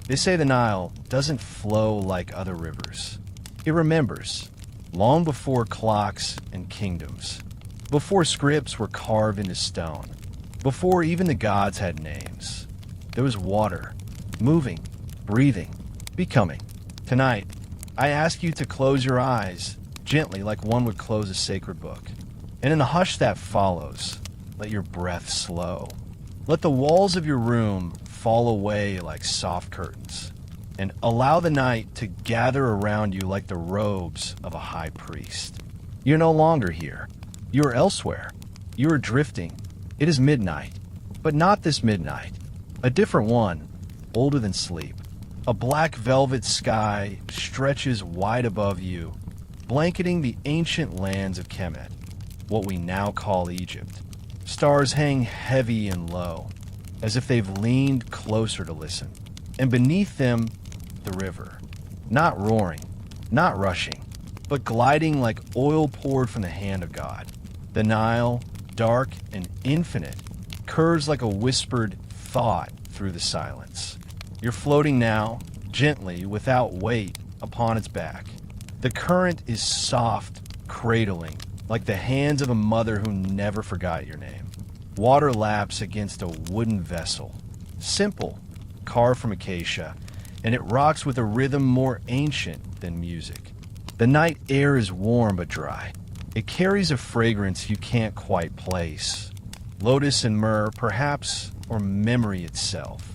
They say the Nile doesn't flow like other rivers. It remembers, long before clocks and kingdoms, before scripts were carved into stone, before even the gods had names. There was water, moving, breathing, becoming. Tonight, I ask you to close your eyes, gently like one would close a sacred book. And in the hush that follows, let your breath slow. Let the walls of your room fall away like soft curtains, and allow the night to gather around you like the robes of a high priest. You're no longer here. You are elsewhere. You are drifting. It is midnight, but not this midnight. A different one, older than sleep. A black velvet sky stretches wide above you, blanketing the ancient lands of Kemet, what we now call Egypt. Stars hang heavy and low, as if they've leaned closer to listen. And beneath them, the river. Not roaring, not rushing, but gliding like oil poured from the hand of God. The Nile, dark and infinite, curves like a whispered thought through the silence. You're floating now, gently, without weight, upon its back. The current is soft, cradling, like the hands of a mother who never forgot your name. Water laps against a wooden vessel, simple, carved from acacia, and it rocks with a rhythm more ancient than music. The night air is warm but dry. It carries a fragrance you can't quite place. Lotus and myrrh, perhaps, or memory itself.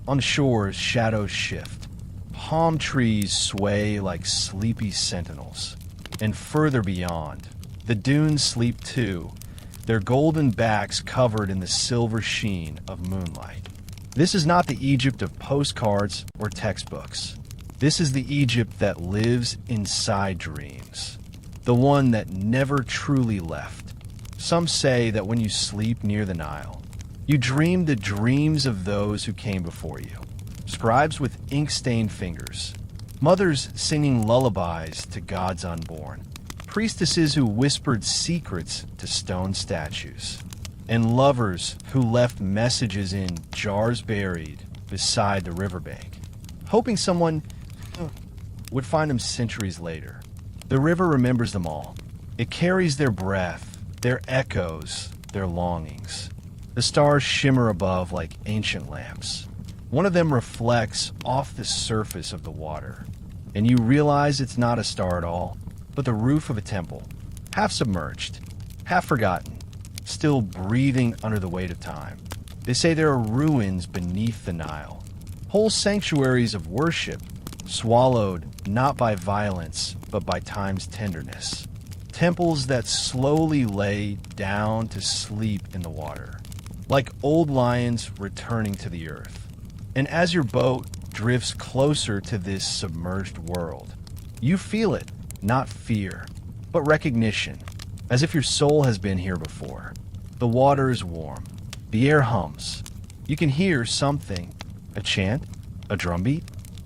On shores, shadows shift. Palm trees sway like sleepy sentinels. And further beyond, the dunes sleep too, their golden backs covered in the silver sheen of moonlight. This is not the Egypt of postcards or textbooks. This is the Egypt that lives inside dreams, the one that never truly left. Some say that when you sleep near the Nile, you dream the dreams of those who came before you, scribes with ink-stained fingers, mothers singing lullabies to gods unborn, priestesses who whispered secrets to stone statues, and lovers who left messages in jars buried beside the riverbank, hoping someone would find them centuries later. The river remembers them all. It carries their breath, their echoes, their longings. The stars shimmer above like ancient lamps. One of them reflects off the surface of the water, and you realize it's not a star at all, but the roof of a temple, half submerged, half forgotten, still breathing under the weight of time. They say there are ruins beneath the Nile, whole sanctuaries of worship, swallowed not by violence, but by time's tenderness. Temples that slowly lay down to sleep in the water, like old lions returning to the earth. And as your boat drifts closer to this submerged world, you feel it, not fear, but recognition, as if your soul has been here before. The water is warm. The air hums. You can hear something. A chant? A drumbeat?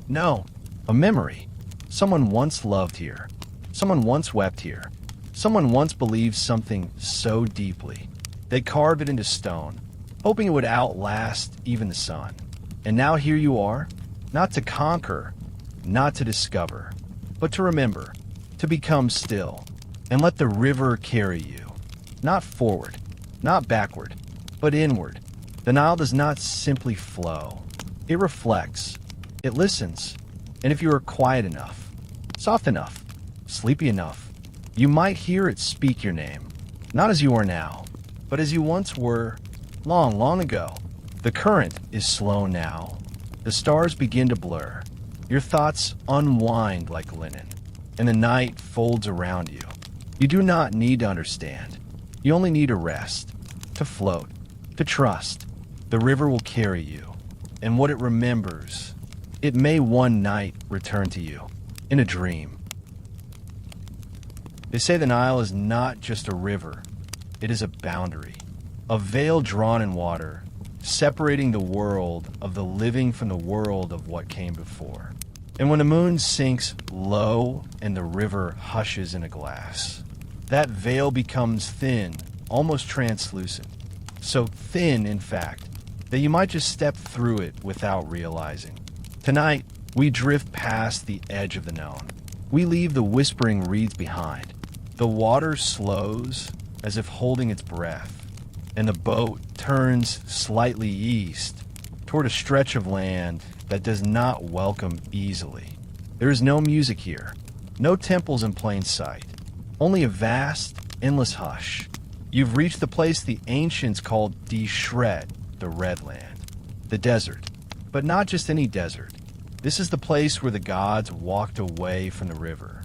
No, a memory. Someone once loved here. Someone once wept here. Someone once believed something so deeply. They carved it into stone, hoping it would outlast even the sun. And now here you are, not to conquer, not to discover, but to remember, to become still, and let the river carry you. Not forward, not backward, but inward. The Nile does not simply flow. It reflects. It listens. And if you are quiet enough, soft enough, sleepy enough, you might hear it speak your name. Not as you are now, but as you once were, long, long ago. The current is slow now. The stars begin to blur. Your thoughts unwind like linen, and the night folds around you. You do not need to understand. You only need to rest, to float, to trust. The river will carry you, and what it remembers, it may one night return to you, in a dream. They say the Nile is not just a river, it is a boundary, a veil drawn in water, separating the world of the living from the world of what came before. And when the moon sinks low and the river hushes in a glass, that veil becomes thin, almost translucent. So thin, in fact, that you might just step through it without realizing. Tonight, we drift past the edge of the known. We leave the whispering reeds behind. The water slows as if holding its breath, and the boat turns slightly east toward a stretch of land that does not welcome easily. There is no music here, no temples in plain sight, only a vast, endless hush. You've reached the place the ancients called Die Shred, the Red Land, the desert. But not just any desert. This is the place where the gods walked away from the river,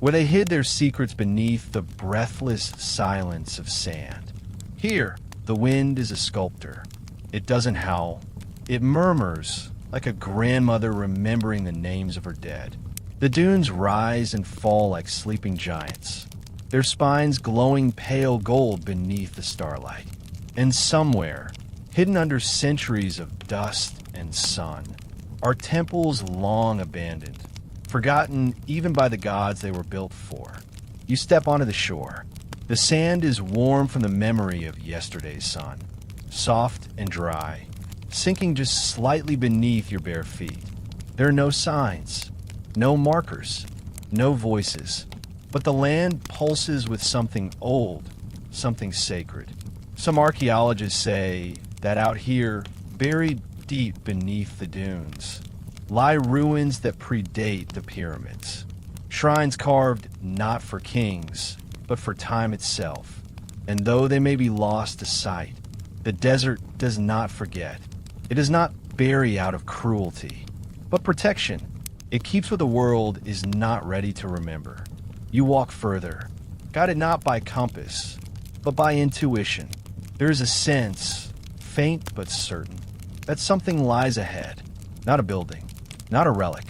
where they hid their secrets beneath the breathless silence of sand. Here, the wind is a sculptor. It doesn't howl. It murmurs like a grandmother remembering the names of her dead. The dunes rise and fall like sleeping giants, their spines glowing pale gold beneath the starlight. And somewhere, hidden under centuries of dust and sun, are temples long abandoned, forgotten even by the gods they were built for. You step onto the shore. The sand is warm from the memory of yesterday's sun, soft and dry, sinking just slightly beneath your bare feet. There are no signs, no markers, no voices, but the land pulses with something old, something sacred. Some archaeologists say that out here, buried deep beneath the dunes, lie ruins that predate the pyramids. Shrines carved not for kings, but for time itself. And though they may be lost to sight, the desert does not forget. It does not bury out of cruelty, but protection. It keeps what the world is not ready to remember. You walk further, guided not by compass, but by intuition. There is a sense, faint but certain, that something lies ahead. Not a building, not a relic,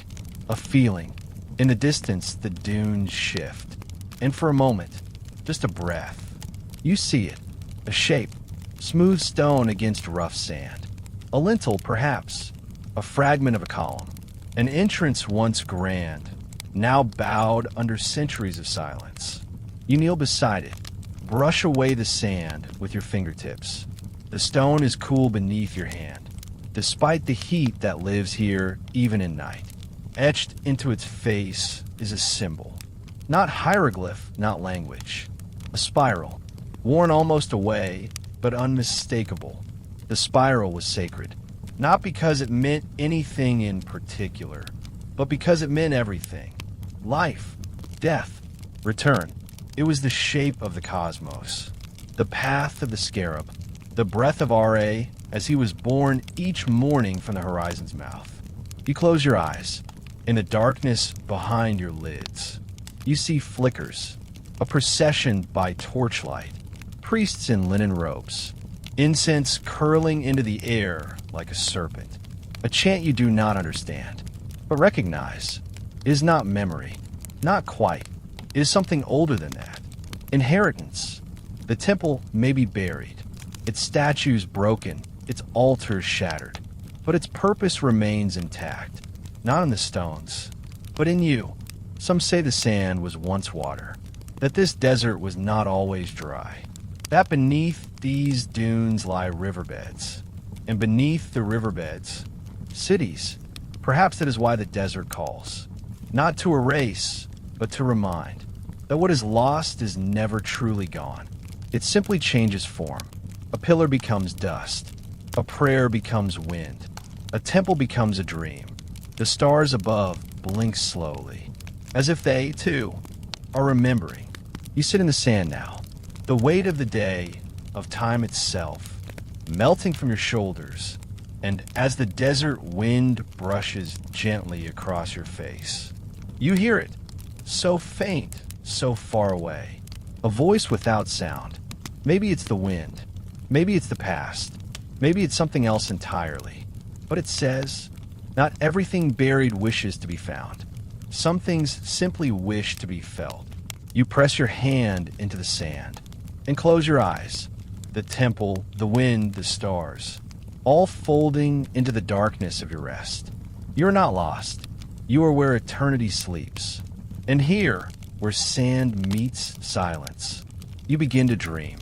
a feeling. In the distance, the dunes shift. And for a moment, just a breath, you see it, a shape, smooth stone against rough sand. A lintel, perhaps, a fragment of a column. An entrance once grand, now bowed under centuries of silence. You kneel beside it, brush away the sand with your fingertips. The stone is cool beneath your hand, despite the heat that lives here even in night. Etched into its face is a symbol. Not hieroglyph, not language. A spiral, worn almost away, but unmistakable. The spiral was sacred, not because it meant anything in particular, but because it meant everything. Life, death, return. It was the shape of the cosmos, the path of the scarab, the breath of Ra as he was born each morning from the horizon's mouth. You close your eyes. In the darkness behind your lids, you see flickers, a procession by torchlight, priests in linen robes, incense curling into the air like a serpent. A chant you do not understand, but recognize. It is not memory, not quite. It is something older than that. Inheritance. The temple may be buried, its statues broken, its altars shattered, but its purpose remains intact. Not in the stones, but in you. Some say the sand was once water, that this desert was not always dry, that beneath these dunes lie riverbeds, and beneath the riverbeds, cities. Perhaps that is why the desert calls. Not to erase, but to remind that what is lost is never truly gone. It simply changes form. A pillar becomes dust. A prayer becomes wind. A temple becomes a dream. The stars above blink slowly, as if they, too, are remembering. You sit in the sand now, the weight of the day, of time itself, melting from your shoulders, and as the desert wind brushes gently across your face, you hear it, so faint, so far away, a voice without sound. Maybe it's the wind, maybe it's the past, maybe it's something else entirely, but it says, not everything buried wishes to be found. Some things simply wish to be felt. You press your hand into the sand and close your eyes. The temple, the wind, the stars, all folding into the darkness of your rest. You're not lost. You are where eternity sleeps. And here, where sand meets silence, you begin to dream.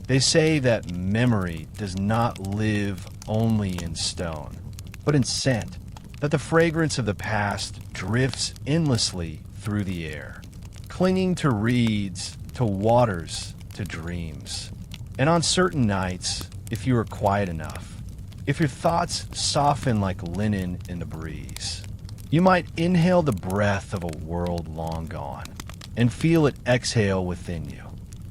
They say that memory does not live only in stone, but but in scent, that the fragrance of the past drifts endlessly through the air, clinging to reeds, to waters, to dreams. And on certain nights, if you are quiet enough, if your thoughts soften like linen in the breeze, you might inhale the breath of a world long gone and feel it exhale within you.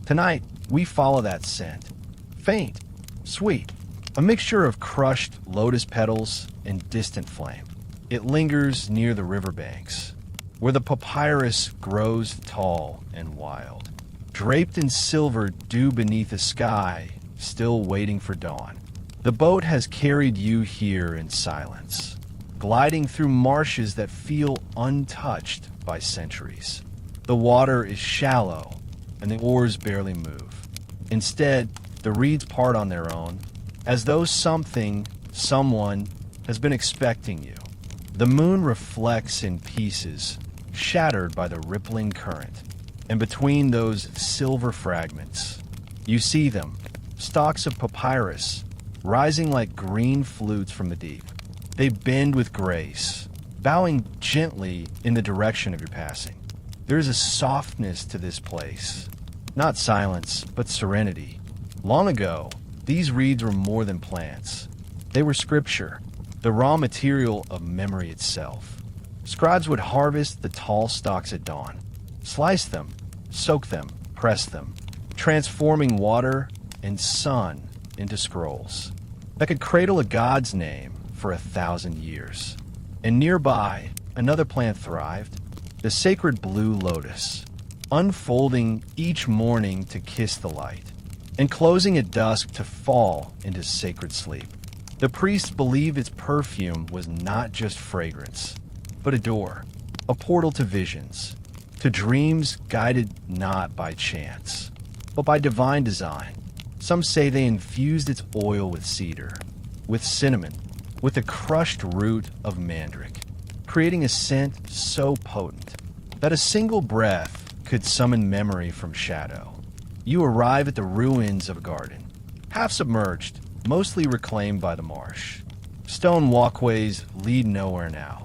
Tonight, we follow that scent. Faint, sweet, a mixture of crushed lotus petals and distant flame. It lingers near the riverbanks, where the papyrus grows tall and wild, draped in silver dew beneath a sky still waiting for dawn. The boat has carried you here in silence, gliding through marshes that feel untouched by centuries. The water is shallow, and the oars barely move. Instead, the reeds part on their own, as though someone has been expecting you. The moon reflects in pieces, shattered by the rippling current, and between those silver fragments, you see them, stalks of papyrus, rising like green flutes from the deep. They bend with grace, bowing gently in the direction of your passing. There is a softness to this place, not silence, but serenity. Long ago, these reeds were more than plants. They were scripture, the raw material of memory itself. Scribes would harvest the tall stalks at dawn, slice them, soak them, press them, transforming water and sun into scrolls that could cradle a god's name for 1,000 years. And nearby, another plant thrived, the sacred blue lotus, unfolding each morning to kiss the light, and closing at dusk to fall into sacred sleep. The priests believed its perfume was not just fragrance, but a door, a portal to visions, to dreams guided not by chance, but by divine design. Some say they infused its oil with cedar, with cinnamon, with the crushed root of mandrake, creating a scent so potent that a single breath could summon memory from shadow. You arrive at the ruins of a garden, half submerged, mostly reclaimed by the marsh. Stone walkways lead nowhere now,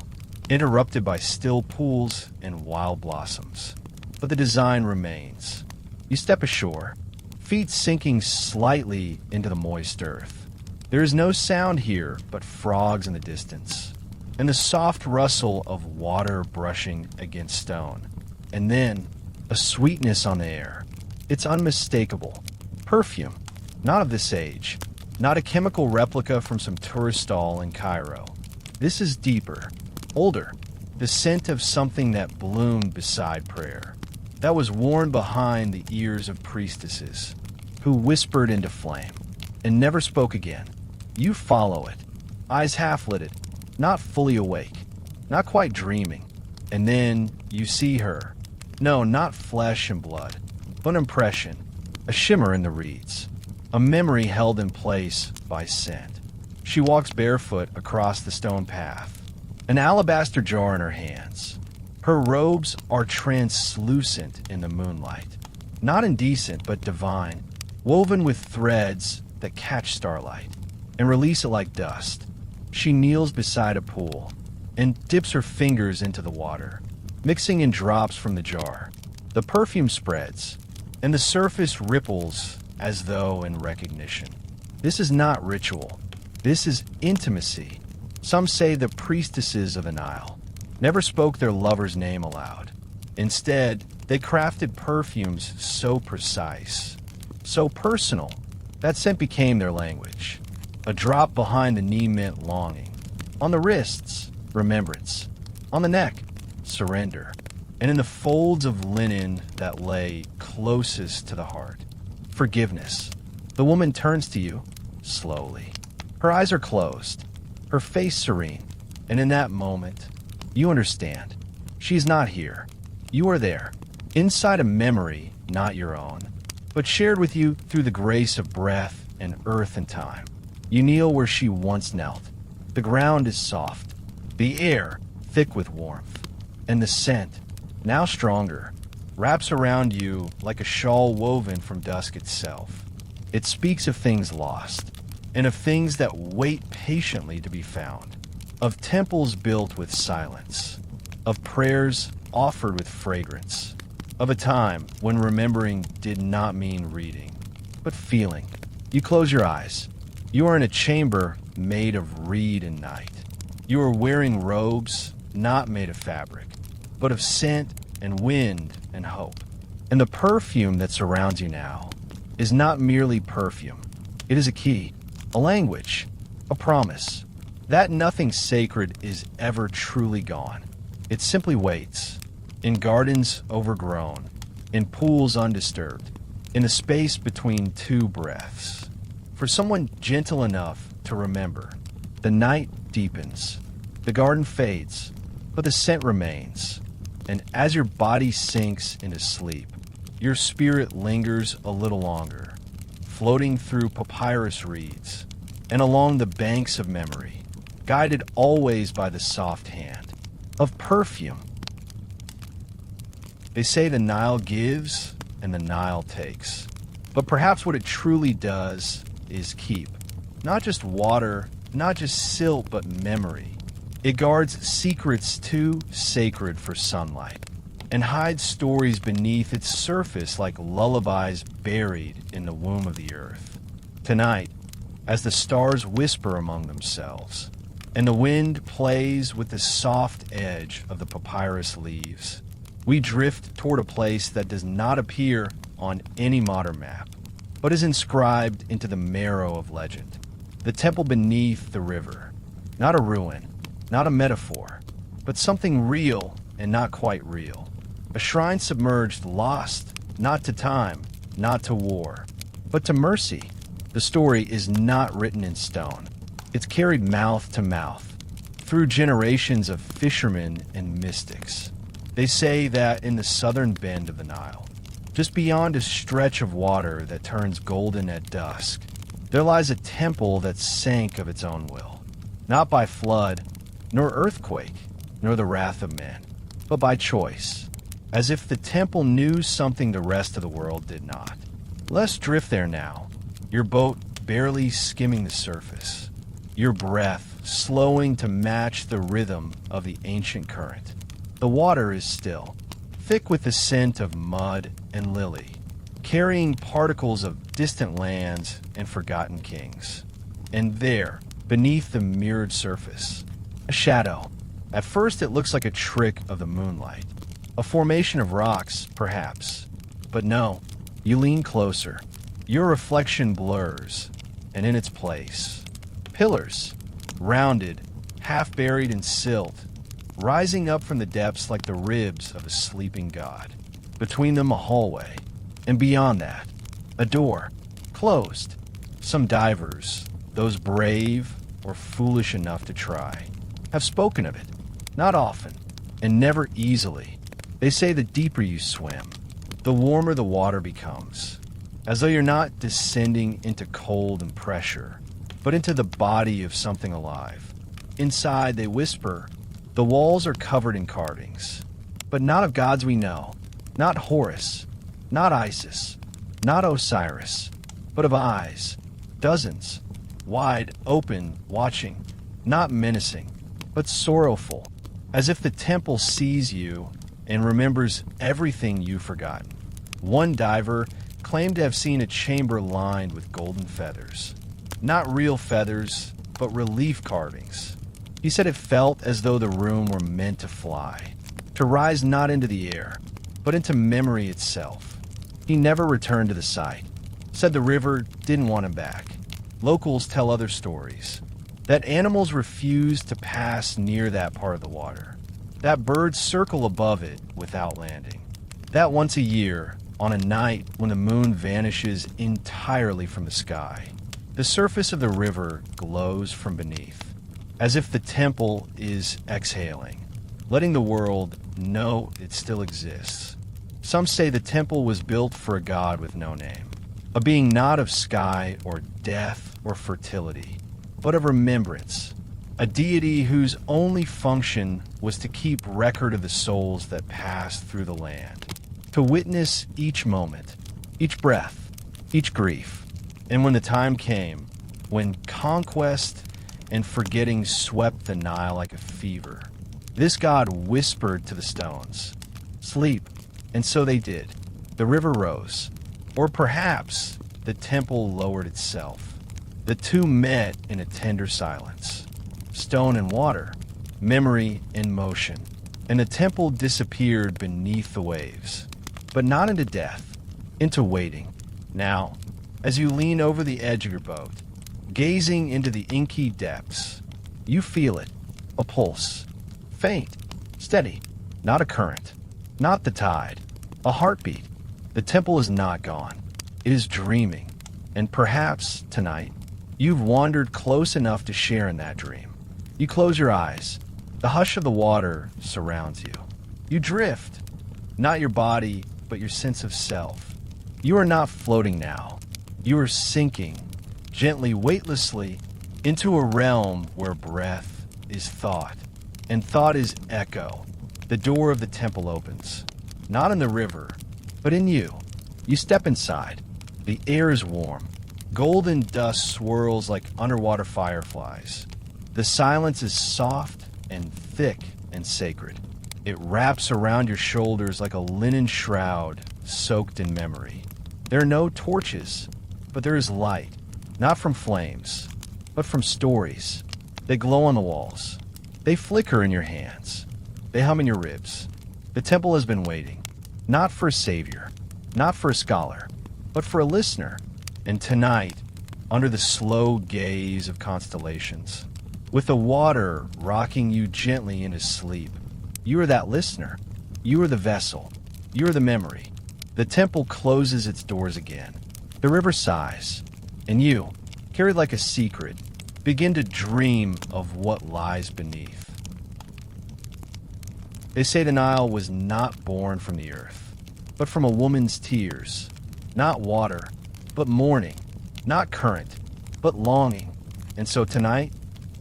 interrupted by still pools and wild blossoms. But the design remains. You step ashore, feet sinking slightly into the moist earth. There is no sound here but frogs in the distance, and the soft rustle of water brushing against stone. And then, a sweetness on the air. It's unmistakable. Perfume, not of this age, not a chemical replica from some tourist stall in Cairo. This is deeper, older, the scent of something that bloomed beside prayer, that was worn behind the ears of priestesses, who whispered into flame, and never spoke again. You follow it, eyes half-lidded, not fully awake, not quite dreaming. And then you see her. No, not flesh and blood, but impression, a shimmer in the reeds, a memory held in place by scent. She walks barefoot across the stone path, an alabaster jar in her hands. Her robes are translucent in the moonlight, not indecent but divine, woven with threads that catch starlight and release it like dust. She kneels beside a pool and dips her fingers into the water, mixing in drops from the jar. The perfume spreads, and the surface ripples as though in recognition. This is not ritual. This is intimacy. Some say the priestesses of the Nile never spoke their lover's name aloud. Instead, they crafted perfumes so precise, so personal, that scent became their language. A drop behind the knee meant longing. On the wrists, remembrance. On the neck, surrender. And in the folds of linen that lay closest to the heart, forgiveness. The woman turns to you, slowly. Her eyes are closed, her face serene, and in that moment, you understand. She's not here. You are there, inside a memory not your own, but shared with you through the grace of breath and earth and time. You kneel where she once knelt. The ground is soft, the air thick with warmth, and the scent, now stronger, wraps around you like a shawl woven from dusk itself. It speaks of things lost, and of things that wait patiently to be found. of temples built with silence, of prayers offered with fragrance, of a time when remembering did not mean reading, but feeling. You close your eyes. You are in a chamber made of reed and night. You are wearing robes not made of fabric, but of scent and wind and hope. And the perfume that surrounds you now is not merely perfume. It is a key, a language, a promise, that nothing sacred is ever truly gone. It simply waits, in gardens overgrown, in pools undisturbed, in the space between two breaths. For someone gentle enough to remember, the night deepens, the garden fades, but the scent remains. And as your body sinks into sleep, your spirit lingers a little longer, floating through papyrus reeds and along the banks of memory, guided always by the soft hand of perfume. They say the Nile gives and the Nile takes, but perhaps what it truly does is keep, not just water, not just silt, but memory. It guards secrets too sacred for sunlight and hides stories beneath its surface like lullabies buried in the womb of the earth. Tonight, as the stars whisper among themselves, and the wind plays with the soft edge of the papyrus leaves, we drift toward a place that does not appear on any modern map, but is inscribed into the marrow of legend. The temple beneath the river, not a ruin, not a metaphor, but something real and not quite real. A shrine submerged, lost, not to time, not to war, but to mercy. The story is not written in stone. It's carried mouth to mouth, through generations of fishermen and mystics. They say that in the southern bend of the Nile, just beyond a stretch of water that turns golden at dusk, there lies a temple that sank of its own will, not by flood, nor earthquake, nor the wrath of men, but by choice, as if the temple knew something the rest of the world did not. Let's drift there now, your boat barely skimming the surface, your breath slowing to match the rhythm of the ancient current. The water is still, thick with the scent of mud and lily, carrying particles of distant lands and forgotten kings. And there, beneath the mirrored surface, a shadow. At first it looks like a trick of the moonlight, a formation of rocks, perhaps. But no, you lean closer. Your reflection blurs, and in its place, pillars, rounded, half buried in silt, rising up from the depths like the ribs of a sleeping god. Between them a hallway, and beyond that, a door, closed. Some divers, those brave or foolish enough to try, have spoken of it, not often, and never easily. They say the deeper you swim, the warmer the water becomes, as though you're not descending into cold and pressure, but into the body of something alive. Inside, they whisper, the walls are covered in carvings, but not of gods we know, not Horus, not Isis, not Osiris, but of eyes, dozens, wide open, watching, not menacing, but sorrowful, as if the temple sees you and remembers everything you've forgotten. One diver claimed to have seen a chamber lined with golden feathers. Not real feathers, but relief carvings. He said it felt as though the room were meant to fly, to rise not into the air, but into memory itself. He never returned to the site. Said the river didn't want him back. Locals tell other stories. That animals refuse to pass near that part of the water. That birds circle above it without landing. That once a year, on a night when the moon vanishes entirely from the sky, the surface of the river glows from beneath, as if the temple is exhaling, letting the world know it still exists. Some say the temple was built for a god with no name, a being not of sky or death or fertility, but of remembrance, a deity whose only function was to keep record of the souls that passed through the land, to witness each moment, each breath, each grief. And when the time came, when conquest and forgetting swept the Nile like a fever. This god whispered to the stones, "Sleep," and so they did. The river rose, or perhaps the temple lowered itself. The two met in a tender silence. Stone and water, memory and motion, and the temple disappeared beneath the waves. But not into death, into waiting. Now, as you lean over the edge of your boat, gazing into the inky depths, you feel it, a pulse, faint, steady, not a current, not the tide, a heartbeat. The temple is not gone. It is dreaming, and perhaps, tonight, you've wandered close enough to share in that dream. You close your eyes. The hush of the water surrounds you. You drift, not your body, but your sense of self. You are not floating now. You are sinking, gently, weightlessly, into a realm where breath is thought, and thought is echo. The door of the temple opens, not in the river, but in you. You step inside. The air is warm. Golden dust swirls like underwater fireflies. The silence is soft and thick and sacred. It wraps around your shoulders like a linen shroud soaked in memory. There are no torches, but there is light, not from flames, but from stories. They glow on the walls. They flicker in your hands. They hum in your ribs. The temple has been waiting, not for a savior, not for a scholar, but for a listener. And tonight, under the slow gaze of constellations, with the water rocking you gently into sleep, you are that listener. You are the vessel. You are the memory. The temple closes its doors again. The river sighs, and you, carried like a secret, begin to dream of what lies beneath. They say the Nile was not born from the earth, but from a woman's tears. Not water, but mourning. Not current, but longing. And so tonight,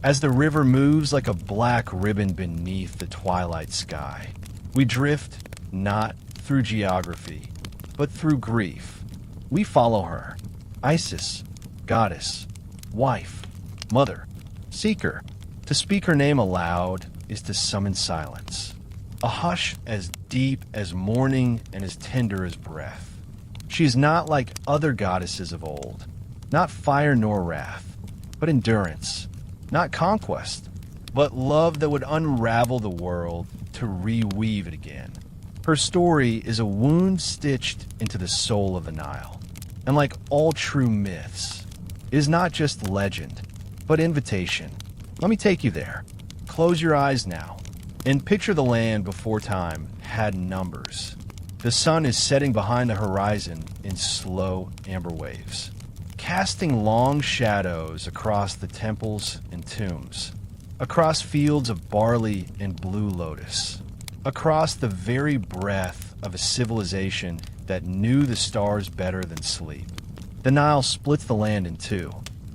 as the river moves like a black ribbon beneath the twilight sky, we drift not through geography, but through grief. We follow her, Isis, goddess, wife, mother, seeker. To speak her name aloud is to summon silence. A hush as deep as mourning and as tender as breath. She is not like other goddesses of old, not fire nor wrath, but endurance, not conquest, but love that would unravel the world to reweave it again. Her story is a wound stitched into the soul of the Nile. And like all true myths, it is not just legend, but invitation. Let me take you there. Close your eyes now, and picture the land before time had numbers. The sun is setting behind the horizon in slow amber waves, casting long shadows across the temples and tombs, across fields of barley and blue lotus, across the very breath of a civilization that knew the stars better than sleep. The Nile splits the land in two,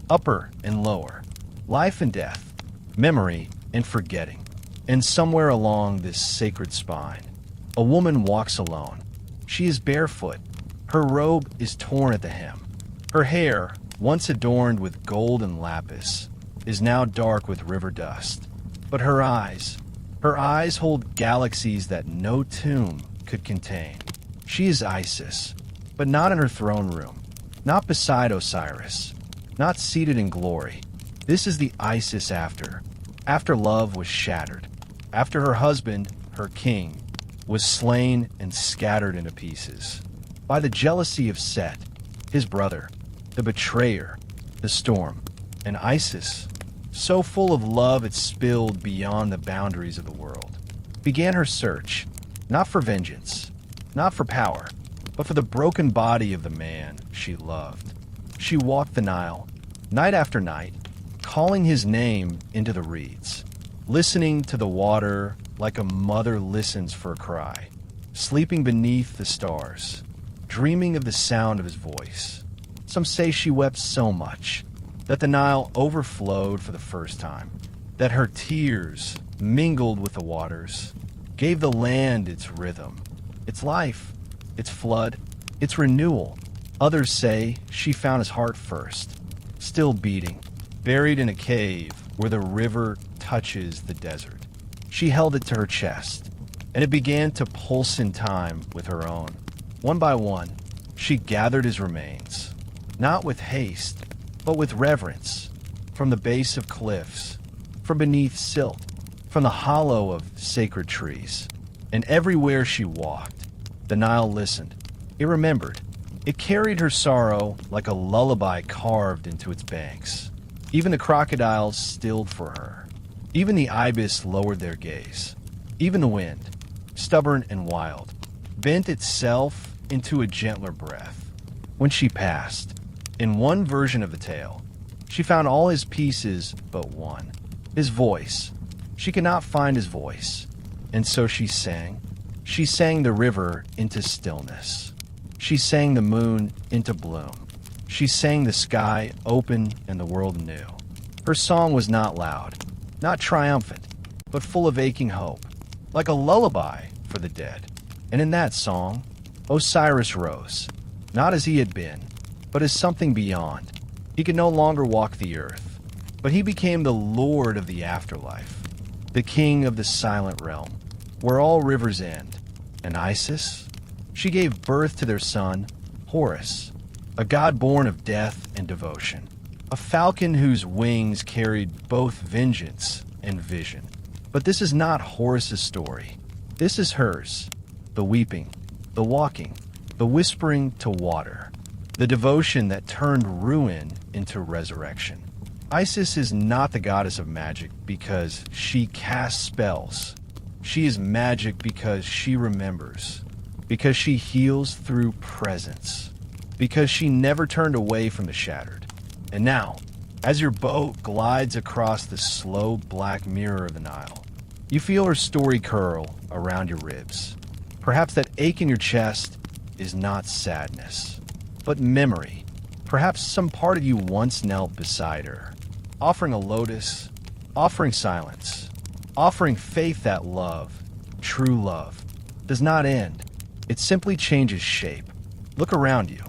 upper and lower, life and death, memory and forgetting. And somewhere along this sacred spine, a woman walks alone. She is barefoot. Her robe is torn at the hem. Her hair, once adorned with gold and lapis, is now dark with river dust. But her eyes hold galaxies that no tomb could contain. She is Isis, but not in her throne room, not beside Osiris, not seated in glory. This is the Isis after love was shattered, after her husband, her king, was slain and scattered into pieces by the jealousy of Set, his brother, the betrayer, the storm. And Isis, so full of love it spilled beyond the boundaries of the world, began her search, not for vengeance, not for power, but for the broken body of the man she loved. She walked the Nile, night after night, calling his name into the reeds, listening to the water like a mother listens for a cry, sleeping beneath the stars, dreaming of the sound of his voice. Some say she wept so much that the Nile overflowed for the first time, that her tears, mingled with the waters, gave the land its rhythm, its life, its flood, its renewal. Others say she found his heart first, still beating, buried in a cave where the river touches the desert. She held it to her chest, and it began to pulse in time with her own. One by one, she gathered his remains, not with haste, but with reverence, from the base of cliffs, from beneath silt, from the hollow of sacred trees. And everywhere she walked, the Nile listened. It remembered. It carried her sorrow like a lullaby carved into its banks. Even the crocodiles stilled for her. Even the ibis lowered their gaze. Even the wind, stubborn and wild, bent itself into a gentler breath. When she passed, in one version of the tale, she found all his pieces but one. His voice. She could not find his voice. And so she sang. She sang the river into stillness. She sang the moon into bloom. She sang the sky open and the world new. Her song was not loud, not triumphant, but full of aching hope, like a lullaby for the dead. And in that song, Osiris rose, not as he had been, but as something beyond. He could no longer walk the earth, but he became the lord of the afterlife, the king of the silent realm, where all rivers end. And Isis? She gave birth to their son, Horus, a god born of death and devotion, a falcon whose wings carried both vengeance and vision. But this is not Horus's story. This is hers, the weeping, the walking, the whispering to water, the devotion that turned ruin into resurrection. Isis is not the goddess of magic because she casts spells. She is magic because she remembers, because she heals through presence, because she never turned away from the shattered. And now, as your boat glides across the slow black mirror of the Nile, you feel her story curl around your ribs. Perhaps that ache in your chest is not sadness, but memory. Perhaps some part of you once knelt beside her, offering a lotus, offering silence, offering faith that love, true love, does not end. It simply changes shape. Look around you.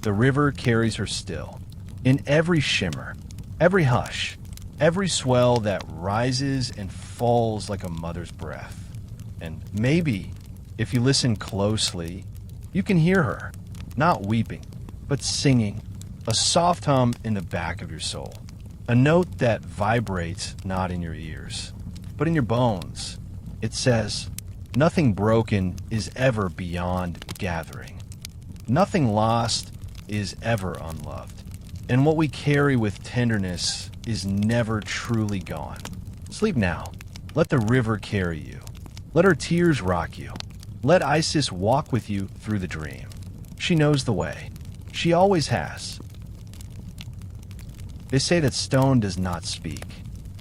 The river carries her still. In every shimmer, every hush, every swell that rises and falls like a mother's breath. And maybe, if you listen closely, you can hear her, not weeping, but singing, a soft hum in the back of your soul. A note that vibrates not in your ears, but in your bones. It says, nothing broken is ever beyond gathering. Nothing lost is ever unloved. And what we carry with tenderness is never truly gone. Sleep now. Let the river carry you. Let her tears rock you. Let Isis walk with you through the dream. She knows the way. She always has. They say that stone does not speak,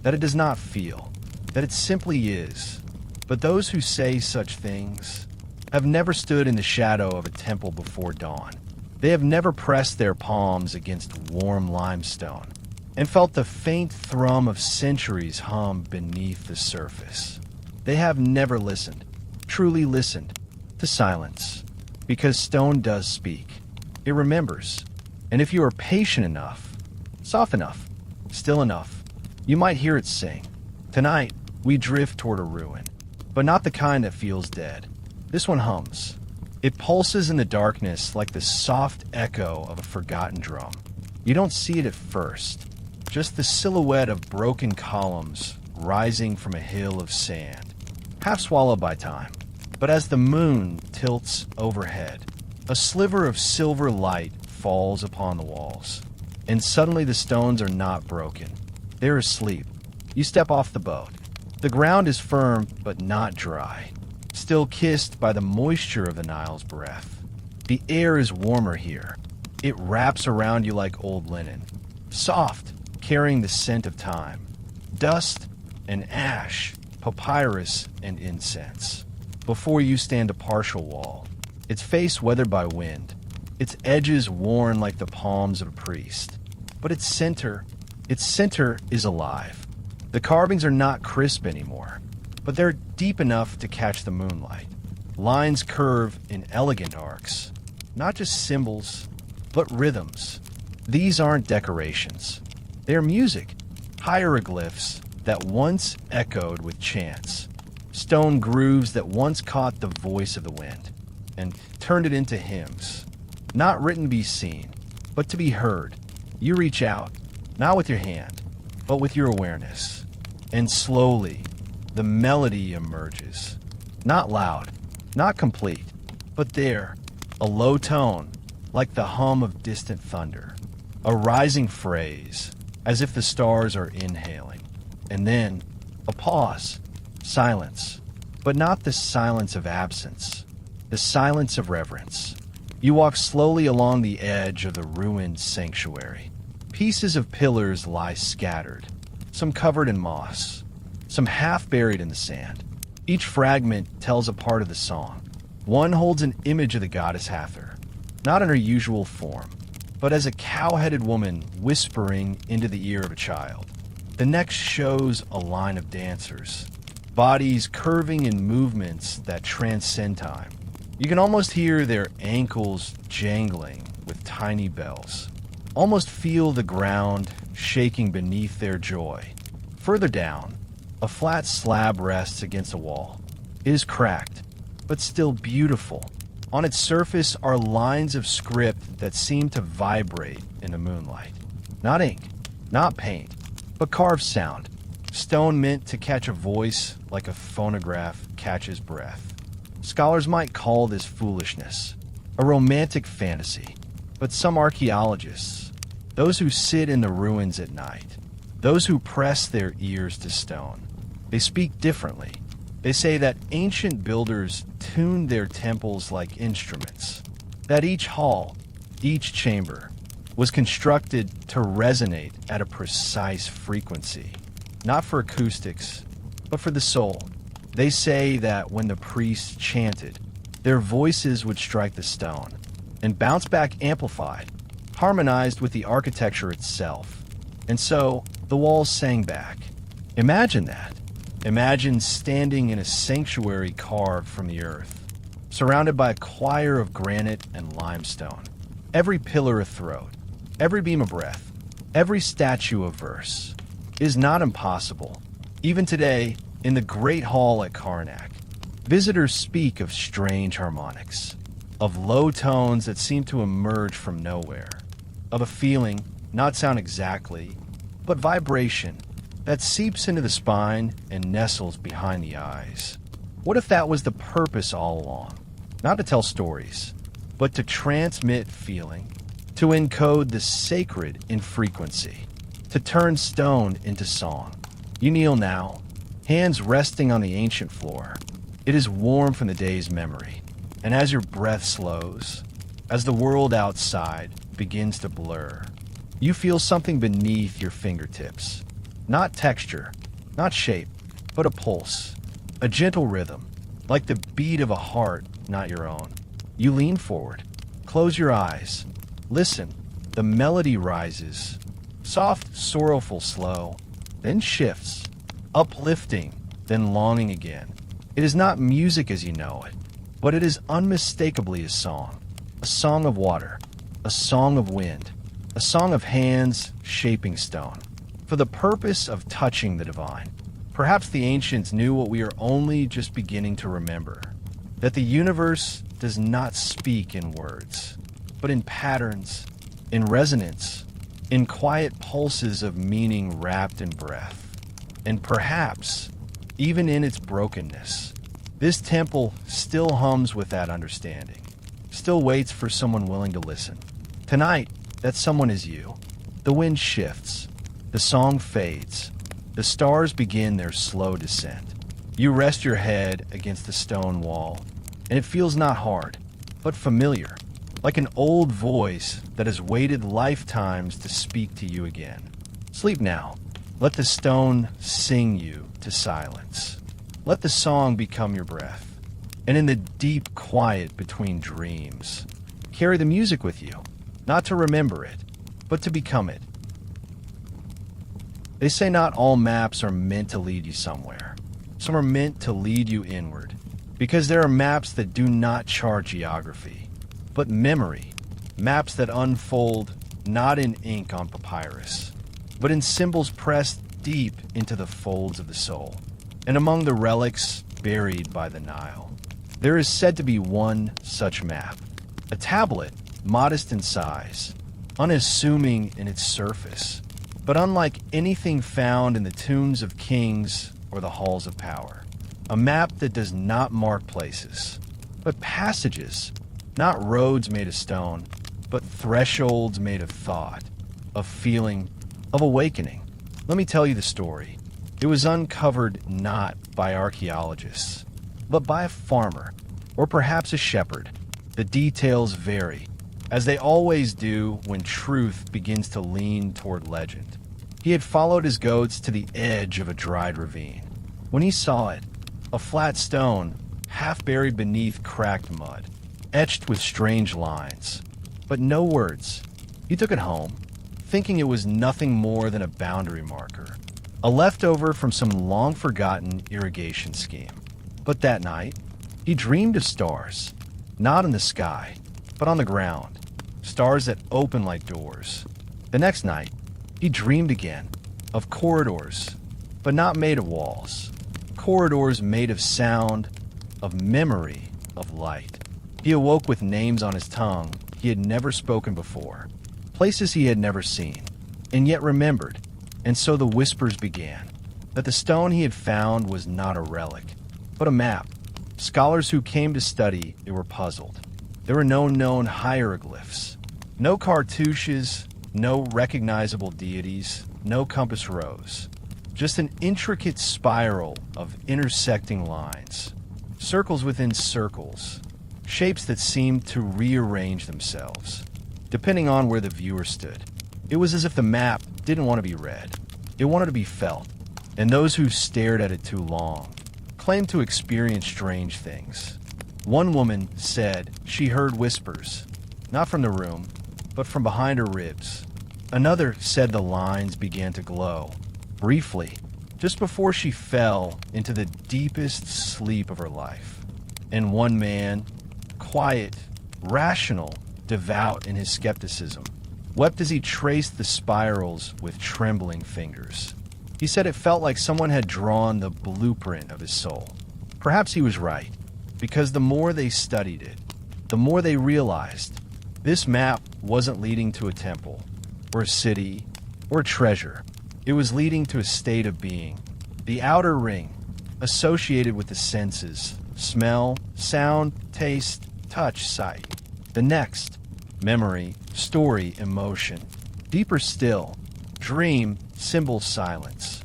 that it does not feel, that it simply is. But those who say such things have never stood in the shadow of a temple before dawn. They have never pressed their palms against warm limestone and felt the faint thrum of centuries hum beneath the surface. They have never listened, truly listened, to silence, because stone does speak. It remembers. And if you are patient enough, soft enough, still enough, you might hear it sing. Tonight, we drift toward a ruin, but not the kind that feels dead. This one hums. It pulses in the darkness like the soft echo of a forgotten drum. You don't see it at first, just the silhouette of broken columns rising from a hill of sand, half swallowed by time. But as the moon tilts overhead, a sliver of silver light falls upon the walls, and suddenly the stones are not broken. They're asleep. You step off the boat. The ground is firm but not dry, still kissed by the moisture of the Nile's breath. The air is warmer here. It wraps around you like old linen, soft, carrying the scent of time, dust and ash, papyrus and incense. Before you stand a partial wall, its face weathered by wind, its edges worn like the palms of a priest. But its center is alive. The carvings are not crisp anymore, but they're deep enough to catch the moonlight. Lines curve in elegant arcs, not just symbols, but rhythms. These aren't decorations. They're music, hieroglyphs that once echoed with chants, stone grooves that once caught the voice of the wind and turned it into hymns, not written to be seen, but to be heard. You reach out, not with your hand, but with your awareness, and slowly the melody emerges. Not loud, not complete, but there, a low tone, like the hum of distant thunder, a rising phrase, as if the stars are inhaling, and then a pause, silence, but not the silence of absence, the silence of reverence. You walk slowly along the edge of the ruined sanctuary. Pieces of pillars lie scattered, some covered in moss, some half buried in the sand. Each fragment tells a part of the song. One holds an image of the goddess Hathor, not in her usual form, but as a cow-headed woman whispering into the ear of a child. The next shows a line of dancers, bodies curving in movements that transcend time. You can almost hear their ankles jangling with tiny bells, almost feel the ground shaking beneath their joy. Further down, a flat slab rests against a wall. It is cracked, but still beautiful. On its surface are lines of script that seem to vibrate in the moonlight. Not ink, not paint, but carved sound. Stone meant to catch a voice like a phonograph catches breath. Scholars might call this foolishness, a romantic fantasy. But some archaeologists, those who sit in the ruins at night, those who press their ears to stone, they speak differently. They say that ancient builders tuned their temples like instruments, that each hall, each chamber, was constructed to resonate at a precise frequency, not for acoustics, but for the soul. They say that when the priests chanted, their voices would strike the stone and bounce back amplified, harmonized with the architecture itself. And so the walls sang back. Imagine that. Imagine standing in a sanctuary carved from the earth, surrounded by a choir of granite and limestone. Every pillar a throat, every beam a breath, every statue a verse. It is not impossible. Even today, in the Great Hall at Karnak, visitors speak of strange harmonics, of low tones that seem to emerge from nowhere, of a feeling, not sound exactly, but vibration that seeps into the spine and nestles behind the eyes. What if that was the purpose all along? Not to tell stories, but to transmit feeling, to encode the sacred in frequency, to turn stone into song. You kneel now, hands resting on the ancient floor. It is warm from the day's memory, and as your breath slows, as the world outside begins to blur, you feel something beneath your fingertips. Not texture, not shape, but a pulse, a gentle rhythm, like the beat of a heart, not your own. You lean forward, close your eyes, listen. The melody rises, soft, sorrowful, slow, then shifts, uplifting, then longing again. It is not music as you know it, but it is unmistakably a song of water, a song of wind, a song of hands shaping stone, for the purpose of touching the divine. Perhaps the ancients knew what we are only just beginning to remember, that the universe does not speak in words, but in patterns, in resonance, in quiet pulses of meaning wrapped in breath. And perhaps, even in its brokenness, this temple still hums with that understanding, still waits for someone willing to listen. Tonight, that someone is you. The wind shifts, the song fades, the stars begin their slow descent. You rest your head against the stone wall, and it feels not hard, but familiar, like an old voice that has waited lifetimes to speak to you again. Sleep now. Let the stone sing you to silence. Let the song become your breath. And in the deep quiet between dreams, carry the music with you, not to remember it, but to become it. They say not all maps are meant to lead you somewhere. Some are meant to lead you inward, because there are maps that do not chart geography, but memory, maps that unfold not in ink on papyrus, but in symbols pressed deep into the folds of the soul, and among the relics buried by the Nile. There is said to be one such map, a tablet modest in size, unassuming in its surface, but unlike anything found in the tombs of kings or the halls of power. A map that does not mark places, but passages, not roads made of stone, but thresholds made of thought, of feeling, of awakening. Let me tell you the story. It was uncovered not by archaeologists, but by a farmer, or perhaps a shepherd. The details vary, as they always do when truth begins to lean toward legend. He had followed his goats to the edge of a dried ravine. When he saw it, a flat stone, half buried beneath cracked mud, etched with strange lines, but no words. He took it home, thinking it was nothing more than a boundary marker, a leftover from some long-forgotten irrigation scheme. But that night, he dreamed of stars, not in the sky, but on the ground, stars that open like doors. The next night, he dreamed again of corridors, but not made of walls, corridors made of sound, of memory, of light. He awoke with names on his tongue he had never spoken before, places he had never seen, and yet remembered. And so the whispers began, that the stone he had found was not a relic, but a map. Scholars who came to study it were puzzled. There were no known hieroglyphs, no cartouches, no recognizable deities, no compass rose, just an intricate spiral of intersecting lines, circles within circles, shapes that seemed to rearrange themselves, depending on where the viewer stood. It was as if the map didn't want to be read. It wanted to be felt, and those who stared at it too long claimed to experience strange things. One woman said she heard whispers, not from the room, but from behind her ribs. Another said the lines began to glow, briefly, just before she fell into the deepest sleep of her life. And one man, quiet, rational, devout in his skepticism, wept as he traced the spirals with trembling fingers. He said it felt like someone had drawn the blueprint of his soul. Perhaps he was right, because the more they studied it, the more they realized this map wasn't leading to a temple, or a city, or a treasure. It was leading to a state of being, the outer ring, associated with the senses, smell, sound, taste, touch, sight. The next, memory, story, emotion. Deeper still, dream, symbol, silence.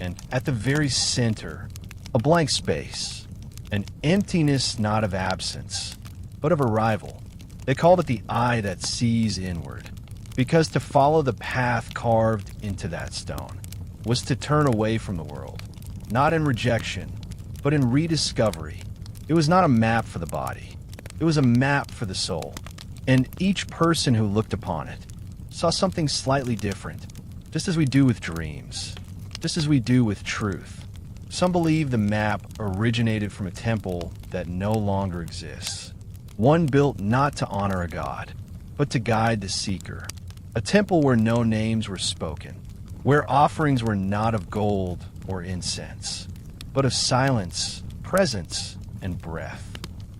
And at the very center, a blank space, an emptiness not of absence, but of arrival. They called it the eye that sees inward, because to follow the path carved into that stone was to turn away from the world, not in rejection, but in rediscovery. It was not a map for the body. It was a map for the soul. And each person who looked upon it saw something slightly different, just as we do with dreams, just as we do with truth. Some believe the map originated from a temple that no longer exists, one built not to honor a god, but to guide the seeker. A temple where no names were spoken, where offerings were not of gold or incense, but of silence, presence, and breath.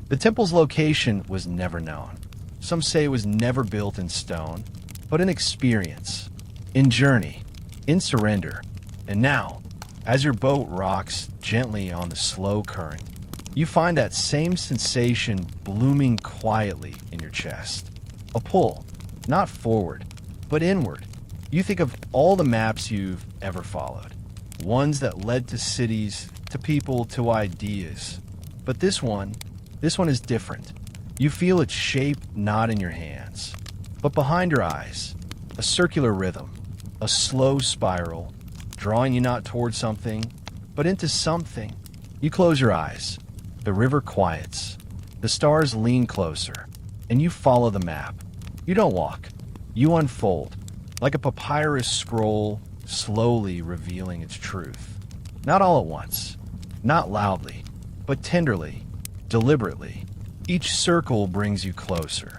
The temple's location was never known. Some say it was never built in stone, but in experience, in journey, in surrender. And now, as your boat rocks gently on the slow current, you find that same sensation blooming quietly in your chest. A pull, not forward, but inward. You think of all the maps you've ever followed, ones that led to cities, to people, to ideas. But this one is different. You feel its shape not in your hands, but behind your eyes, a circular rhythm, a slow spiral, drawing you not toward something, but into something. You close your eyes. The river quiets. The stars lean closer, and you follow the map. You don't walk. You unfold, like a papyrus scroll, slowly revealing its truth. Not all at once, not loudly, but tenderly, deliberately. Each circle brings you closer.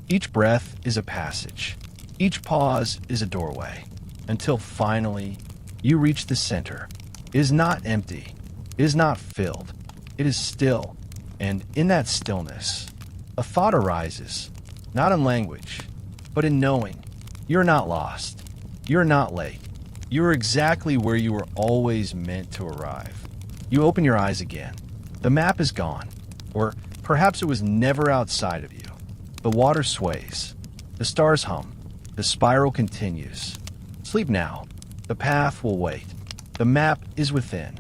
Each breath is a passage. Each pause is a doorway, until finally You reach the center. It is not empty. It is not filled. It is still. And in that stillness, a thought arises, not in language, but in knowing. You're not lost. You're not late. You're exactly where you were always meant to arrive. You open your eyes again. The map is gone. Or perhaps it was never outside of you. The water sways. The stars hum. The spiral continues. Sleep now. The path will wait. The map is within.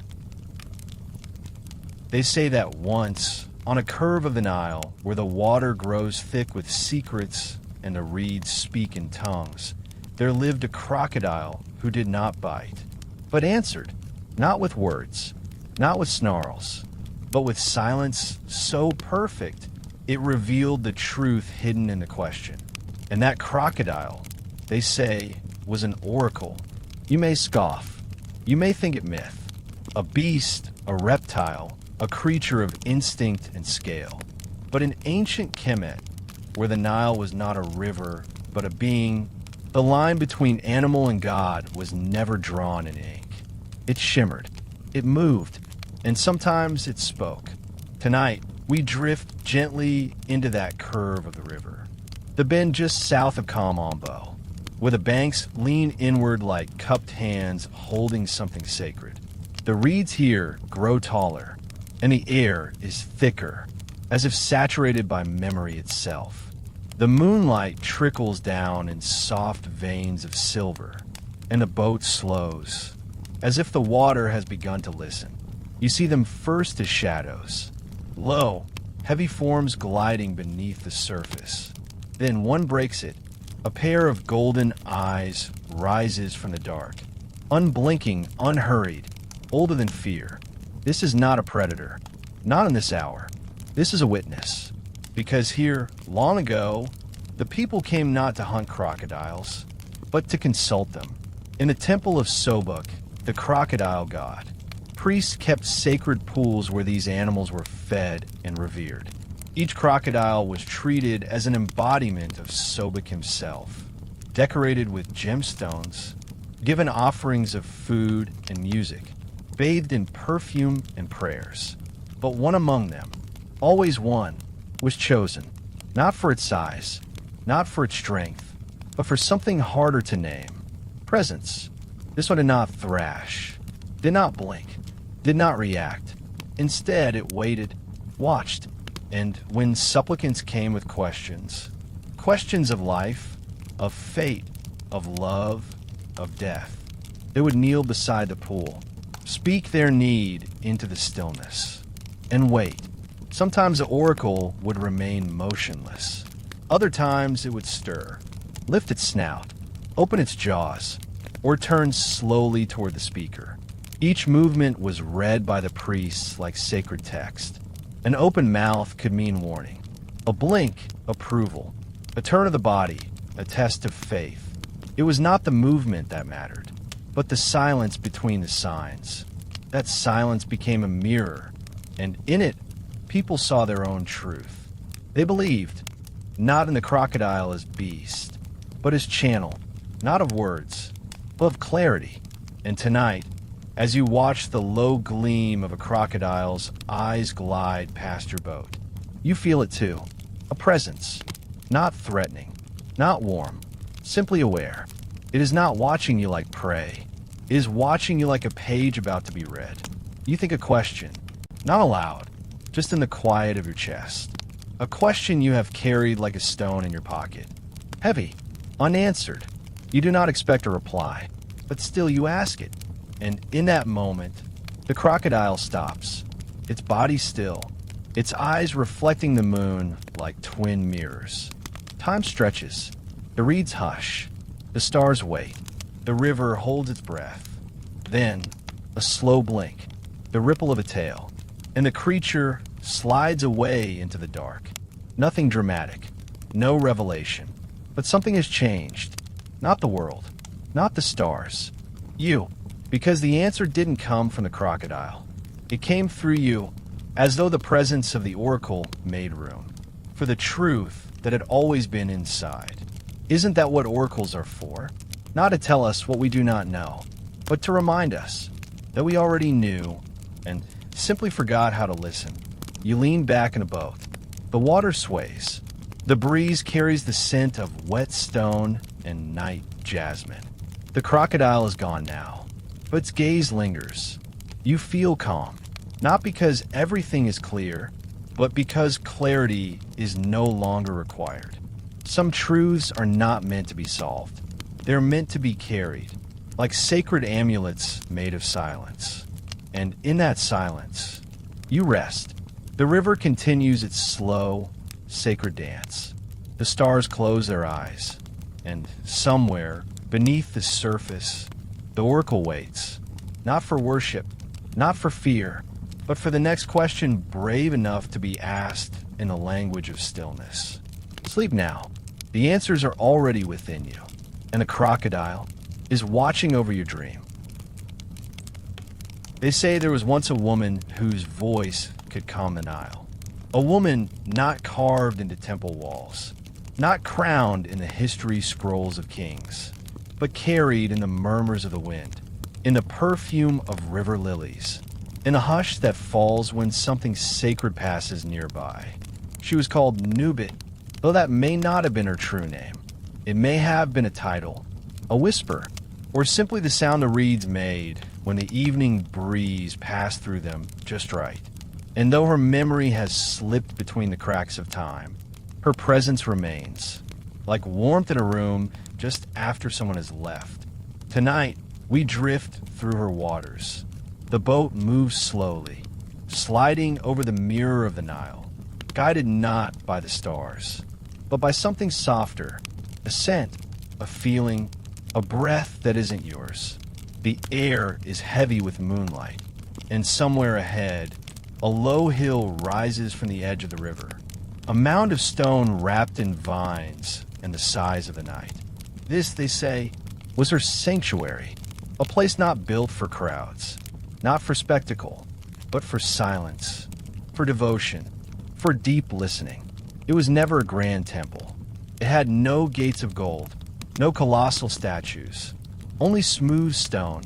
They say that once, on a curve of the Nile, where the water grows thick with secrets and the reeds speak in tongues, there lived a crocodile who did not bite, but answered, not with words, not with snarls, but with silence so perfect it revealed the truth hidden in the question. And that crocodile, they say, was an oracle. You may scoff. You may think it myth. A beast, a reptile, a creature of instinct and scale. But in ancient Kemet, where the Nile was not a river, but a being, the line between animal and God was never drawn in ink. It shimmered. It moved. And sometimes it spoke. Tonight, we drift gently into that curve of the river. The bend just south of Kamambo, where the banks lean inward like cupped hands holding something sacred. The reeds here grow taller, and the air is thicker, as if saturated by memory itself. The moonlight trickles down in soft veins of silver, and the boat slows, as if the water has begun to listen. You see them first as shadows, low, heavy forms gliding beneath the surface. Then one breaks it. A pair of golden eyes rises from the dark, unblinking, unhurried, older than fear. This is not a predator, not in this hour. This is a witness, because here, long ago, the people came not to hunt crocodiles, but to consult them. In the temple of Sobuk, the crocodile god, priests kept sacred pools where these animals were fed and revered. Each crocodile was treated as an embodiment of Sobuk himself, decorated with gemstones, given offerings of food and music, bathed in perfume and prayers. But one among them, always one, was chosen, not for its size, not for its strength, but for something harder to name. Presence. This one did not thrash, did not blink, did not react. Instead, it waited, watched, and when supplicants came with questions, questions of life, of fate, of love, of death, they would kneel beside the pool, speak their need into the stillness, and wait. Sometimes the oracle would remain motionless. Other times it would stir, lift its snout, open its jaws, or turn slowly toward the speaker. Each movement was read by the priests like sacred text. An open mouth could mean warning. A blink, approval. A turn of the body, a test of faith. It was not the movement that mattered, but the silence between the signs. That silence became a mirror, and in it, people saw their own truth. They believed, not in the crocodile as beast, but as channel, not of words, but of clarity. And tonight, as you watch the low gleam of a crocodile's eyes glide past your boat, you feel it too. A presence, not threatening, not warm, simply aware. It is not watching you like prey. It is watching you like a page about to be read. You think a question, not aloud, just in the quiet of your chest. A question you have carried like a stone in your pocket. Heavy, unanswered. You do not expect a reply, but still you ask it. And in that moment, the crocodile stops, its body still, its eyes reflecting the moon like twin mirrors. Time stretches. The reeds hush. The stars wait. The river holds its breath. Then, a slow blink, the ripple of a tail, and the creature slides away into the dark. Nothing dramatic, no revelation, but something has changed. Not the world, not the stars. You. Because the answer didn't come from the crocodile. It came through you, as though the presence of the oracle made room for the truth that had always been inside. Isn't that what oracles are for? Not to tell us what we do not know, but to remind us that we already knew and simply forgot how to listen. You lean back in a boat. The water sways. The breeze carries the scent of wet stone and night jasmine. The crocodile is gone now, but its gaze lingers. You feel calm, not because everything is clear, but because clarity is no longer required. Some truths are not meant to be solved. They're meant to be carried, like sacred amulets made of silence. And in that silence, you rest. The river continues its slow, sacred dance. The stars close their eyes, and somewhere beneath the surface, the oracle waits, not for worship, not for fear, but for the next question brave enough to be asked in the language of stillness. Sleep now. The answers are already within you, and the crocodile is watching over your dream. They say there was once a woman whose voice could calm the Nile. A woman not carved into temple walls, not crowned in the history scrolls of kings, but carried in the murmurs of the wind, in the perfume of river lilies, in a hush that falls when something sacred passes nearby. She was called Nubit, though that may not have been her true name. It may have been a title, a whisper, or simply the sound the reeds made when the evening breeze passed through them just right. And though her memory has slipped between the cracks of time, her presence remains, like warmth in a room just after someone has left. Tonight, we drift through her waters. The boat moves slowly, sliding over the mirror of the Nile, guided not by the stars, but by something softer, a scent, a feeling, a breath that isn't yours. The air is heavy with moonlight, and somewhere ahead, a low hill rises from the edge of the river, a mound of stone wrapped in vines and the size of the night. This, they say, was her sanctuary, a place not built for crowds, not for spectacle, but for silence, for devotion, for deep listening. It was never a grand temple. It had no gates of gold, no colossal statues, only smooth stone,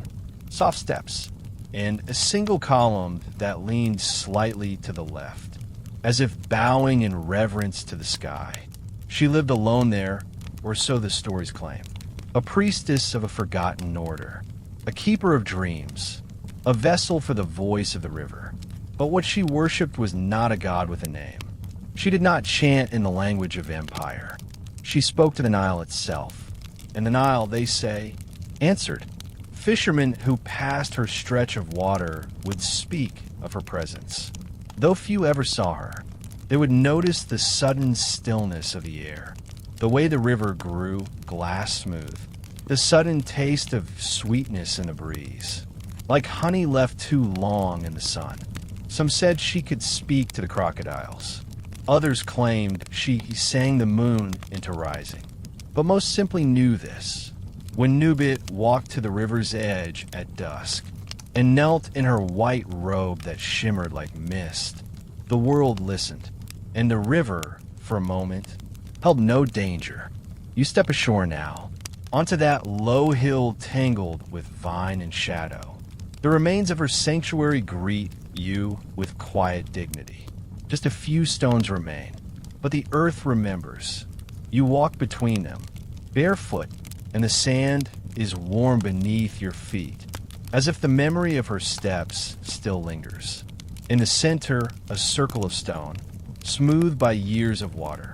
soft steps, and a single column that leaned slightly to the left, as if bowing in reverence to the sky. She lived alone there, or so the stories claim, a priestess of a forgotten order, a keeper of dreams, a vessel for the voice of the river. But what she worshipped was not a god with a name. She did not chant in the language of empire. She spoke to the Nile itself, and the Nile, they say, answered. Fishermen who passed her stretch of water would speak of her presence. Though few ever saw her, they would notice the sudden stillness of the air, the way the river grew glass smooth, the sudden taste of sweetness in the breeze, like honey left too long in the sun. Some said she could speak to the crocodiles. Others claimed she sang the moon into rising. But most simply knew this when Nubit walked to the river's edge at dusk and knelt in her white robe that shimmered like mist. The world listened, and the river, for a moment, held no danger. You step ashore now, onto that low hill tangled with vine and shadow. The remains of her sanctuary greet you with quiet dignity. Just a few stones remain, but the earth remembers. You walk between them, barefoot, and the sand is warm beneath your feet, as if the memory of her steps still lingers. In the center, a circle of stone, smoothed by years of water,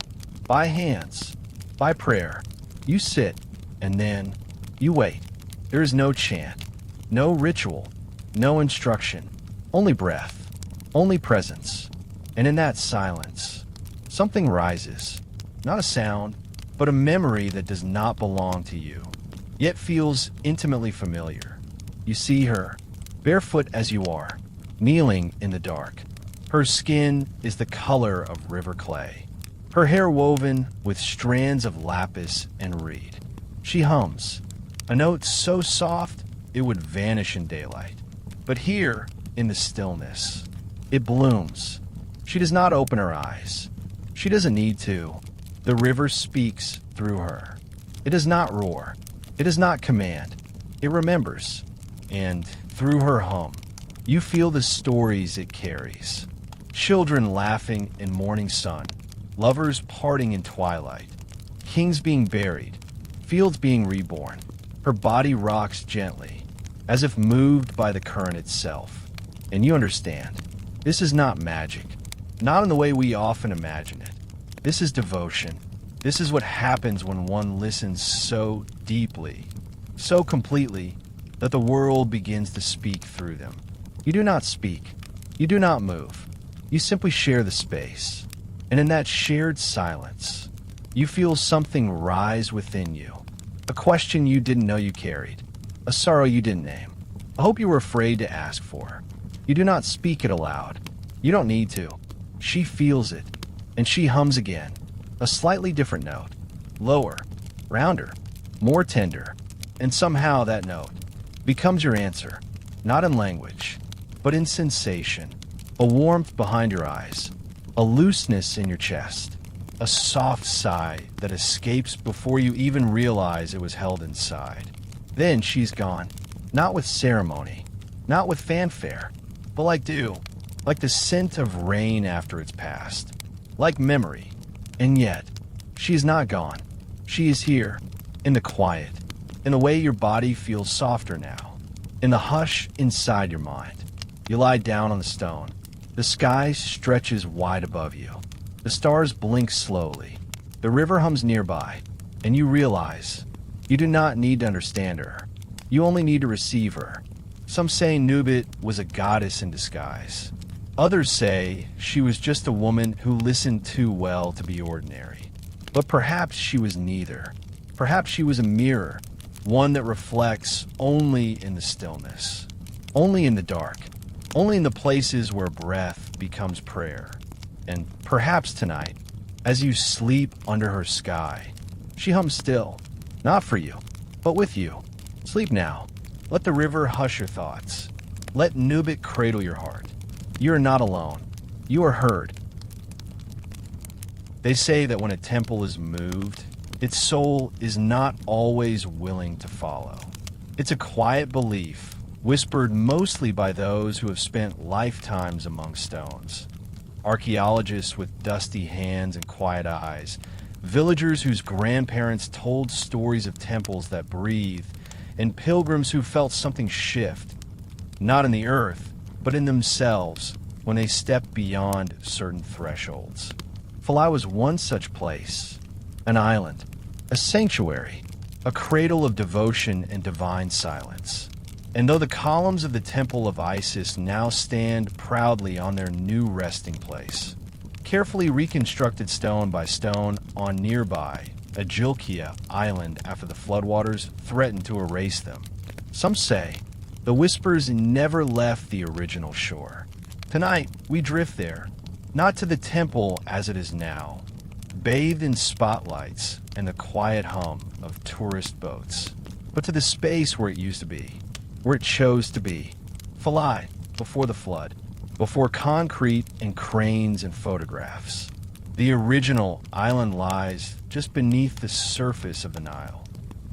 by hands, by prayer. You sit, and then you wait. There is no chant, no ritual, no instruction, only breath, only presence. And in that silence, something rises, not a sound, but a memory that does not belong to you, yet feels intimately familiar. You see her, barefoot as you are, kneeling in the dark. Her skin is the color of river clay, her hair woven with strands of lapis and reed. She hums, a note so soft it would vanish in daylight. But here, in the stillness, it blooms. She does not open her eyes. She doesn't need to. The river speaks through her. It does not roar. It does not command. It remembers. and through her hum, you feel the stories it carries. Children laughing in morning sun, lovers parting in twilight, kings being buried, fields being reborn. Her body rocks gently, as if moved by the current itself. And you understand, this is not magic, not in the way we often imagine it. This is devotion. This is what happens when one listens so deeply, so completely, that the world begins to speak through them. You do not speak. You do not move. You simply share the space. And in that shared silence, you feel something rise within you. A question you didn't know you carried. A sorrow you didn't name. A hope you were afraid to ask for. You do not speak it aloud. You don't need to. She feels it. And she hums again. A slightly different note. Lower. Rounder. More tender. And somehow that note becomes your answer. Not in language, but in sensation. A warmth behind your eyes. A looseness in your chest. A soft sigh that escapes before you even realize it was held inside. Then she's gone. Not with ceremony. Not with fanfare. But like dew. Like the scent of rain after it's passed. Like memory. And yet, she is not gone. She is here. In the quiet. In the way your body feels softer now. In the hush inside your mind. You lie down on the stone. The sky stretches wide above you. The stars blink slowly. The river hums nearby. And you realize you do not need to understand her. You only need to receive her. Some say Nubit was a goddess in disguise. Others say she was just a woman who listened too well to be ordinary. But perhaps she was neither. Perhaps she was a mirror, one that reflects only in the stillness, only in the dark, only in the places where breath becomes prayer. And perhaps tonight, as you sleep under her sky, she hums still, not for you, but with you. Sleep now. Let the river hush your thoughts. Let Nubit cradle your heart. You are not alone. You are heard. They say that when a temple is moved, its soul is not always willing to follow. It's a quiet belief, whispered mostly by those who have spent lifetimes among stones. Archaeologists with dusty hands and quiet eyes, villagers whose grandparents told stories of temples that breathed, and pilgrims who felt something shift, not in the earth, but in themselves when they stepped beyond certain thresholds. Philae was one such place, an island, a sanctuary, a cradle of devotion and divine silence. And though the columns of the temple of Isis now stand proudly on their new resting place, carefully reconstructed stone by stone on nearby Agilkia Island after the floodwaters threatened to erase them, some say the whispers never left the original shore. Tonight, we drift there, not to the temple as it is now, bathed in spotlights and the quiet hum of tourist boats, but to the space where it used to be, where it chose to be. Philae, before the flood, before concrete and cranes and photographs. The original island lies just beneath the surface of the Nile,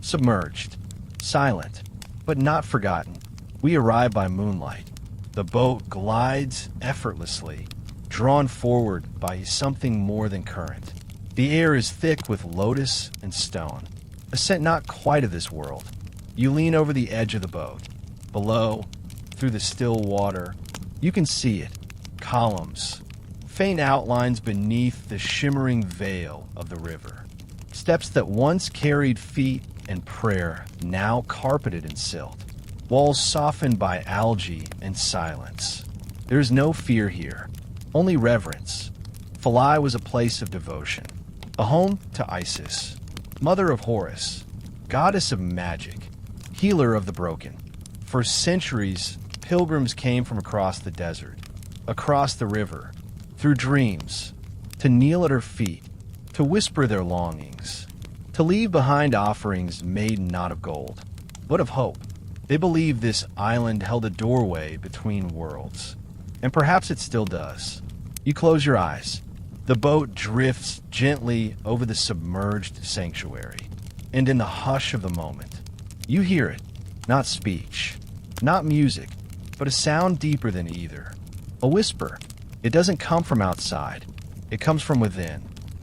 submerged, silent, but not forgotten. We arrive by moonlight. The boat glides effortlessly, drawn forward by something more than current. The air is thick with lotus and stone, a scent not quite of this world. You lean over the edge of the boat. Below, through the still water, you can see it, columns, faint outlines beneath the shimmering veil of the river. Steps that once carried feet and prayer, now carpeted in silt. Walls softened by algae and silence. There is no fear here, only reverence. Philae was a place of devotion, a home to Isis, mother of Horus, goddess of magic, healer of the broken. For centuries, pilgrims came from across the desert, across the river, through dreams, to kneel at her feet, to whisper their longings, to leave behind offerings made not of gold, but of hope. They believed this island held a doorway between worlds, and perhaps it still does. You close your eyes. The boat drifts gently over the submerged sanctuary, and in the hush of the moment, you hear it, not speech, Not music, but a sound deeper than either. A whisper. It doesn't come from outside. It comes from within,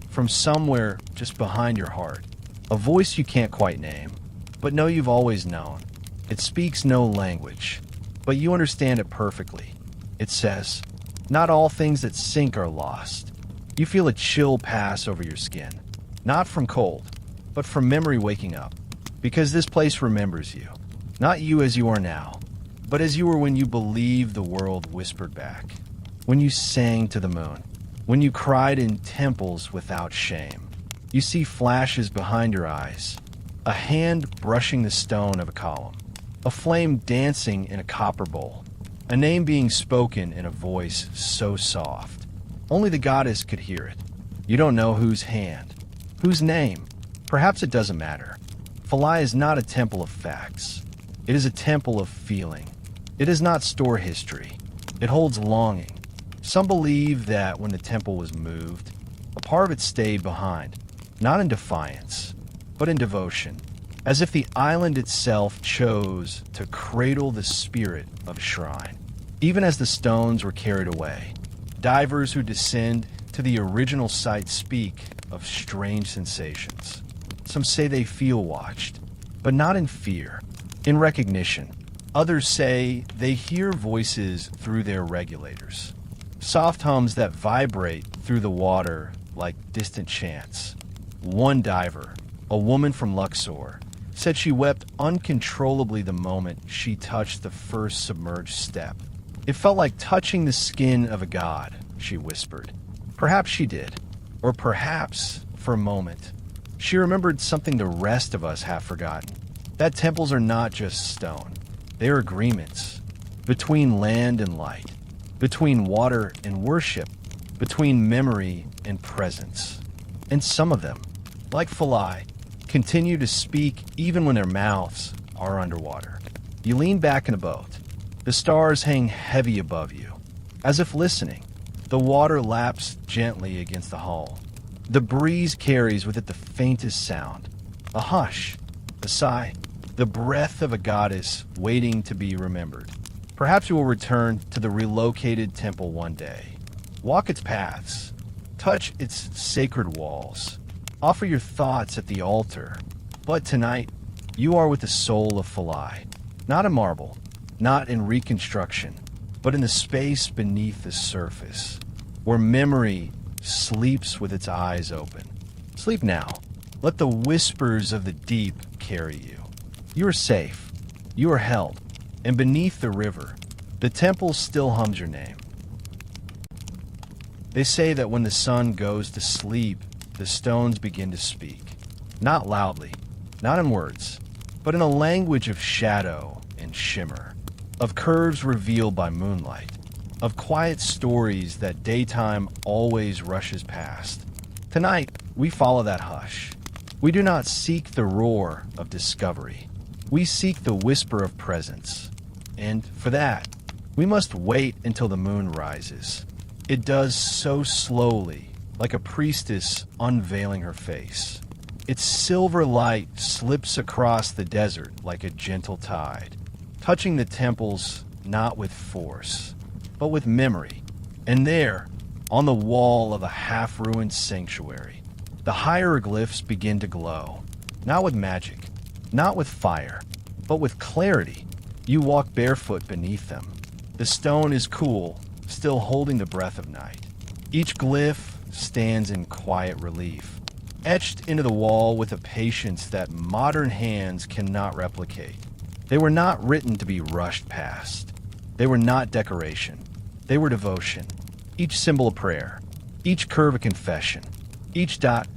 from somewhere just behind your heart. A voice you can't quite name, but know you've always known. It speaks no language, but you understand it perfectly. It says, "Not all things that sink are lost." You feel a chill pass over your skin, not from cold, but from memory waking up, because this place remembers you. Not you as you are now, but as you were when you believed the world whispered back, when you sang to the moon, when you cried in temples without shame. You see flashes behind your eyes, a hand brushing the stone of a column, a flame dancing in a copper bowl, a name being spoken in a voice so soft. Only the goddess could hear it. You don't know whose hand, whose name. Perhaps it doesn't matter. Philae is not a temple of facts. It is a temple of feeling. It does not store history. It holds longing. Some believe that when the temple was moved, a part of it stayed behind, not in defiance, but in devotion, as if the island itself chose to cradle the spirit of a shrine. Even as the stones were carried away, divers who descend to the original site speak of strange sensations. Some say they feel watched, but not in fear, in recognition. Others say they hear voices through their regulators, soft hums that vibrate through the water like distant chants. One diver, a woman from Luxor, said she wept uncontrollably the moment she touched the first submerged step. It felt like touching the skin of a god, she whispered. Perhaps she did, or perhaps, for a moment, she remembered something the rest of us have forgotten. That temples are not just stone. They are agreements between land and light, between water and worship, between memory and presence. And some of them, like Philae, continue to speak even when their mouths are underwater. You lean back in a boat. The stars hang heavy above you, as if listening. The water laps gently against the hull. The breeze carries with it the faintest sound, a hush, a sigh, the breath of a goddess waiting to be remembered. Perhaps you will return to the relocated temple one day. Walk its paths, touch its sacred walls, offer your thoughts at the altar. But tonight, you are with the soul of Philae, not in marble, not in reconstruction, but in the space beneath the surface, where memory sleeps with its eyes open. Sleep now. Let the whispers of the deep carry you. You are safe. You are held. And beneath the river, the temple still hums your name. They say that when the sun goes to sleep, the stones begin to speak. Not loudly, not in words, but in a language of shadow and shimmer, of curves revealed by moonlight, of quiet stories that daytime always rushes past. Tonight, we follow that hush. We do not seek the roar of discovery. We seek the whisper of presence. And for that, we must wait until the moon rises. It does so slowly, like a priestess unveiling her face. Its silver light slips across the desert like a gentle tide, touching the temples not with force, but with memory. And there, on the wall of a half-ruined sanctuary, the hieroglyphs begin to glow, not with magic, not with fire, but with clarity. You walk barefoot beneath them. The stone is cool, still holding the breath of night. Each glyph stands in quiet relief, etched into the wall with a patience that modern hands cannot replicate. They were not written to be rushed past. They were not decoration. They were devotion. Each symbol a prayer, each curve a confession, each dot,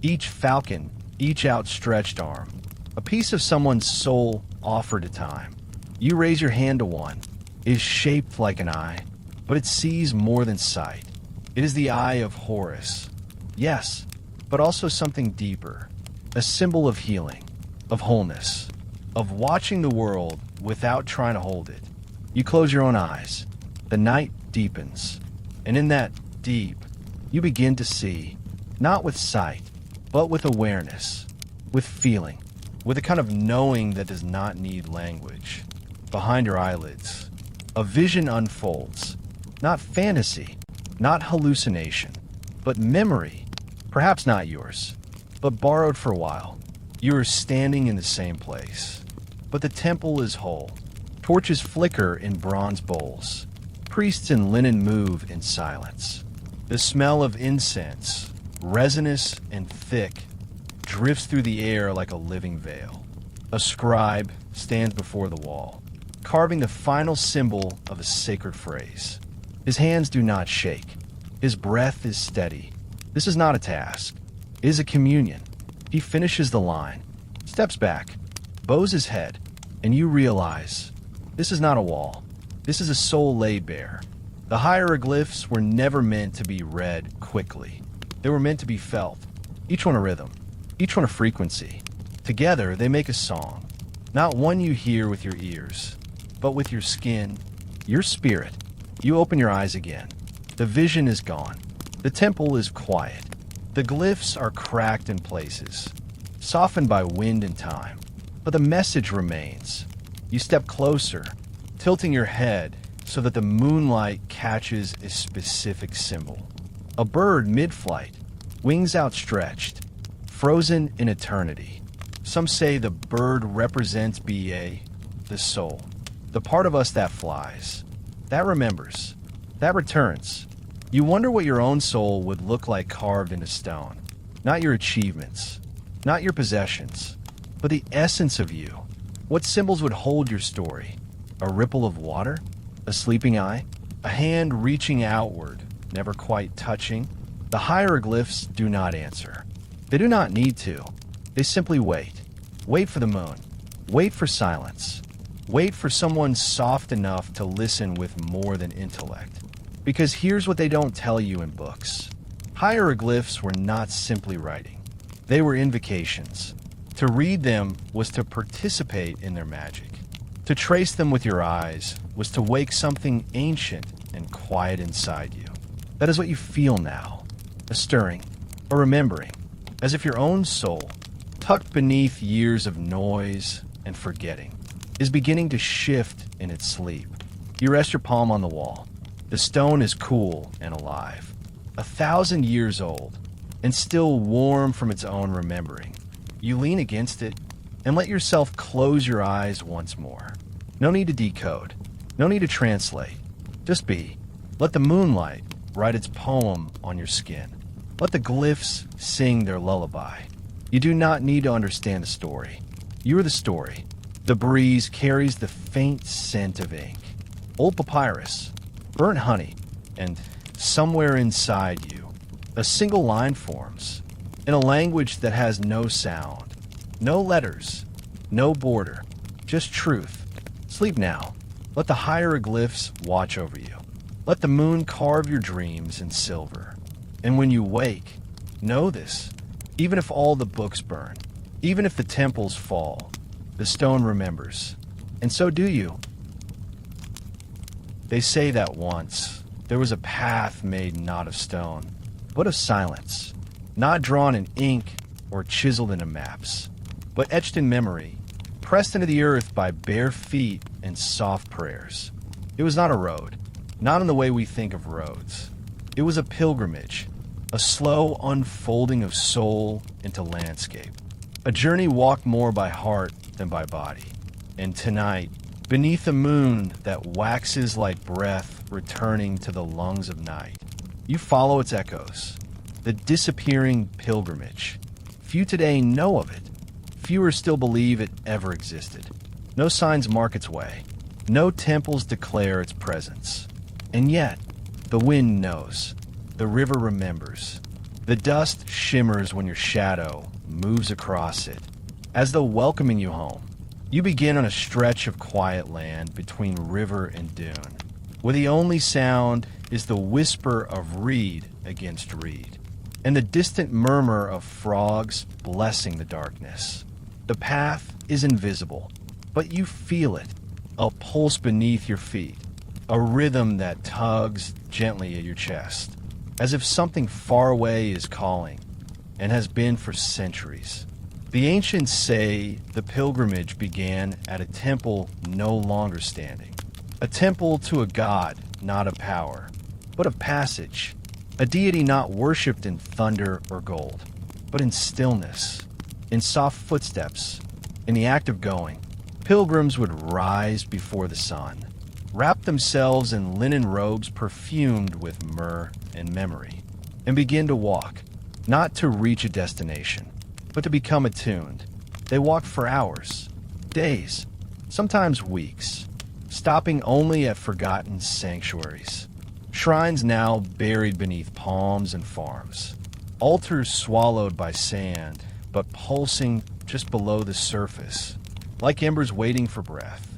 each falcon, each outstretched arm, a piece of someone's soul offered to time. You raise your hand to one. It is shaped like an eye, but it sees more than sight. It is the eye of Horus. Yes, but also something deeper, a symbol of healing, of wholeness, of watching the world without trying to hold it. You close your own eyes. The night deepens, and in that deep, you begin to see, not with sight, but with awareness, with feeling, with a kind of knowing that does not need language. behind your eyelids, a vision unfolds. Not fantasy, not hallucination, but memory. Perhaps not yours, but borrowed for a while. You are standing in the same place, but the temple is whole. Torches flicker in bronze bowls. Priests in linen move in silence. The smell of incense, resinous and thick, drifts through the air like a living veil. A scribe stands before the wall, carving the final symbol of a sacred phrase. His hands do not shake. His breath is steady. This is not a task. It is a communion. He finishes the line, steps back, bows his head, and you realize this is not a wall. This is a soul laid bare. The hieroglyphs were never meant to be read quickly. They were meant to be felt, each one a rhythm, each one a frequency. Together, they make a song, not one you hear with your ears, but with your skin, your spirit. You open your eyes again. The vision is gone. The temple is quiet. The glyphs are cracked in places, softened by wind and time, but the message remains. You step closer, tilting your head so that the moonlight catches a specific symbol. A bird mid-flight, wings outstretched, frozen in eternity. Some say the bird represents BA, the soul, the part of us that flies, that remembers, that returns. You wonder what your own soul would look like carved into stone. Not your achievements, not your possessions, but the essence of you. What symbols would hold your story? A ripple of water? A sleeping eye? A hand reaching outward, never quite touching? The hieroglyphs do not answer. They do not need to. They simply wait. Wait for the moon. Wait for silence. Wait for someone soft enough to listen with more than intellect. Because here's what they don't tell you in books. Hieroglyphs were not simply writing. They were invocations. To read them was to participate in their magic. To trace them with your eyes was to wake something ancient and quiet inside you. That is what you feel now. A stirring, a remembering, as if your own soul, tucked beneath years of noise and forgetting, is beginning to shift in its sleep. You rest your palm on the wall. The stone is cool and alive, 1,000 years old, and still warm from its own remembering. You lean against it and let yourself close your eyes once more. No need to decode, no need to translate. Just be. Let the moonlight write its poem on your skin. Let the glyphs sing their lullaby. You do not need to understand the story. You are the story. The breeze carries the faint scent of ink, old papyrus, burnt honey, and somewhere inside you, a single line forms, in a language that has no sound, no letters, no border, just truth. Sleep now. Let the hieroglyphs watch over you. Let the moon carve your dreams in silver. And when you wake, know this. Even if all the books burn, even if the temples fall, the stone remembers. And so do you. They say that once there was a path made not of stone, but of silence, not drawn in ink or chiseled into maps, but etched in memory, pressed into the earth by bare feet and soft prayers. It was not a road, not in the way we think of roads. It was a pilgrimage, a slow unfolding of soul into landscape, a journey walked more by heart than by body. And tonight, beneath a moon that waxes like breath returning to the lungs of night, you follow its echoes, the disappearing pilgrimage. Few today know of it. Fewer still believe it ever existed. No signs mark its way. No temples declare its presence. And yet, the wind knows. The river remembers. The dust shimmers when your shadow moves across it, as though welcoming you home. You begin on a stretch of quiet land between river and dune, where the only sound is the whisper of reed against reed, and the distant murmur of frogs blessing the darkness. The path is invisible, but you feel it, a pulse beneath your feet, a rhythm that tugs gently at your chest, as if something far away is calling, and has been for centuries. The ancients say the pilgrimage began at a temple no longer standing, a temple to a god, not of power, but of passage, a deity not worshipped in thunder or gold, but in stillness, in soft footsteps, in the act of going. Pilgrims would rise before the sun, wrap themselves in linen robes perfumed with myrrh and memory, and begin to walk, not to reach a destination, but to become attuned. They walked for hours, days, sometimes weeks, stopping only at forgotten sanctuaries, shrines now buried beneath palms and farms, altars swallowed by sand, but pulsing just below the surface, like embers waiting for breath.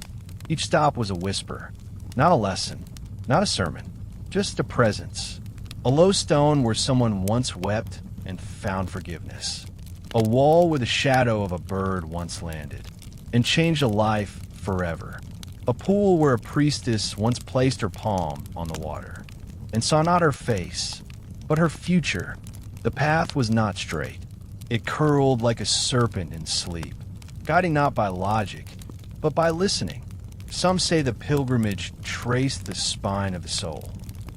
Each stop was a whisper, not a lesson, not a sermon, just a presence. A low stone where someone once wept and found forgiveness. A wall where the shadow of a bird once landed and changed a life forever. A pool where a priestess once placed her palm on the water and saw not her face, but her future. The path was not straight. It curled like a serpent in sleep, guiding not by logic, but by listening. Some say the pilgrimage traced the spine of the soul,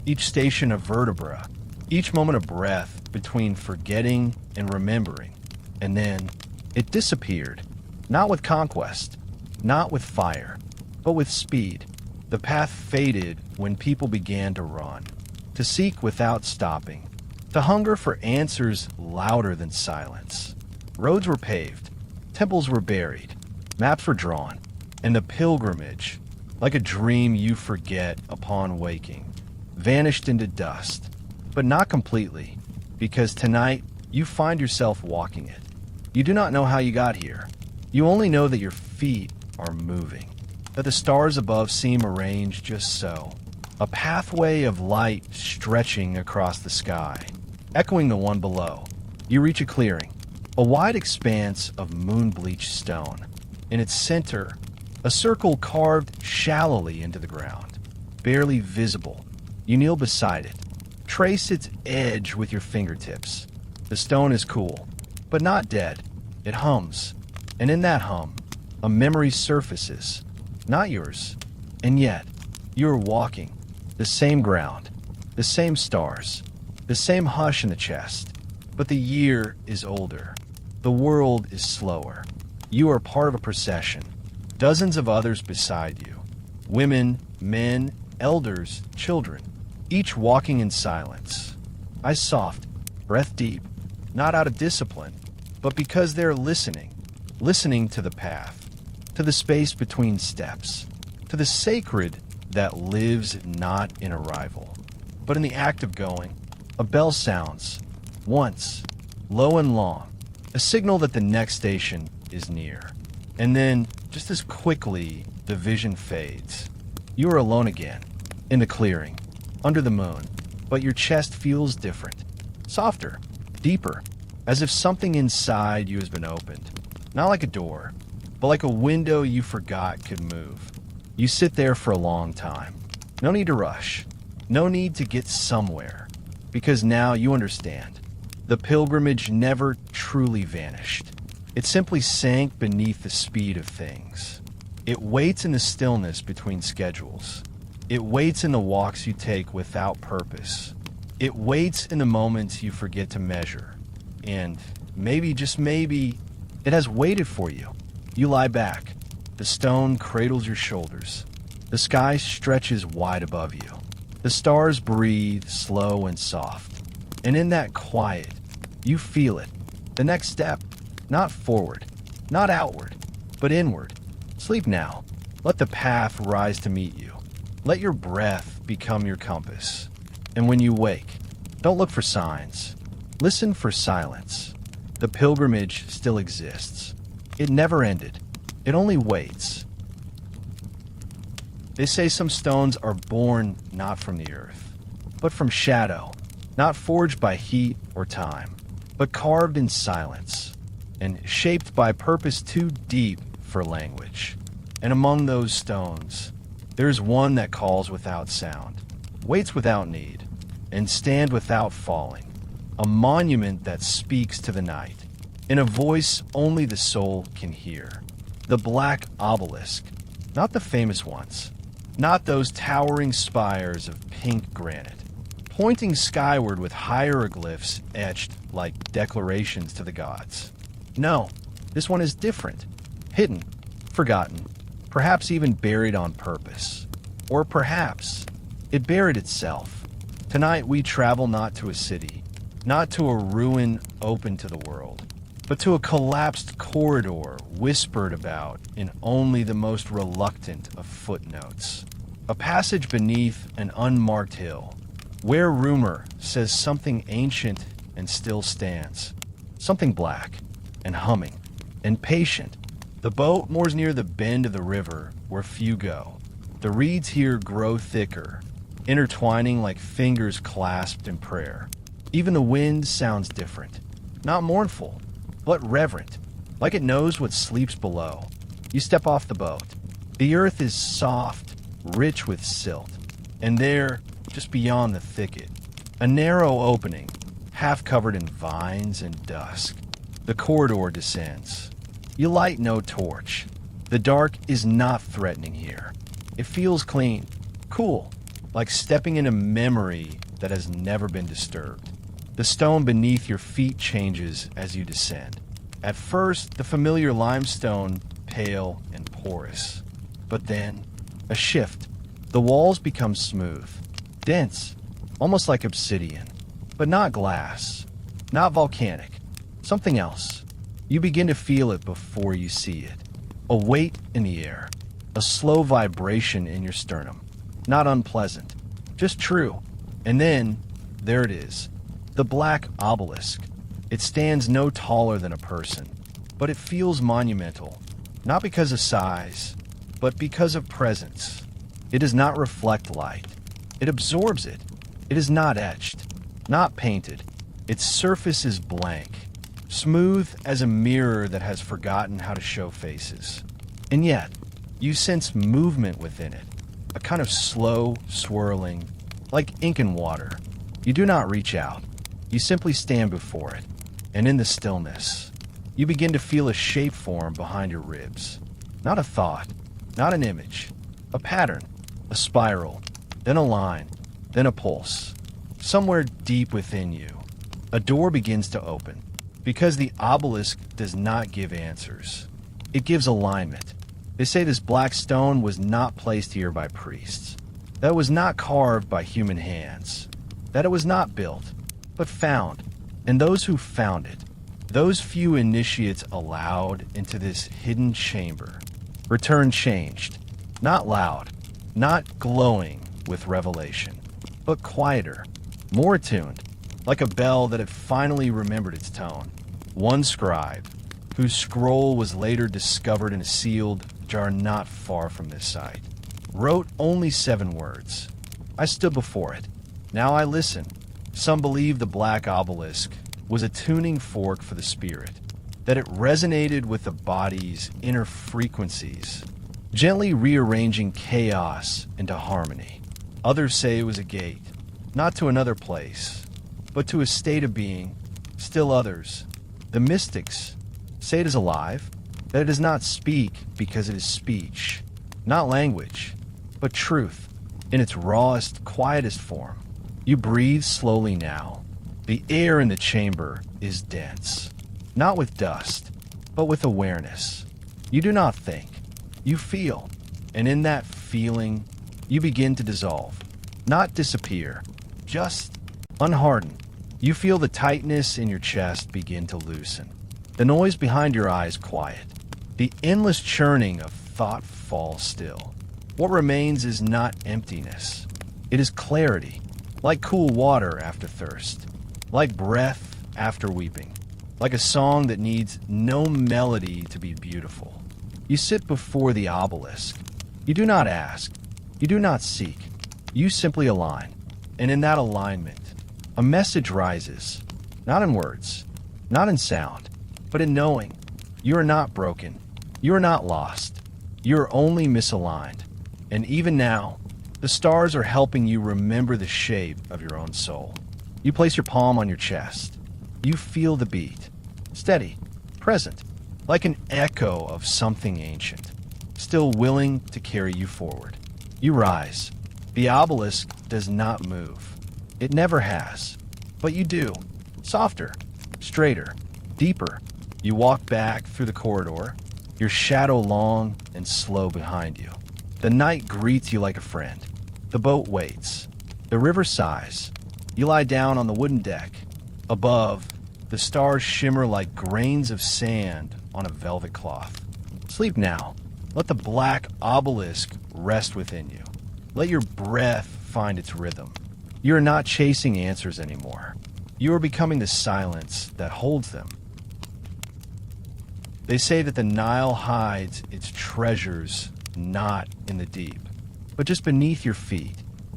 each station a vertebra, each moment a breath between forgetting and remembering. And then it disappeared, not with conquest, not with fire, but with speed. The path faded when people began to run, to seek without stopping, to hunger for answers louder than silence. Roads were paved, temples were buried, maps were drawn, and the pilgrimage, like a dream you forget upon waking, vanished into dust. But not completely, because tonight you find yourself walking it. You do not know how you got here. You only know that your feet are moving, that the stars above seem arranged just so. A pathway of light stretching across the sky, echoing the one below. You reach a clearing, a wide expanse of moon-bleached stone. In its center, a circle carved shallowly into the ground, barely visible. You kneel beside it, trace its edge with your fingertips. The stone is cool, but not dead. It hums, and in that hum, a memory surfaces, not yours. And yet, you are walking the same ground, the same stars, the same hush in the chest. But the year is older. The world is slower. You are part of a procession, dozens of others beside you. Women, men, elders, children, each walking in silence. Eyes soft, breath deep, not out of discipline, but because they're listening to the path, to the space between steps, to the sacred that lives not in arrival, but in the act of going. A bell sounds, once, low and long, a signal that the next station is near. And then, just as quickly, the vision fades. You are alone again, in the clearing, under the moon, but your chest feels different, softer, deeper, as if something inside you has been opened. Not like a door, but like a window you forgot could move. You sit there for a long time. No need to rush. No need to get somewhere. Because now you understand. The pilgrimage never truly vanished. It simply sank beneath the speed of things. It waits in the stillness between schedules. It waits in the walks you take without purpose. It waits in the moments you forget to measure. And maybe, just maybe, it has waited for you. You lie back. The stone cradles your shoulders. The sky stretches wide above you. The stars breathe slow and soft. And in that quiet, you feel it. The next step, not forward, not outward, but inward. Sleep now. Let the path rise to meet you. Let your breath become your compass. And when you wake, don't look for signs. Listen for silence. The pilgrimage still exists. It never ended. It only waits. They say some stones are born not from the earth, but from shadow, not forged by heat or time, but carved in silence, and shaped by purpose too deep for language. And among those stones, there is one that calls without sound, waits without need, and stands without falling, a monument that speaks to the night, in a voice only the soul can hear. The black obelisk, not the famous ones, not those towering spires of pink granite, pointing skyward with hieroglyphs etched like declarations to the gods. No, this one is different, hidden, forgotten, perhaps even buried on purpose. Or perhaps it buried itself. Tonight we travel not to a city, not to a ruin open to the world, but to a collapsed corridor whispered about in only the most reluctant of footnotes. A passage beneath an unmarked hill, where rumor says something ancient and still stands, something black and humming and patient. The boat moors near the bend of the river where few go. The reeds here grow thicker, intertwining like fingers clasped in prayer. Even the wind sounds different, not mournful, but reverent, like it knows what sleeps below. You step off the boat. The earth is soft, rich with silt, and there, just beyond the thicket, a narrow opening, half covered in vines and dusk. The corridor descends. You light no torch. The dark is not threatening here. It feels clean, cool, like stepping in a memory that has never been disturbed. The stone beneath your feet changes as you descend. At first, the familiar limestone, pale and porous. But then, a shift. The walls become smooth, dense, almost like obsidian. But not glass, not volcanic, something else. You begin to feel it before you see it. A weight in the air, a slow vibration in your sternum. Not unpleasant, just true. And then, there it is. The black obelisk. It stands no taller than a person, but it feels monumental, not because of size, but because of presence. It does not reflect light. It absorbs it. It is not etched, not painted. Its surface is blank, smooth as a mirror that has forgotten how to show faces. And yet, you sense movement within it, a kind of slow swirling, like ink and water. You do not reach out. You simply stand before it, and in the stillness, you begin to feel a shape form behind your ribs. Not a thought, not an image, a pattern, a spiral, then a line, then a pulse. Somewhere deep within you, a door begins to open, because the obelisk does not give answers. It gives alignment. They say this black stone was not placed here by priests, that it was not carved by human hands, that it was not built, but found. And those who found it, those few initiates allowed into this hidden chamber, return changed, not loud, not glowing with revelation, but quieter, more attuned, like a bell that had finally remembered its tone. One scribe, whose scroll was later discovered in a sealed jar not far from this site, wrote only 7 words. I stood before it. Now I listen. Some believe the black obelisk was a tuning fork for the spirit, that it resonated with the body's inner frequencies, gently rearranging chaos into harmony. Others say it was a gate, not to another place, but to a state of being. Still others, the mystics, say it is alive, that it does not speak because it is speech, not language, but truth, in its rawest, quietest form. You breathe slowly now. The air in the chamber is dense, not with dust, but with awareness. You do not think, you feel, and in that feeling, you begin to dissolve, not disappear, just unharden. You feel the tightness in your chest begin to loosen. The noise behind your eyes quiet. The endless churning of thought falls still. What remains is not emptiness. It is clarity, like cool water after thirst, like breath after weeping, like a song that needs no melody to be beautiful. You sit before the obelisk. You do not ask. You do not seek. You simply align. And in that alignment, a message rises, not in words, not in sound, but in knowing. You are not broken. You are not lost. You are only misaligned. And even now, the stars are helping you remember the shape of your own soul. You place your palm on your chest. You feel the beat. Steady, present, like an echo of something ancient, still willing to carry you forward. You rise. The obelisk does not move. It never has. But you do. Softer, straighter, deeper. You walk back through the corridor, your shadow long and slow behind you. The night greets you like a friend. The boat waits. The river sighs. You lie down on the wooden deck. Above, the stars shimmer like grains of sand on a velvet cloth. Sleep now. Let the black obelisk rest within you. Let your breath find its rhythm. You are not chasing answers anymore. You are becoming the silence that holds them. They say that the Nile hides its treasures not in the deep, but just beneath your feet.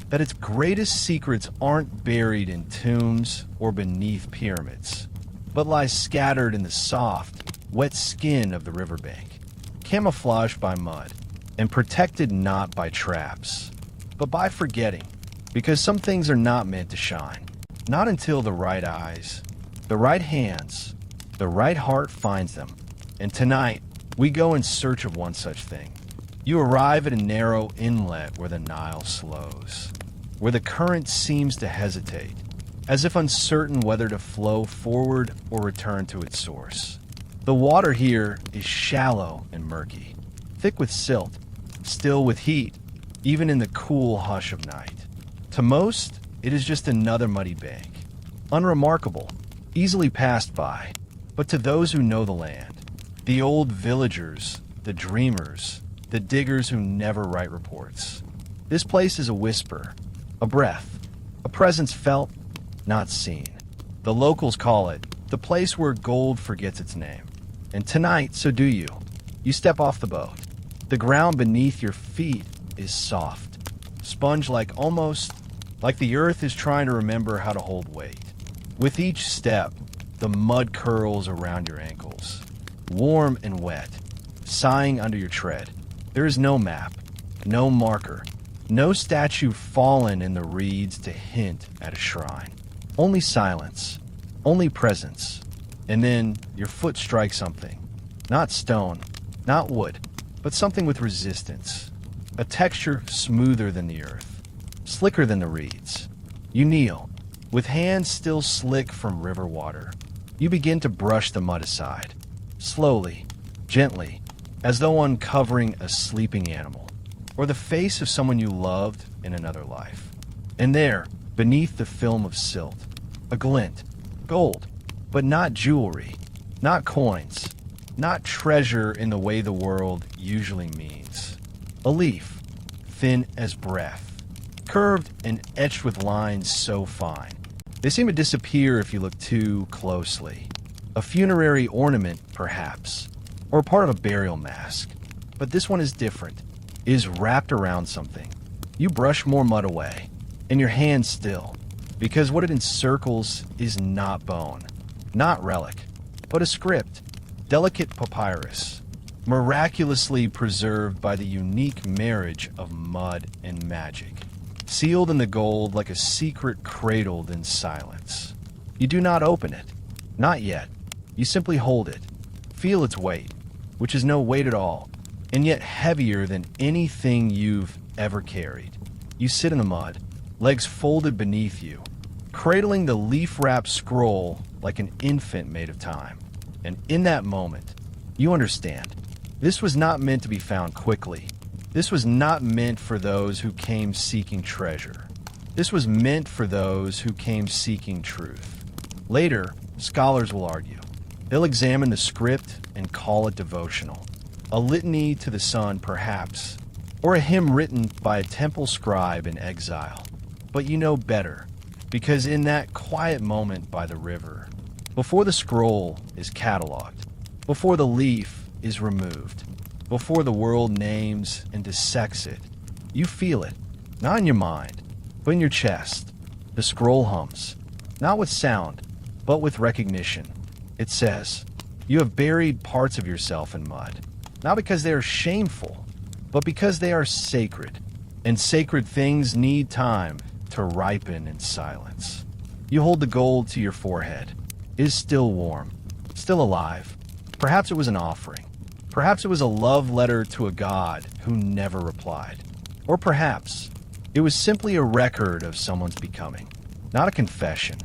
That its greatest secrets aren't buried in tombs or beneath pyramids, but lie scattered in the soft, wet skin of the riverbank, camouflaged by mud, and protected not by traps, but by forgetting, because some things are not meant to shine, not until the right eyes, the right hands, the right heart finds them. And tonight, we go in search of one such thing. You arrive at a narrow inlet where the Nile slows, where the current seems to hesitate, as if uncertain whether to flow forward or return to its source. The water here is shallow and murky, thick with silt, still with heat, even in the cool hush of night. To most, it is just another muddy bank, unremarkable, easily passed by. But to those who know the land, the old villagers, the dreamers, the diggers who never write reports, this place is a whisper, a breath, a presence felt, not seen. The locals call it the place where gold forgets its name. And tonight, so do you. You step off the boat. The ground beneath your feet is soft, sponge-like, almost like the earth is trying to remember how to hold weight. With each step, the mud curls around your ankles, warm and wet, sighing under your tread. There is no map, no marker, no statue fallen in the reeds to hint at a shrine. Only silence, only presence. And then your foot strikes something. Not stone, not wood, but something with resistance. A texture smoother than the earth, slicker than the reeds. You kneel, with hands still slick from river water. You begin to brush the mud aside, slowly, gently, as though uncovering a sleeping animal, or the face of someone you loved in another life. And there, beneath the film of silt, a glint, gold, but not jewelry, not coins, not treasure in the way the world usually means. A leaf, thin as breath, curved and etched with lines so fine. They seem to disappear if you look too closely. A funerary ornament, perhaps, or part of a burial mask. But this one is different. It is wrapped around something. You brush more mud away, and your hand still, because what it encircles is not bone, not relic, but a script, delicate papyrus, miraculously preserved by the unique marriage of mud and magic, sealed in the gold like a secret cradled in silence. You do not open it, not yet. You simply hold it, feel its weight, which is no weight at all, and yet heavier than anything you've ever carried. You sit in the mud, legs folded beneath you, cradling the leaf-wrapped scroll like an infant made of time. And in that moment, you understand. This was not meant to be found quickly. This was not meant for those who came seeking treasure. This was meant for those who came seeking truth. Later, scholars will argue. They'll examine the script and call it devotional. A litany to the sun, perhaps, or a hymn written by a temple scribe in exile. But you know better, because in that quiet moment by the river, before the scroll is cataloged, before the leaf is removed, before the world names and dissects it, you feel it, not in your mind, but in your chest. The scroll hums, not with sound, but with recognition. It says, you have buried parts of yourself in mud, not because they are shameful, but because they are sacred, and sacred things need time to ripen in silence. You hold the gold to your forehead. It is still warm, still alive, Perhaps it was an offering. Perhaps it was a love letter to a god who never replied. Or perhaps it was simply a record of someone's becoming. Not a confession,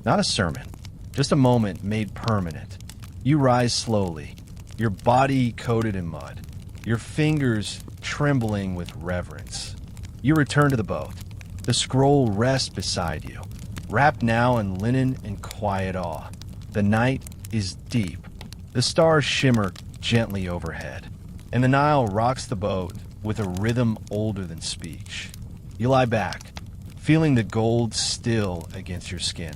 not a sermon, just a moment made permanent. You rise slowly, your body coated in mud, your fingers trembling with reverence. You return to the boat. The scroll rests beside you, wrapped now in linen and quiet awe. The night is deep. The stars shimmer gently overhead, and the Nile rocks the boat with a rhythm older than speech. You lie back, feeling the gold still against your skin,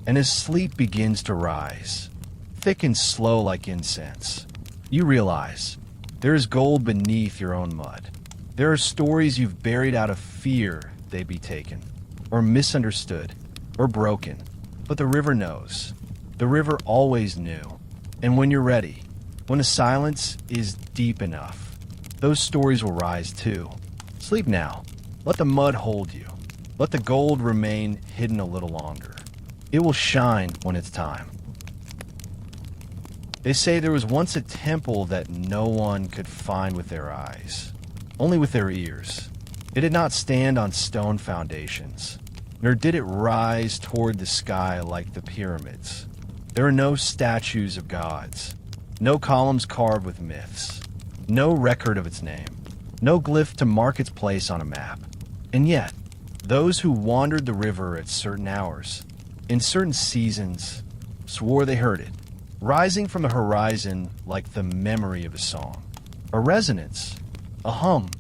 and as sleep begins to rise, thick and slow like incense, you realize there is gold beneath your own mud. There are stories you've buried out of fear they be taken, or misunderstood, or broken, but the river knows. The river always knew, and when you're ready, when the silence is deep enough, those stories will rise too. Sleep now. Let the mud hold you. Let the gold remain hidden a little longer. It will shine when it's time. They say there was once a temple that no one could find with their eyes, only with their ears. It did not stand on stone foundations, nor did it rise toward the sky like the pyramids. There are no statues of gods, no columns carved with myths, no record of its name, no glyph to mark its place on a map. And yet, those who wandered the river at certain hours, in certain seasons, swore they heard it, rising from the horizon like the memory of a song, a resonance, a hum,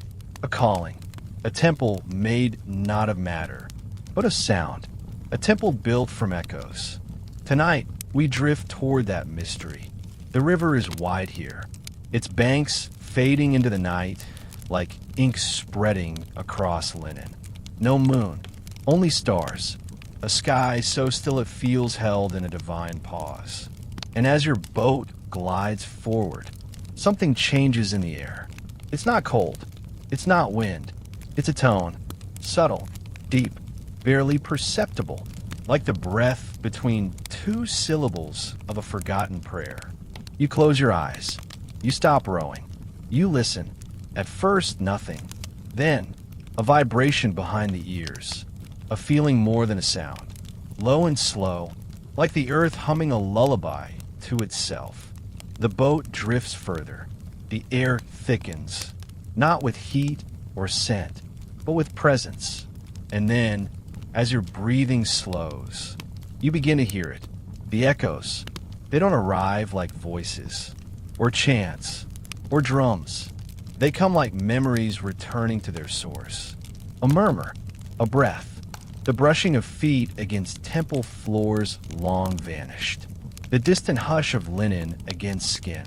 a calling, a temple made not of matter, but of sound, a temple built from echoes. Tonight, we drift toward that mystery. The river is wide here, its banks fading into the night like ink spreading across linen. No moon, only stars, a sky so still it feels held in a divine pause. And as your boat glides forward, something changes in the air. It's not cold, it's not wind, it's a tone, subtle, deep, barely perceptible, like the breath between two syllables of a forgotten prayer. You close your eyes. You stop rowing. You listen. At first, nothing. Then, a vibration behind the ears. A feeling more than a sound. Low and slow, like the earth humming a lullaby to itself. The boat drifts further. The air thickens, not with heat or scent, but with presence. And then, as your breathing slows, you begin to hear it. The echoes. They don't arrive like voices, or chants, or drums. They come like memories returning to their source. A murmur, a breath, the brushing of feet against temple floors long vanished. The distant hush of linen against skin.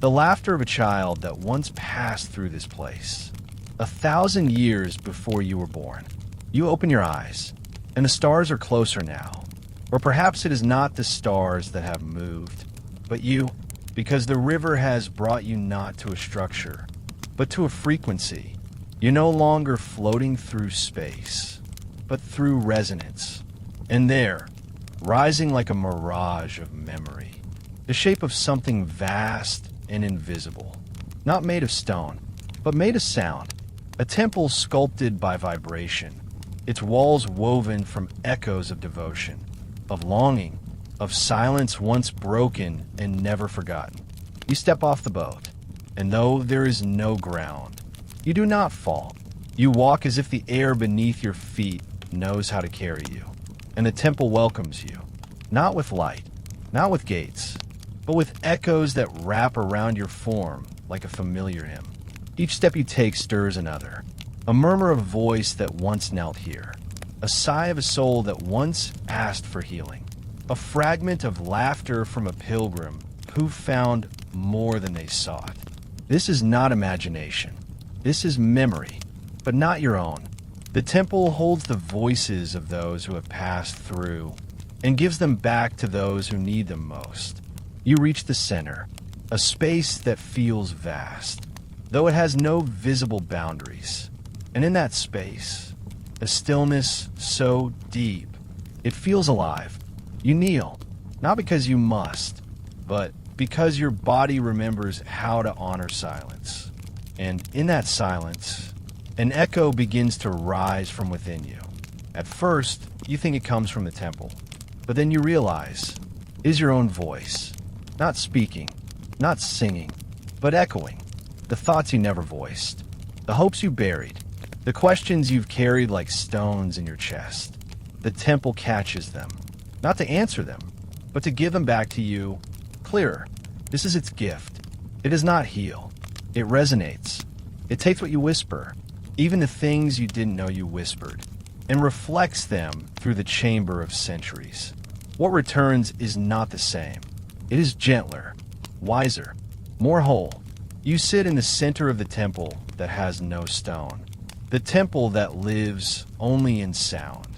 The laughter of a child that once passed through this place. 1,000 years before you were born. You open your eyes, and the stars are closer now. Or perhaps it is not the stars that have moved, but you, because the river has brought you not to a structure, but to a frequency. You're no longer floating through space, but through resonance. And there, rising like a mirage of memory, the shape of something vast and invisible, not made of stone, but made of sound, a temple sculpted by vibration, its walls woven from echoes of devotion, of longing, of silence once broken and never forgotten. You step off the boat, and though there is no ground, you do not fall. You walk as if the air beneath your feet knows how to carry you, and the temple welcomes you, not with light, not with gates, but with echoes that wrap around your form like a familiar hymn. Each step you take stirs another, a murmur of a voice that once knelt here, a sigh of a soul that once asked for healing, a fragment of laughter from a pilgrim who found more than they sought. This is not imagination. This is memory, but not your own. The temple holds the voices of those who have passed through and gives them back to those who need them most. You reach the center, a space that feels vast, though it has no visible boundaries. And in that space, a stillness so deep, it feels alive. You kneel, not because you must, but because your body remembers how to honor silence. And in that silence, an echo begins to rise from within you. At first, you think it comes from the temple, but then you realize it is your own voice, not speaking, not singing, but echoing. The thoughts you never voiced, the hopes you buried, the questions you've carried like stones in your chest. The temple catches them, not to answer them, but to give them back to you clearer. This is its gift. It does not heal. It resonates. It takes what you whisper, even the things you didn't know you whispered, and reflects them through the chamber of centuries. What returns is not the same. It is gentler, wiser, more whole. You sit in the center of the temple that has no stone, the temple that lives only in sound,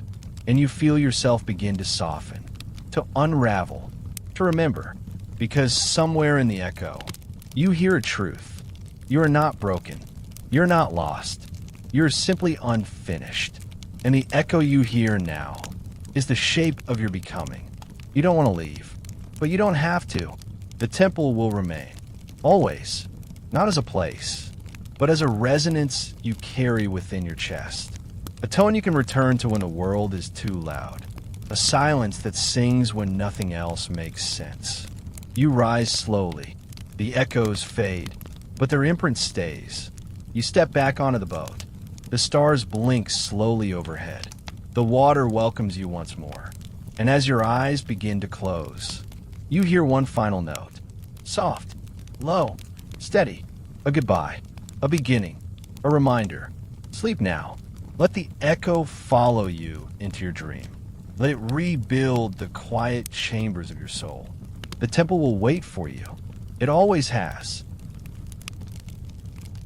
and you feel yourself begin to soften, to unravel, to remember, because somewhere in the echo, you hear a truth. You are not broken. You're not lost. You're simply unfinished. And the echo you hear now is the shape of your becoming. You don't want to leave, but you don't have to. The temple will remain, always, not as a place, but as a resonance you carry within your chest. A tone you can return to when the world is too loud. A silence that sings when nothing else makes sense. You rise slowly. The echoes fade, but their imprint stays. You step back onto the boat. The stars blink slowly overhead. The water welcomes you once more. And as your eyes begin to close, you hear one final note. Soft, low, steady. A goodbye, a beginning, a reminder. Sleep now. Let the echo follow you into your dream. Let it rebuild the quiet chambers of your soul. The temple will wait for you. It always has.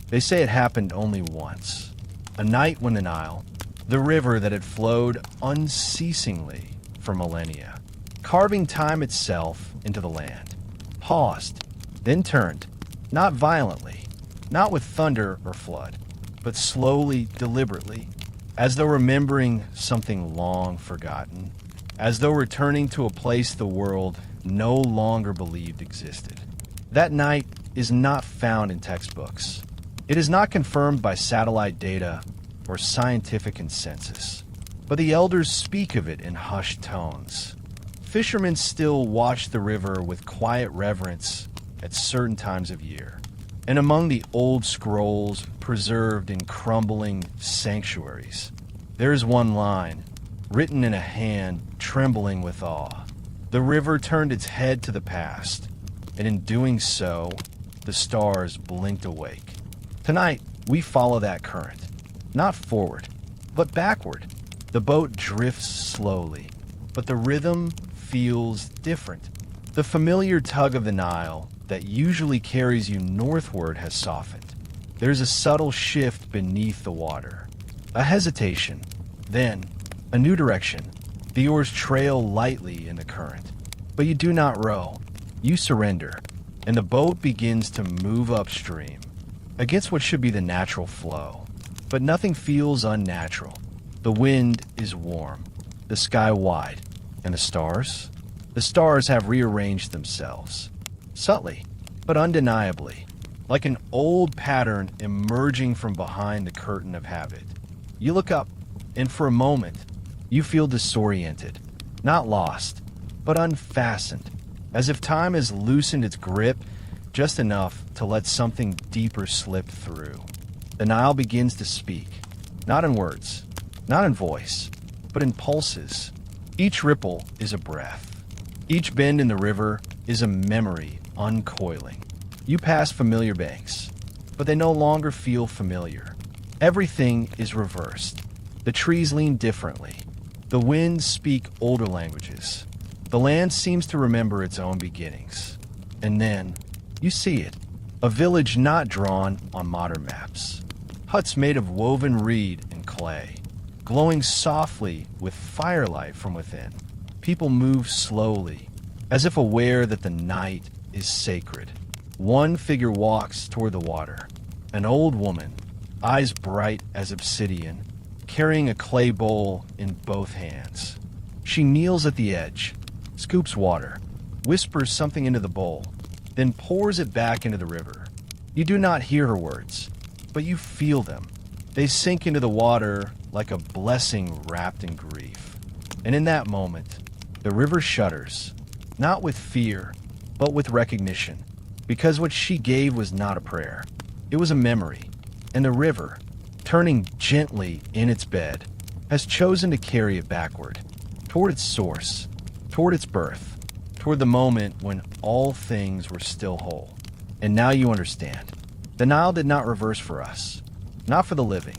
They say it happened only once. A night when the Nile, the river that had flowed unceasingly for millennia, carving time itself into the land, paused, then turned, not violently, not with thunder or flood, but slowly, deliberately, as though remembering something long forgotten, as though returning to a place the world no longer believed existed. That night is not found in textbooks. It is not confirmed by satellite data or scientific consensus, but the elders speak of it in hushed tones. Fishermen still watch the river with quiet reverence at certain times of year. And among the old scrolls preserved in crumbling sanctuaries, there is one line, written in a hand trembling with awe. The river turned its head to the past, and in doing so, the stars blinked awake. Tonight, we follow that current, not forward, but backward. The boat drifts slowly, but the rhythm feels different. The familiar tug of the Nile that usually carries you northward has softened. There's a subtle shift beneath the water, a hesitation, then a new direction. The oars trail lightly in the current, but you do not row. You surrender, and the boat begins to move upstream, against what should be the natural flow. But nothing feels unnatural. The wind is warm, the sky wide, and the stars? The stars have rearranged themselves, subtly, but undeniably, like an old pattern emerging from behind the curtain of habit. You look up, and for a moment, you feel disoriented, not lost, but unfastened, as if time has loosened its grip just enough to let something deeper slip through. The Nile begins to speak, not in words, not in voice, but in pulses. Each ripple is a breath. Each bend in the river is a memory uncoiling. You pass familiar banks, but they no longer feel familiar. Everything is reversed. The trees lean differently. The winds speak older languages. The land seems to remember its own beginnings. And then, you see it. A village not drawn on modern maps. Huts made of woven reed and clay, glowing softly with firelight from within. People move slowly, as if aware that the night is sacred. One figure walks toward the water. An old woman, eyes bright as obsidian, carrying a clay bowl in both hands. She kneels at the edge, scoops water, whispers something into the bowl, then pours it back into the river. You do not hear her words, but you feel them. They sink into the water like a blessing wrapped in grief. And in that moment, the river shudders, not with fear, but with recognition, because what she gave was not a prayer. It was a memory, and the river, turning gently in its bed, has chosen to carry it backward, toward its source, toward its birth, toward the moment when all things were still whole. And now you understand. The Nile did not reverse for us, not for the living,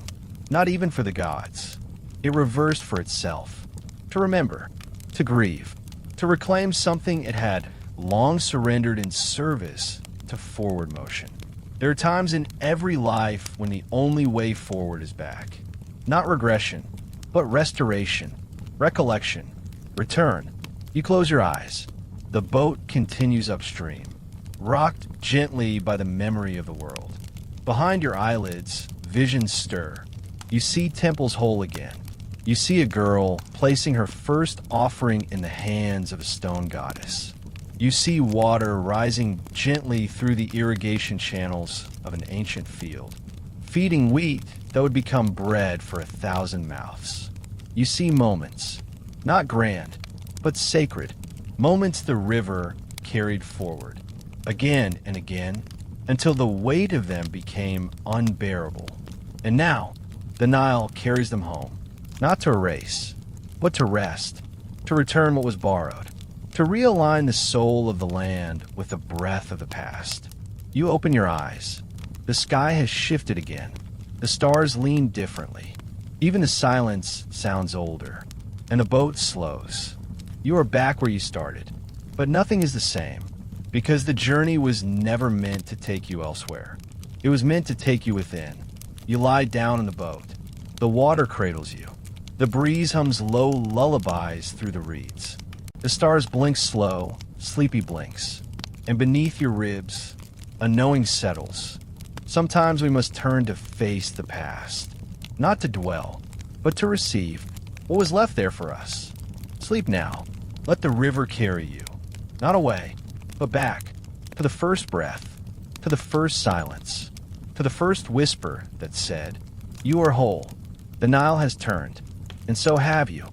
not even for the gods. It reversed for itself, to remember, to grieve, to reclaim something it had long surrendered in service to forward motion. There are times in every life when the only way forward is back. Not regression, but restoration, recollection, return. You close your eyes. The boat continues upstream, rocked gently by the memory of the world. Behind your eyelids, visions stir. You see temples whole again. You see a girl placing her first offering in the hands of a stone goddess. You see water rising gently through the irrigation channels of an ancient field, feeding wheat that would become bread for 1,000 mouths. You see moments, not grand, but sacred, moments the river carried forward, again and again, until the weight of them became unbearable. And now, the Nile carries them home, not to erase, but to rest, to return what was borrowed, to realign the soul of the land with the breath of the past. You open your eyes. The sky has shifted again. The stars lean differently. Even the silence sounds older, and the boat slows. You are back where you started, but nothing is the same, because the journey was never meant to take you elsewhere. It was meant to take you within. You lie down in the boat. The water cradles you. The breeze hums low lullabies through the reeds. The stars blink slow, sleepy blinks. And beneath your ribs, a knowing settles. Sometimes we must turn to face the past. Not to dwell, but to receive what was left there for us. Sleep now. Let the river carry you. Not away, but back. To the first breath. To the first silence. To the first whisper that said, "You are whole. The Nile has turned. And so have you."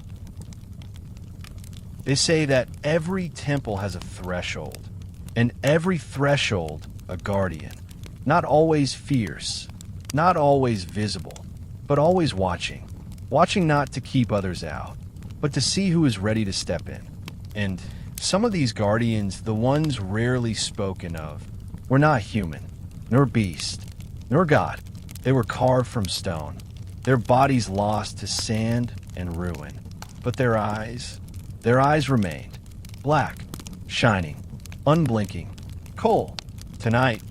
They say that every temple has a threshold, and every threshold a guardian. Not always fierce, not always visible, but always watching. Watching not to keep others out, but to see who is ready to step in. And some of these guardians, the ones rarely spoken of, were not human, nor beast, nor God. They were carved from stone, their bodies lost to sand and ruin. But their eyes remained, black, shining, unblinking, coal. Tonight,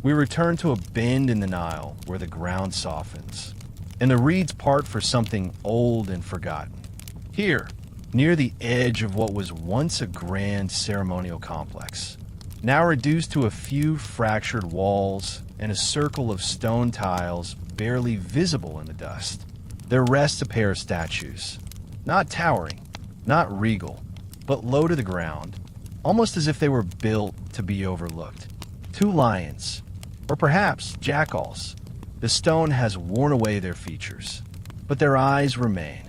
we return to a bend in the Nile where the ground softens, and the reeds part for something old and forgotten. Here, near the edge of what was once a grand ceremonial complex, now reduced to a few fractured walls and a circle of stone tiles barely visible in the dust, there rests a pair of statues, not towering, not regal, but low to the ground, almost as if they were built to be overlooked. Two lions, or perhaps jackals. The stone has worn away their features, but their eyes remain,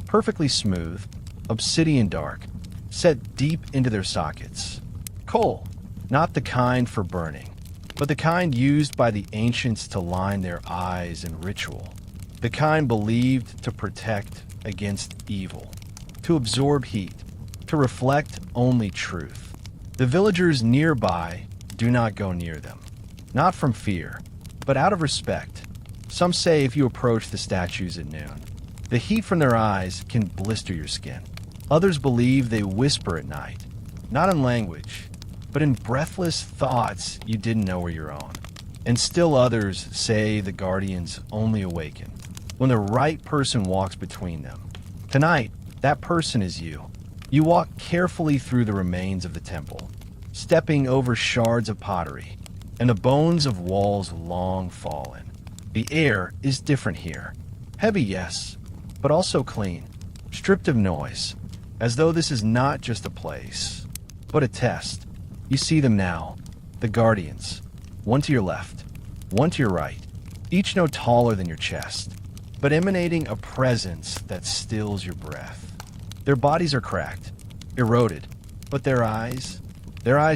perfectly smooth, obsidian dark, set deep into their sockets. Coal, not the kind for burning, but the kind used by the ancients to line their eyes in ritual, the kind believed to protect against evil, to absorb heat, to reflect only truth. The villagers nearby do not go near them, not from fear, but out of respect. Some say if you approach the statues at noon, the heat from their eyes can blister your skin. Others believe they whisper at night, not in language, but in breathless thoughts you didn't know were your own. And still others say the guardians only awaken when the right person walks between them. Tonight, that person is you. You walk carefully through the remains of the temple, stepping over shards of pottery and the bones of walls long fallen. The air is different here. Heavy, yes, but also clean, stripped of noise, as though this is not just a place, but a test. You see them now, The guardians, one to your left, one to your right, each no taller than your chest, but emanating a presence that stills your breath. Their bodies are cracked, eroded, but their eyes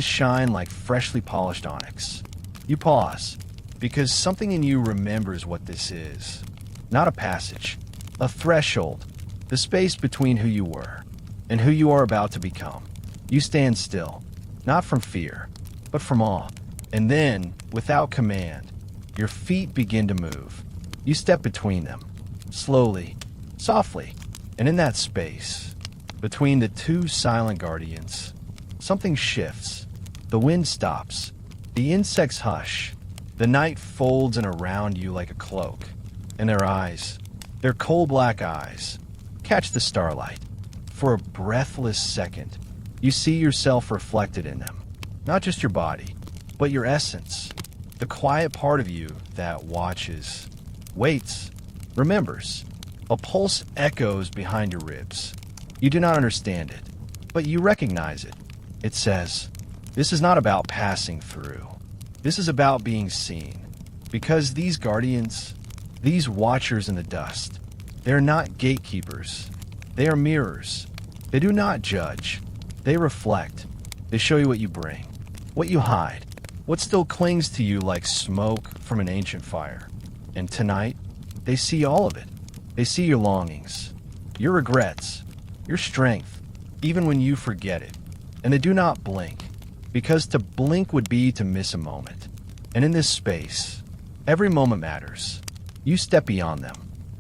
shine like freshly polished onyx. You pause, because something in you remembers what this is. Not a passage, a threshold, the space between who you were and who you are about to become. You stand still, not from fear, but from awe. And then, without command, your feet begin to move. You step between them, slowly, softly, and in that space, between the two silent guardians, something shifts. The wind stops, the insects hush, the night folds in around you like a cloak, and their eyes, their coal black eyes, catch the starlight. For a breathless second, you see yourself reflected in them, not just your body, but your essence, the quiet part of you that watches, waits, remembers. A pulse echoes behind your ribs. You do not understand it, but you recognize it. It says, "This is not about passing through. This is about being seen." Because these guardians, these watchers in the dust, they are not gatekeepers. They are mirrors. They do not judge. They reflect. They show you what you bring, what you hide, what still clings to you like smoke from an ancient fire. And tonight, they see all of it. They see your longings, your regrets, your strength, even when you forget it. And they do not blink, because to blink would be to miss a moment. And in this space, every moment matters. You step beyond them.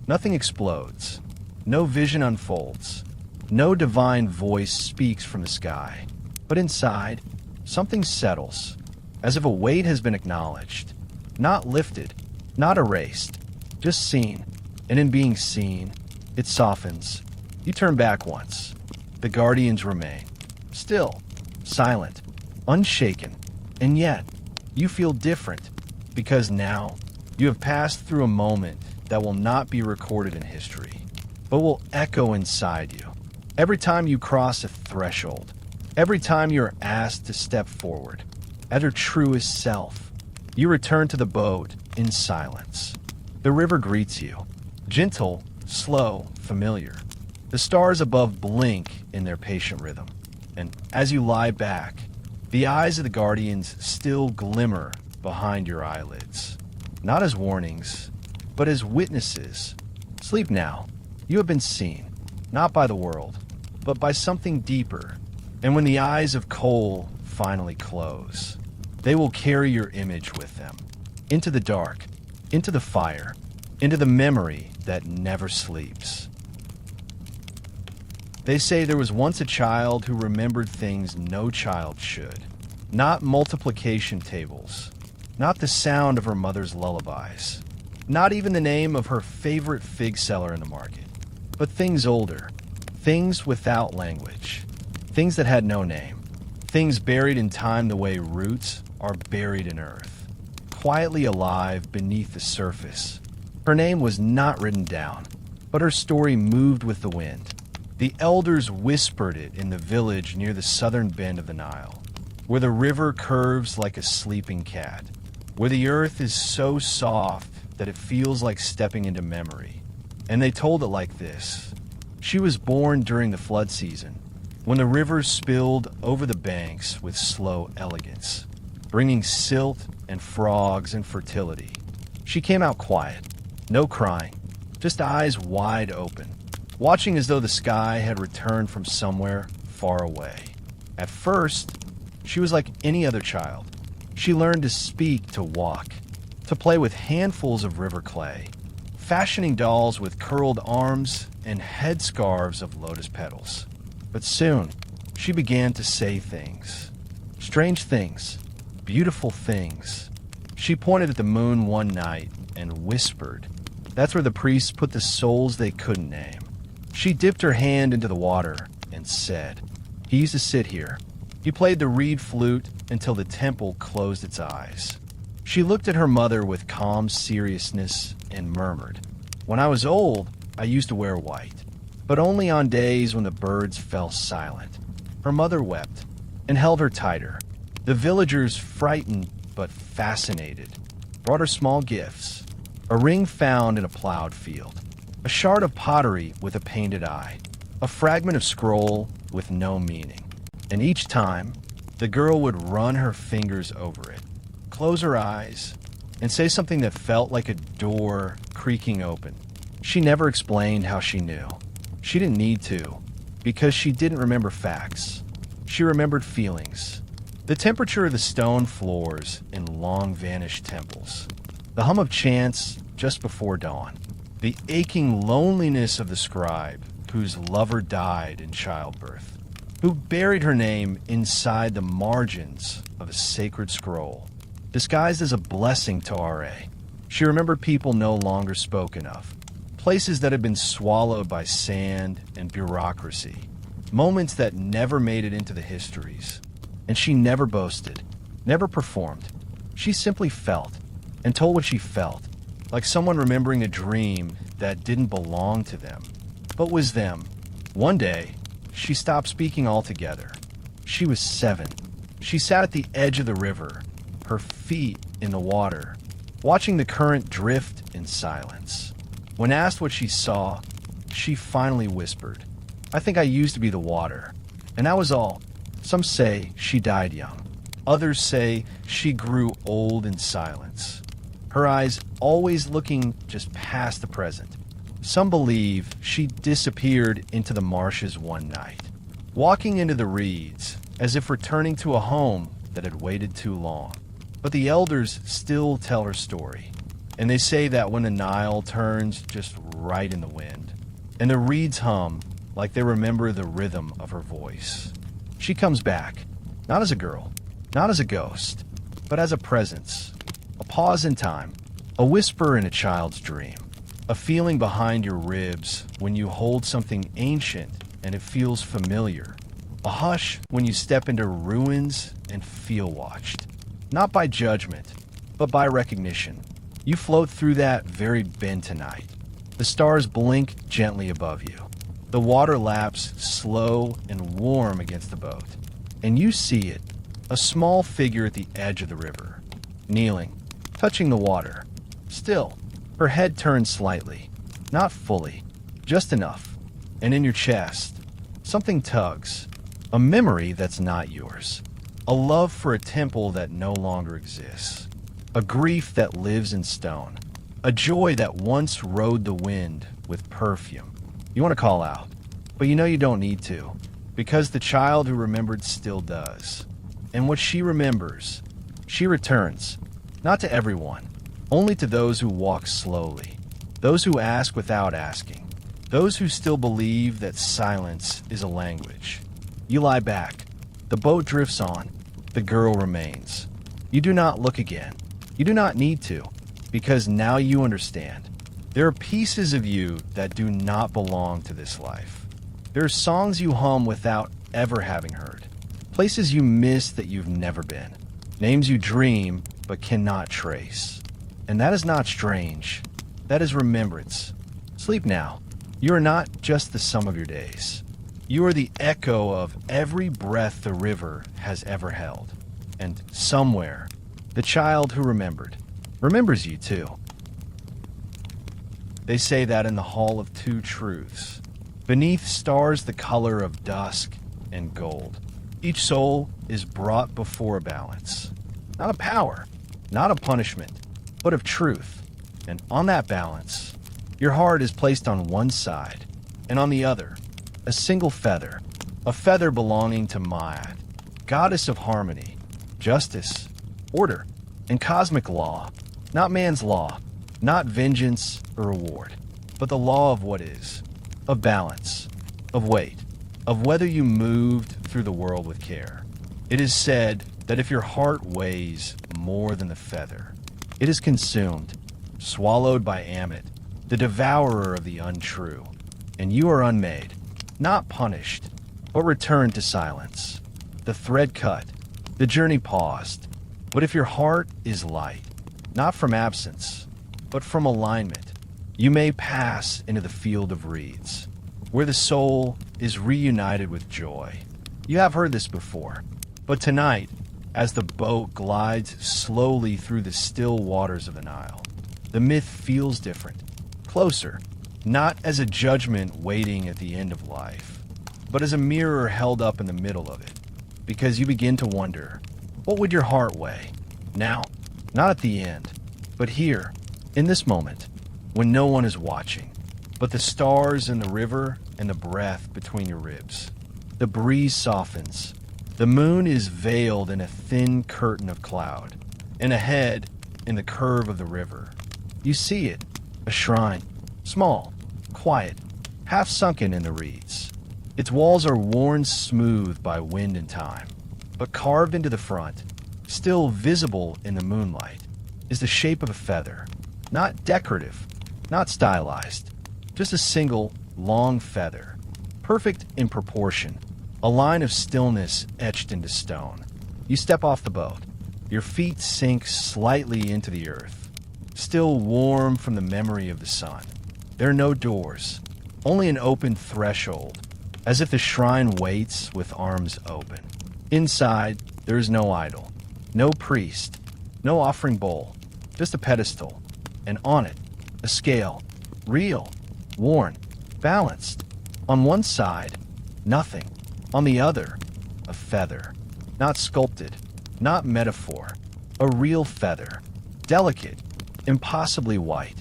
Nothing explodes. No vision unfolds. No divine voice speaks from the sky. But inside, something settles, as if a weight has been acknowledged. Not lifted, not erased, just seen. And in being seen, it softens. You turn back once. The guardians remain. Still, silent, unshaken. And yet, you feel different, because now you have passed through a moment that will not be recorded in history, but will echo inside you. Every time you cross a threshold, every time you are asked to step forward, as your truest self, you return to the boat in silence. The river greets you, gentle, slow, familiar. The stars above blink in their patient rhythm, and as you lie back, the eyes of the guardians still glimmer behind your eyelids, not as warnings, but as witnesses. Sleep now. You have been seen, not by the world, but by something deeper. And when the eyes of coal finally close, they will carry your image with them, into the dark, into the fire, into the memory that never sleeps. They say there was once a child who remembered things no child should. Not multiplication tables, not the sound of her mother's lullabies, not even the name of her favorite fig seller in the market, but things older, things without language, things that had no name, things buried in time the way roots are buried in earth, quietly alive beneath the surface. Her name was not written down, but her story moved with the wind. The elders whispered it in the village near the southern bend of the Nile, where the river curves like a sleeping cat, where the earth is so soft that it feels like stepping into memory. And they told it like this. She was born during the flood season, when the rivers spilled over the banks with slow elegance, bringing silt and frogs and fertility. She came out quiet, no crying, just eyes wide open, watching as though the sky had returned from somewhere far away. At first, she was like any other child. She learned to speak, to walk, to play with handfuls of river clay, fashioning dolls with curled arms and headscarves of lotus petals. But soon, she began to say things. Strange things, beautiful things. She pointed at the moon one night and whispered. That's where the priests put the souls they couldn't name. She dipped her hand into the water and said, "He used to sit here. He played the reed flute until the temple closed its eyes." She looked at her mother with calm seriousness and murmured, "When I was old, I used to wear white, but only on days when the birds fell silent." Her mother wept and held her tighter, The villagers, frightened but fascinated, brought her small gifts: a ring found in a plowed field, a shard of pottery with a painted eye, a fragment of scroll with no meaning. And each time, the girl would run her fingers over it, close her eyes, and say something that felt like a door creaking open. She never explained how she knew. She didn't need to, because she didn't remember facts. She remembered feelings. The temperature of the stone floors in long-vanished temples. The hum of chants just before dawn. The aching loneliness of the scribe whose lover died in childbirth, who buried her name inside the margins of a sacred scroll, disguised as a blessing to RA. She remembered people no longer spoken of, places that had been swallowed by sand and bureaucracy, moments that never made it into the histories. And she never boasted, never performed. She simply felt, and told what she felt, like someone remembering a dream that didn't belong to them, but was them. One day, she stopped speaking altogether. She was 7. She sat at the edge of the river, her feet in the water, watching the current drift in silence. When asked what she saw, she finally whispered, "I think I used to be the water." And that was all. Some say she died young. Others say she grew old in silence, her eyes always looking just past the present. Some believe she disappeared into the marshes one night, walking into the reeds as if returning to a home that had waited too long. But the elders still tell her story, and they say that when the Nile turns just right in the wind, and the reeds hum like they remember the rhythm of her voice, she comes back, not as a girl, not as a ghost, but as a presence, a pause in time, a whisper in a child's dream, a feeling behind your ribs when you hold something ancient and it feels familiar, a hush when you step into ruins and feel watched, not by judgment, but by recognition. You float through that very bend tonight. The stars blink gently above you. The water laps slow and warm against the boat, and you see it, a small figure at the edge of the river, kneeling, touching the water. Still, her head turned slightly, not fully, just enough. And in your chest, something tugs, a memory that's not yours, a love for a temple that no longer exists, a grief that lives in stone, a joy that once rode the wind with perfume. You want to call out, but you know you don't need to, because the child who remembered still does. And what she remembers, she returns, not to everyone, only to those who walk slowly, those who ask without asking, those who still believe that silence is a language. You lie back. The boat drifts on. The girl remains. You do not look again. You do not need to, because now you understand. There are pieces of you that do not belong to this life. There are songs you hum without ever having heard, places you miss that you've never been, names you dream but cannot trace. And that is not strange. That is remembrance. Sleep now. You are not just the sum of your days. You are the echo of every breath the river has ever held. And somewhere, the child who remembered remembers you too. They say that in the Hall of Two Truths, beneath stars the color of dusk and gold, each soul is brought before a balance. Not a power, not a punishment, but of truth. And on that balance, your heart is placed on one side, and on the other, a single feather, a feather belonging to Maya, goddess of harmony, justice, order, and cosmic law. Not man's law, not vengeance or reward, but the law of what is, of balance, of weight, of whether you moved through the world with care. It is said that if your heart weighs more than the feather, it is consumed, swallowed by Amit, the devourer of the untrue, and you are unmade, not punished, but returned to silence. The thread cut, the journey paused. But if your heart is light, not from absence, but from alignment, you may pass into the field of reeds, where the soul is reunited with joy. You have heard this before, but tonight, as the boat glides slowly through the still waters of the Nile. The myth feels different, closer, not as a judgment waiting at the end of life, but as a mirror held up in the middle of it, because you begin to wonder, what would your heart weigh? Now, not at the end, but here, in this moment, when no one is watching, but the stars and the river and the breath between your ribs. The breeze softens. The moon is veiled in a thin curtain of cloud, and ahead, in the curve of the river, you see it, a shrine, small, quiet, half sunken in the reeds. Its walls are worn smooth by wind and time, but carved into the front, still visible in the moonlight, is the shape of a feather, not decorative, not stylized, just a single, long feather, perfect in proportion, a line of stillness etched into stone. You step off the boat. Your feet sink slightly into the earth, still warm from the memory of the sun. There are no doors, only an open threshold, as if the shrine waits with arms open. Inside, there is no idol, no priest, no offering bowl, just a pedestal, and on it, a scale, real, worn, balanced. On one side, nothing. On the other, a feather, not sculpted, not metaphor, a real feather, delicate, impossibly white.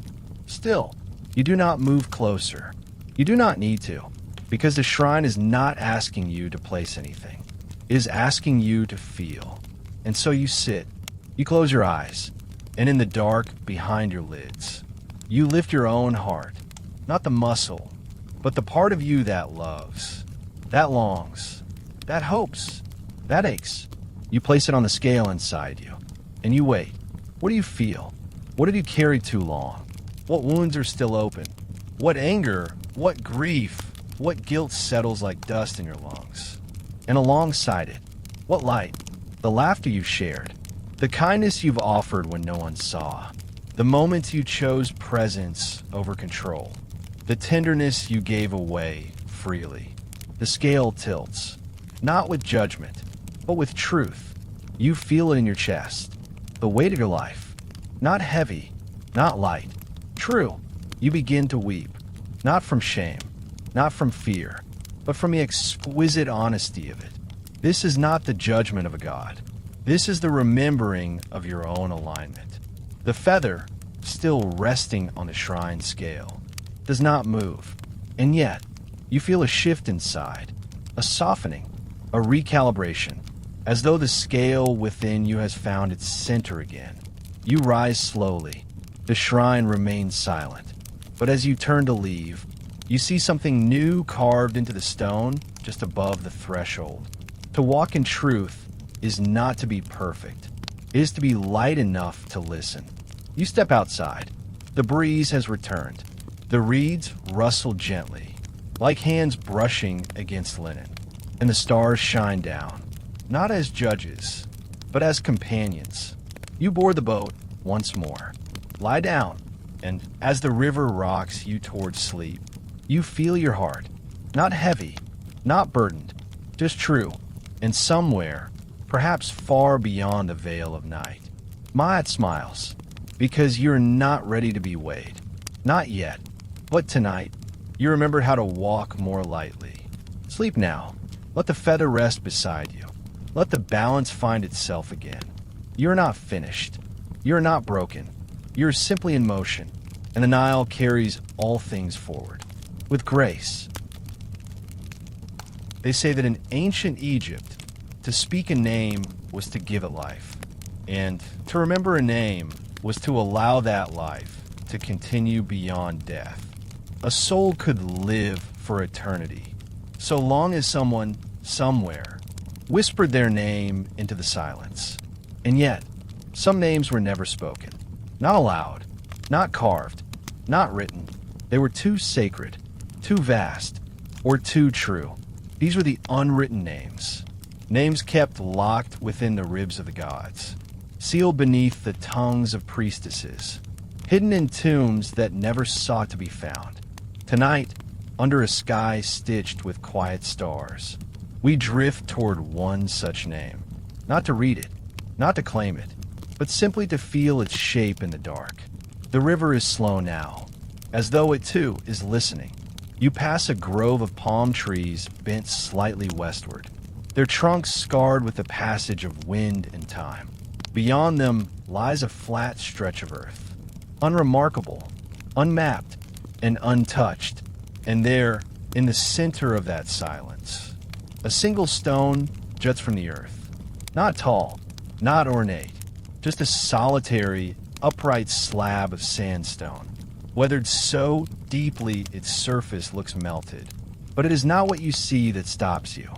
Still, you do not move closer. You do not need to, because the shrine is not asking you to place anything. It is asking you to feel. And so you sit, you close your eyes, and in the dark behind your lids, you lift your own heart, not the muscle, but the part of you that loves, that longs, that hopes, that aches. You place it on the scale inside you, and you wait. What do you feel? What did you carry too long? What wounds are still open? What anger, what grief, what guilt settles like dust in your lungs? And alongside it, what light? The laughter you shared, the kindness you've offered when no one saw, the moments you chose presence over control, the tenderness you gave away freely. The scale tilts, not with judgment, but with truth. You feel it in your chest, the weight of your life, not heavy, not light. True, you begin to weep, not from shame, not from fear, but from the exquisite honesty of it. This is not the judgment of a god. This is the remembering of your own alignment. The feather, still resting on the shrine scale, does not move, and yet you feel a shift inside, a softening, a recalibration, as though the scale within you has found its center again. You rise slowly. The shrine remains silent, but as you turn to leave, you see something new carved into the stone just above the threshold. To walk in truth is not to be perfect. It is to be light enough to listen. You step outside. The breeze has returned. The reeds rustle gently, like hands brushing against linen, and the stars shine down, not as judges, but as companions. You board the boat once more. Lie down, and as the river rocks you towards sleep, you feel your heart, not heavy, not burdened, just true, and somewhere, perhaps far beyond the veil of night. Ma'at smiles, because you're not ready to be weighed. Not yet, but tonight, you remember how to walk more lightly. Sleep now. Let the feather rest beside you. Let the balance find itself again. You're not finished. You're not broken. You're simply in motion, and the Nile carries all things forward, with grace. They say that in ancient Egypt, to speak a name was to give it life, and to remember a name was to allow that life to continue beyond death. A soul could live for eternity, so long as someone, somewhere, whispered their name into the silence. And yet, some names were never spoken. Not aloud, not carved, not written. They were too sacred, too vast, or too true. These were the unwritten names. Names kept locked within the ribs of the gods, sealed beneath the tongues of priestesses, hidden in tombs that never sought to be found. Tonight, under a sky stitched with quiet stars, we drift toward one such name, not to read it, not to claim it, but simply to feel its shape in the dark. The river is slow now, as though it too is listening. You pass a grove of palm trees bent slightly westward, their trunks scarred with the passage of wind and time. Beyond them lies a flat stretch of earth, unremarkable, unmapped, and untouched. And there, in the center of that silence, a single stone juts from the earth. Not tall, not ornate, just a solitary, upright slab of sandstone, weathered so deeply its surface looks melted. But it is not what you see that stops you.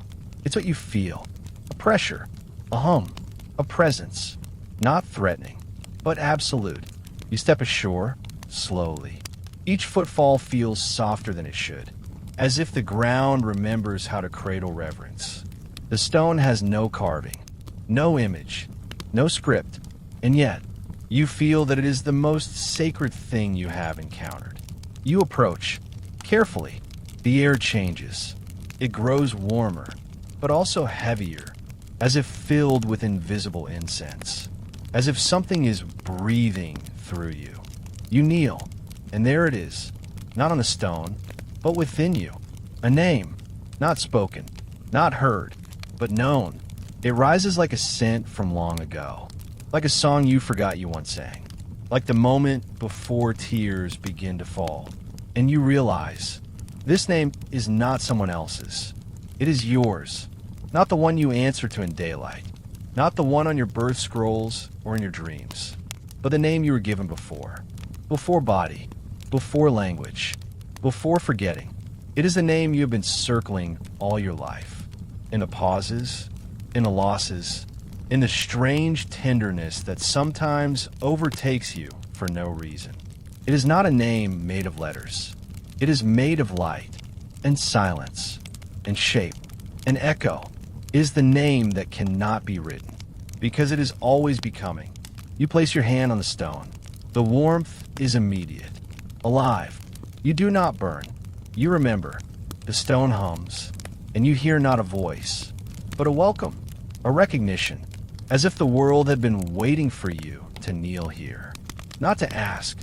It's what you feel. A pressure, a hum, a presence. Not threatening, but absolute. You step ashore, slowly. Each footfall feels softer than it should, as if the ground remembers how to cradle reverence. The stone has no carving, no image, no script, and yet, you feel that it is the most sacred thing you have encountered. You approach, carefully. The air changes. It grows warmer, but also heavier, as if filled with invisible incense, as if something is breathing through you. You kneel, and there it is, not on the stone, but within you. A name, not spoken, not heard, but known. It rises like a scent from long ago, like a song you forgot you once sang, like the moment before tears begin to fall, and you realize this name is not someone else's. It is yours, not the one you answer to in daylight, not the one on your birth scrolls or in your dreams, but the name you were given before body, before language, before forgetting. It is the name you have been circling all your life, in the pauses, in the losses, in the strange tenderness that sometimes overtakes you for no reason. It is not a name made of letters. It is made of light and silence and shape and echo. It is the name that cannot be written, because it is always becoming. You place your hand on the stone. The warmth is immediate, alive. You do not burn. You remember. The stone hums, and you hear not a voice, but a welcome, a recognition, as if the world had been waiting for you to kneel here. Not to ask,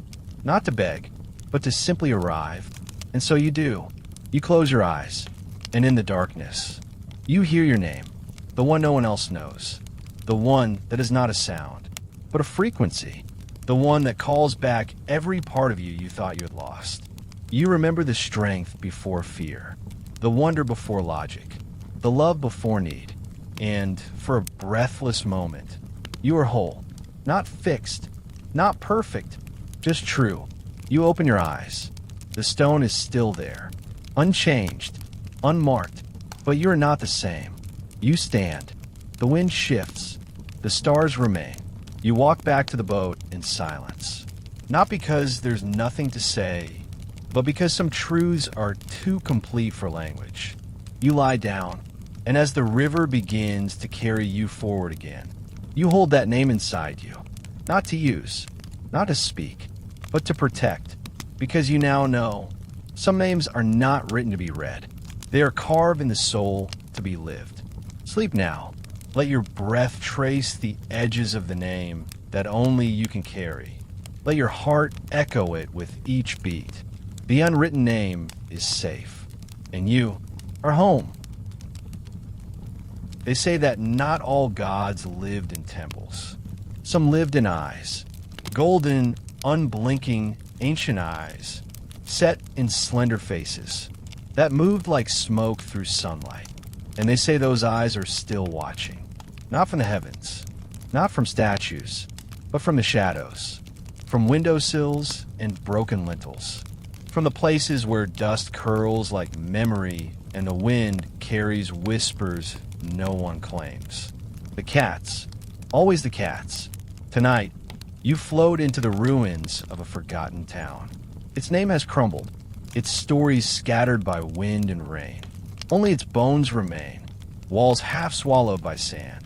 not to beg, but to simply arrive. And so you do. You close your eyes, and in the darkness, you hear your name, the one no one else knows, the one that is not a sound, but a frequency, the one that calls back every part of you thought you had lost. You remember the strength before fear, the wonder before logic, the love before need, and for a breathless moment, you are whole, not fixed, not perfect, just true. You open your eyes. The stone is still there, unchanged, unmarked, but you are not the same. You stand. The wind shifts. The stars remain. You walk back to the boat in silence. Not because there's nothing to say, but because some truths are too complete for language. You lie down, and as the river begins to carry you forward again, you hold that name inside you, not to use, not to speak, but to protect, because you now know some names are not written to be read. They are carved in the soul to be lived. Sleep now. Let your breath trace the edges of the name that only you can carry. Let your heart echo it with each beat. The unwritten name is safe, and you are home. They say that not all gods lived in temples. Some lived in eyes, golden, unblinking, ancient eyes, set in slender faces that moved like smoke through sunlight. And they say those eyes are still watching, not from the heavens, not from statues, but from the shadows, from windowsills and broken lintels, from the places where dust curls like memory and the wind carries whispers no one claims. The cats, always the cats. Tonight, you float into the ruins of a forgotten town. Its name has crumbled, its stories scattered by wind and rain. Only its bones remain, walls half swallowed by sand,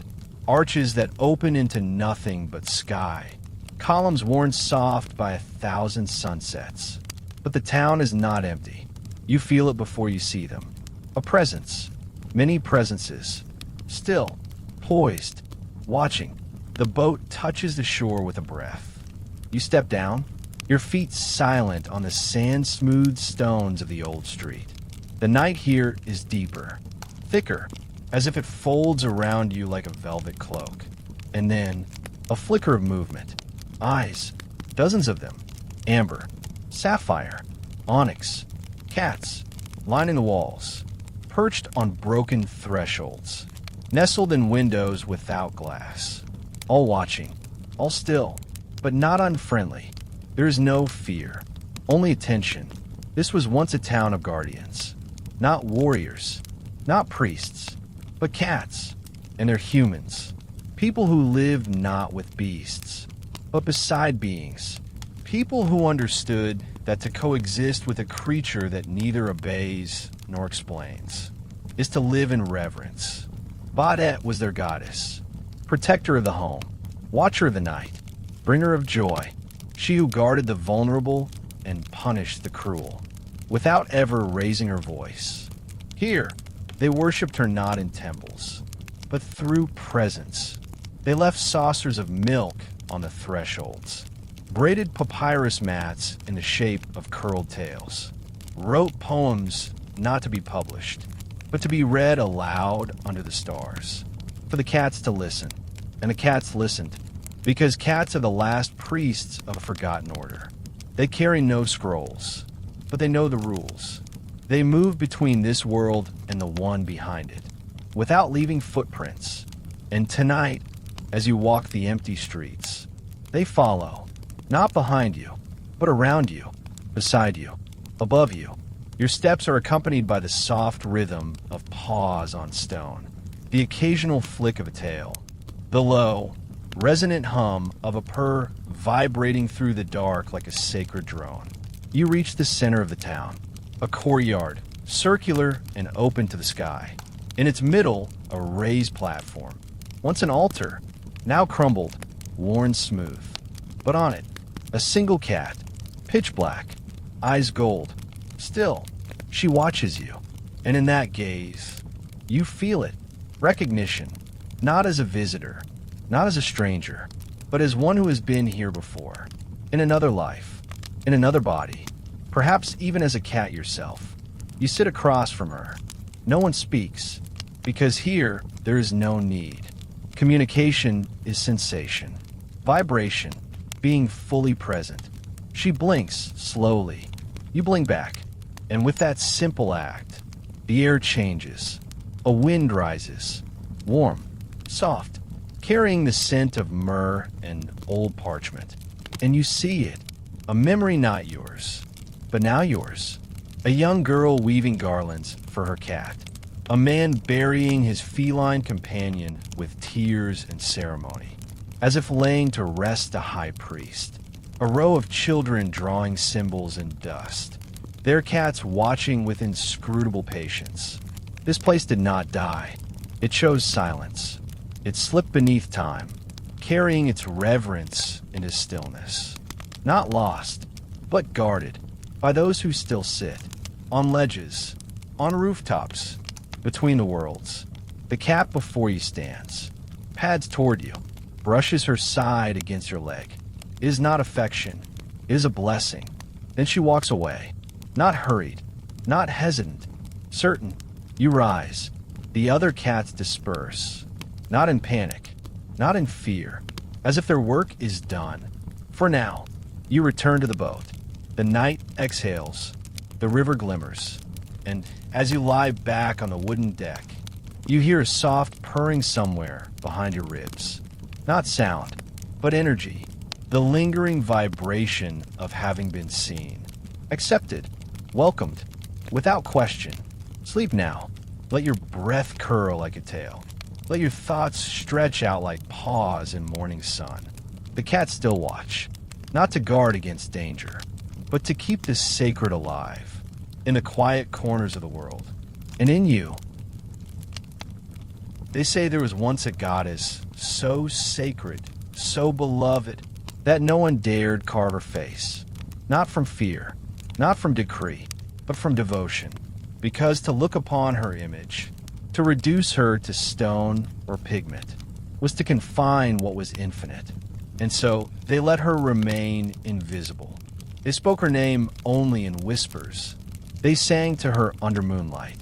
arches that open into nothing but sky, columns worn soft by 1,000 sunsets. But the town is not empty. You feel it before you see them. A presence, many presences, still, poised, watching. The boat touches the shore with a breath. You step down, your feet silent on the sand-smooth stones of the old street. The night here is deeper, thicker, as if it folds around you like a velvet cloak. And then, a flicker of movement. Eyes, dozens of them. Amber, sapphire, onyx, cats, lining the walls, perched on broken thresholds, nestled in windows without glass. All watching, all still, but not unfriendly. There is no fear, only attention. This was once a town of guardians. Not warriors, not priests, but cats, and they're humans. People who lived not with beasts, but beside beings. People who understood that to coexist with a creature that neither obeys nor explains is to live in reverence. Badet was their goddess, protector of the home, watcher of the night, bringer of joy, she who guarded the vulnerable and punished the cruel, without ever raising her voice. Here, they worshipped her not in temples, but through presence. They left saucers of milk on the thresholds, braided papyrus mats in the shape of curled tails, wrote poems not to be published, but to be read aloud under the stars, for the cats to listen. And the cats listened, because cats are the last priests of a forgotten order. They carry no scrolls, but they know the rules. They move between this world and the one behind it, without leaving footprints. And tonight, as you walk the empty streets, they follow, not behind you, but around you, beside you, above you. Your steps are accompanied by the soft rhythm of paws on stone, the occasional flick of a tail, the low, resonant hum of a purr vibrating through the dark like a sacred drone. You reach the center of the town, a courtyard, circular and open to the sky. In its middle, a raised platform, once an altar, now crumbled, worn smooth. But on it, a single cat, pitch black, eyes gold. Still, she watches you, and in that gaze, you feel it, recognition, not as a visitor, not as a stranger, but as one who has been here before, in another life, in another body, perhaps even as a cat yourself. You sit across from her. No one speaks, because here there is no need. Communication is sensation, vibration, being fully present. She blinks slowly. You blink back, and with that simple act, the air changes. A wind rises, warm, soft, carrying the scent of myrrh and old parchment. And you see it, a memory not yours, but now yours. A young girl weaving garlands for her cat. A man burying his feline companion with tears and ceremony, as if laying to rest a high priest. A row of children drawing symbols in dust, their cats watching with inscrutable patience. This place did not die. It chose silence. It slipped beneath time, carrying its reverence into stillness. Not lost, but guarded by those who still sit, on ledges, on rooftops, between the worlds. The cat before you stands, pads toward you, brushes her side against your leg. It is not affection, it is a blessing. Then she walks away, not hurried, not hesitant, certain. You rise. The other cats disperse. Not in panic, not in fear, as if their work is done. For now, you return to the boat. The night exhales, the river glimmers, and as you lie back on the wooden deck, you hear a soft purring somewhere behind your ribs. Not sound, but energy, the lingering vibration of having been seen, accepted, welcomed, without question. Sleep now. Let your breath curl like a tail. Let your thoughts stretch out like paws in morning sun. The cats still watch, not to guard against danger, but to keep the sacred alive in the quiet corners of the world. And in you, they say there was once a goddess so sacred, so beloved, that no one dared carve her face. Not from fear, not from decree, but from devotion. Because to look upon her image, to reduce her to stone or pigment, was to confine what was infinite. And so they let her remain invisible. They spoke her name only in whispers. They sang to her under moonlight,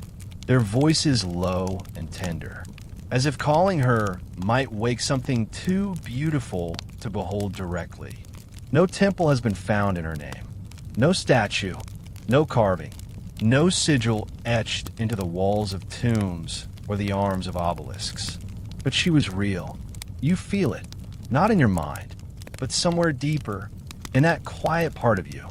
their voices low and tender, as if calling her might wake something too beautiful to behold directly. No temple has been found in her name. No statue, no carving, no sigil etched into the walls of tombs or the arms of obelisks. But she was real. You feel it, not in your mind, but somewhere deeper, in that quiet part of you,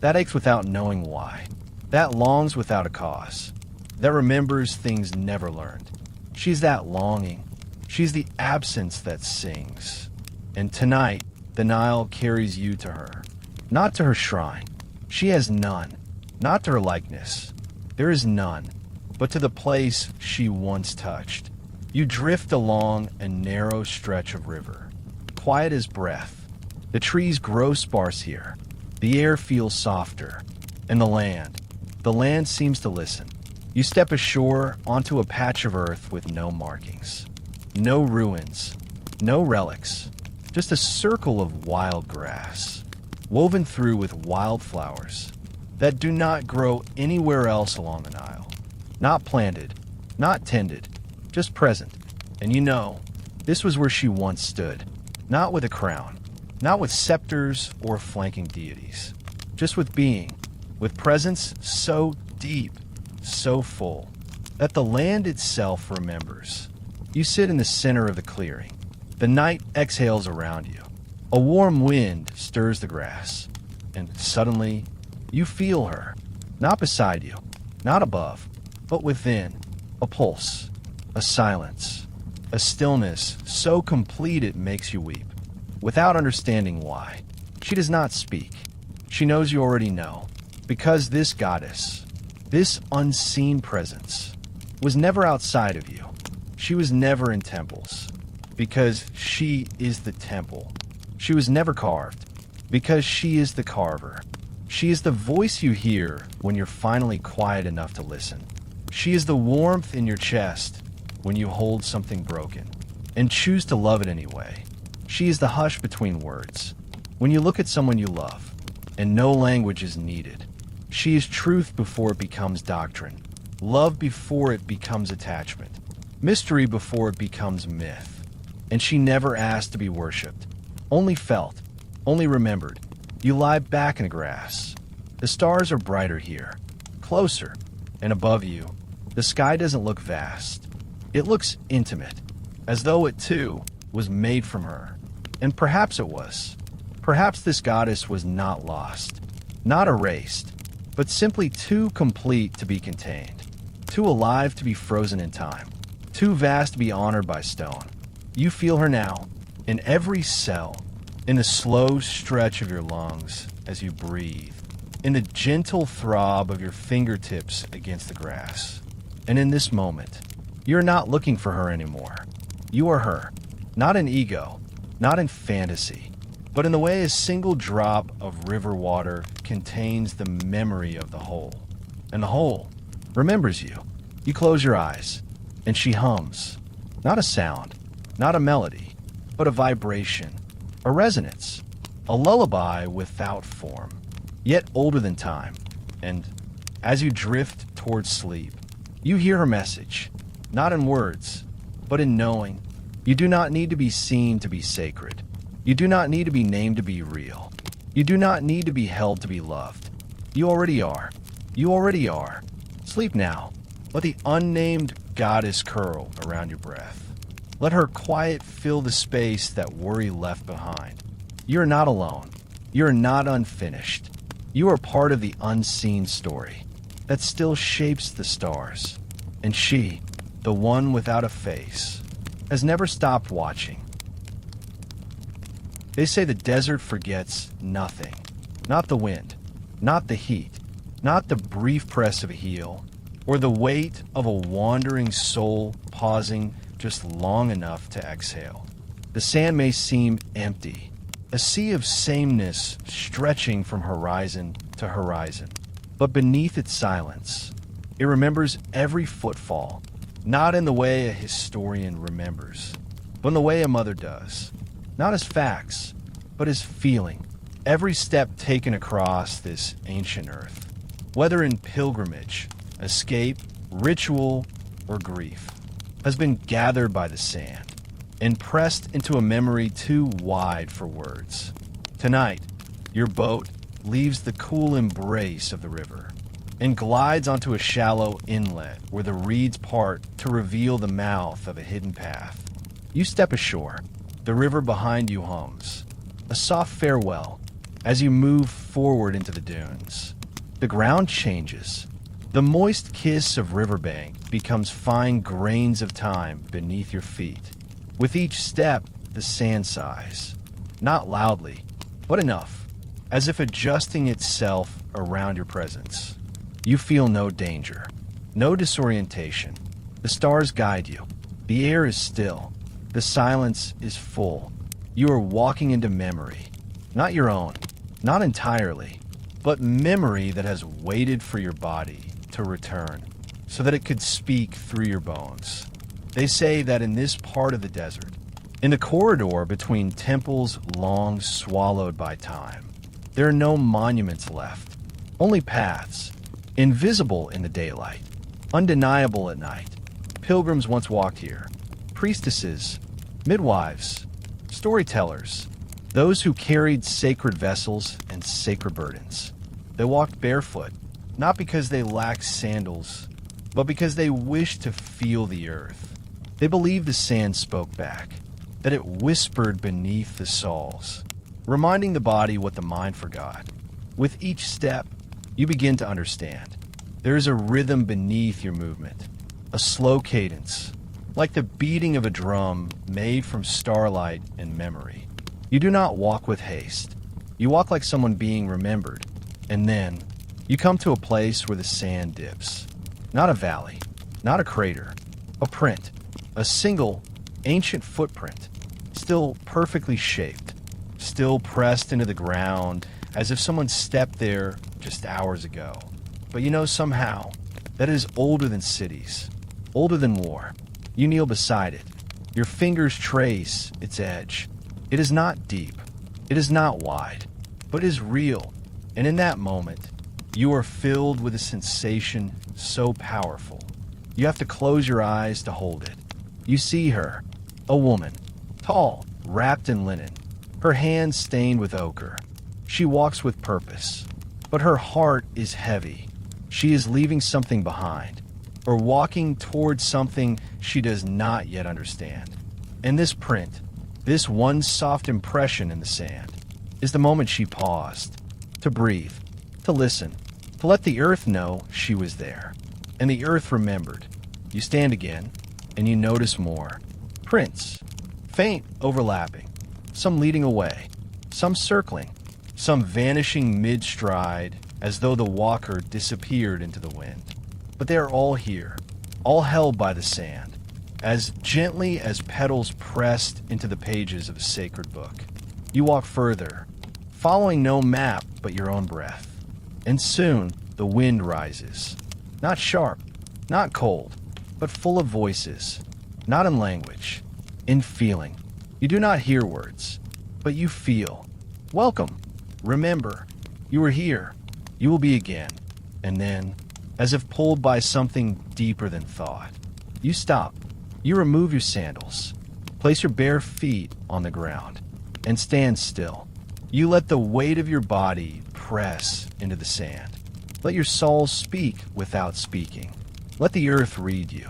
that aches without knowing why, that longs without a cause, that remembers things never learned. She's that longing. She's the absence that sings. And tonight, the Nile carries you to her, not to her shrine. She has none, not to her likeness. There is none, but to the place she once touched. You drift along a narrow stretch of river, quiet as breath. The trees grow sparse here. The air feels softer. And the land seems to listen. You step ashore onto a patch of earth with no markings, no ruins, no relics, just a circle of wild grass, woven through with wildflowers that do not grow anywhere else along the Nile. Not planted, not tended, just present. And you know, this was where she once stood, not with a crown, not with scepters or flanking deities, just with being, with presence so deep, so full, that the land itself remembers. You sit in the center of the clearing. The night exhales around you. A warm wind stirs the grass, and suddenly you feel her, not beside you, not above, but within, a pulse, a silence, a stillness so complete it makes you weep, without understanding why. She does not speak. She knows you already know, because this goddess, this unseen presence, was never outside of you. She was never in temples, because she is the temple. She was never carved, because she is the carver. She is the voice you hear when you're finally quiet enough to listen. She is the warmth in your chest when you hold something broken and choose to love it anyway. She is the hush between words when you look at someone you love and no language is needed. She is truth before it becomes doctrine, love before it becomes attachment, mystery before it becomes myth. And she never asked to be worshipped, only felt, only remembered. You lie back in the grass. The stars are brighter here, closer, and above you. The sky doesn't look vast. It looks intimate, as though it too was made from her. And perhaps it was. Perhaps this goddess was not lost, not erased, but simply too complete to be contained, too alive to be frozen in time, too vast to be honored by stone. You feel her now, in every cell, in the slow stretch of your lungs as you breathe, in the gentle throb of your fingertips against the grass. And in this moment, you're not looking for her anymore. You are her, not in ego, not in fantasy, but in the way a single drop of river water contains the memory of the whole. And the whole remembers you. You close your eyes, and she hums, not a sound, not a melody, but a vibration, a resonance, a lullaby without form, yet older than time. And as you drift towards sleep, you hear her message, not in words, but in knowing. You do not need to be seen to be sacred. You do not need to be named to be real. You do not need to be held to be loved. You already are. You already are. Sleep now. Let the unnamed goddess curl around your breath. Let her quiet fill the space that worry left behind. You are not alone. You are not unfinished. You are part of the unseen story that still shapes the stars. And she, the one without a face, has never stopped watching. They say the desert forgets nothing. Not the wind, not the heat, not the brief press of a heel, or the weight of a wandering soul pausing just long enough to exhale. The sand may seem empty, a sea of sameness stretching from horizon to horizon. But beneath its silence, it remembers every footfall, not in the way a historian remembers, but in the way a mother does. Not as facts, but as feeling. Every step taken across this ancient earth, whether in pilgrimage, escape, ritual, or grief, has been gathered by the sand and pressed into a memory too wide for words. Tonight, your boat leaves the cool embrace of the river and glides onto a shallow inlet where the reeds part to reveal the mouth of a hidden path. You step ashore. The river behind you hums, a soft farewell as you move forward into the dunes. The ground changes. The moist kiss of riverbank becomes fine grains of time beneath your feet. With each step, the sand sighs, not loudly, but enough, as if adjusting itself around your presence. You feel no danger, no disorientation. The stars guide you. The air is still. The silence is full. You are walking into memory, not your own, not entirely, but memory that has waited for your body to return so that it could speak through your bones. They say that in this part of the desert, in the corridor between temples long swallowed by time, there are no monuments left, only paths, invisible in the daylight, undeniable at night. Pilgrims once walked here, priestesses, midwives, storytellers, those who carried sacred vessels and sacred burdens. They walked barefoot, not because they lacked sandals, but because they wished to feel the earth. They believed the sand spoke back, that it whispered beneath the soles, reminding the body what the mind forgot. With each step, you begin to understand. There is a rhythm beneath your movement, a slow cadence, like the beating of a drum made from starlight and memory. You do not walk with haste. You walk like someone being remembered, and then you come to a place where the sand dips. Not a valley, not a crater, a print, a single, ancient footprint, still perfectly shaped, still pressed into the ground as if someone stepped there just hours ago. But you know somehow that it is older than cities, older than war. You kneel beside it. Your fingers trace its edge. It is not deep. It is not wide, but it is real. And in that moment, you are filled with a sensation so powerful. You have to close your eyes to hold it. You see her, a woman, tall, wrapped in linen, her hands stained with ochre. She walks with purpose, but her heart is heavy. She is leaving something behind, or walking towards something she does not yet understand. And this print, this one soft impression in the sand, is the moment she paused, to breathe, to listen, to let the earth know she was there. And the earth remembered. You stand again, and you notice more. Prints, faint overlapping, some leading away, some circling, some vanishing mid-stride as though the walker disappeared into the wind. But they are all here, all held by the sand, as gently as petals pressed into the pages of a sacred book. You walk further, following no map but your own breath. And soon the wind rises, not sharp, not cold, but full of voices, not in language, in feeling. You do not hear words, but you feel. Welcome. Remember, you were here. You will be again. And then, as if pulled by something deeper than thought, you stop. You remove your sandals, place your bare feet on the ground, and stand still. You let the weight of your body press into the sand. Let your soul speak without speaking. Let the earth read you,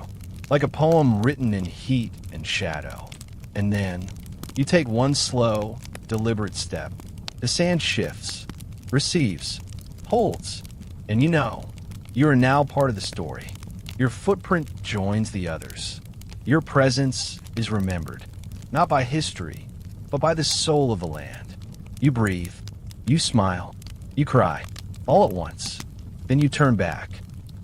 like a poem written in heat and shadow. And then, you take one slow, deliberate step. The sand shifts, receives, holds, and you know, you are now part of the story. Your footprint joins the others. Your presence is remembered, not by history, but by the soul of the land. You breathe, you smile, you cry, all at once. Then you turn back.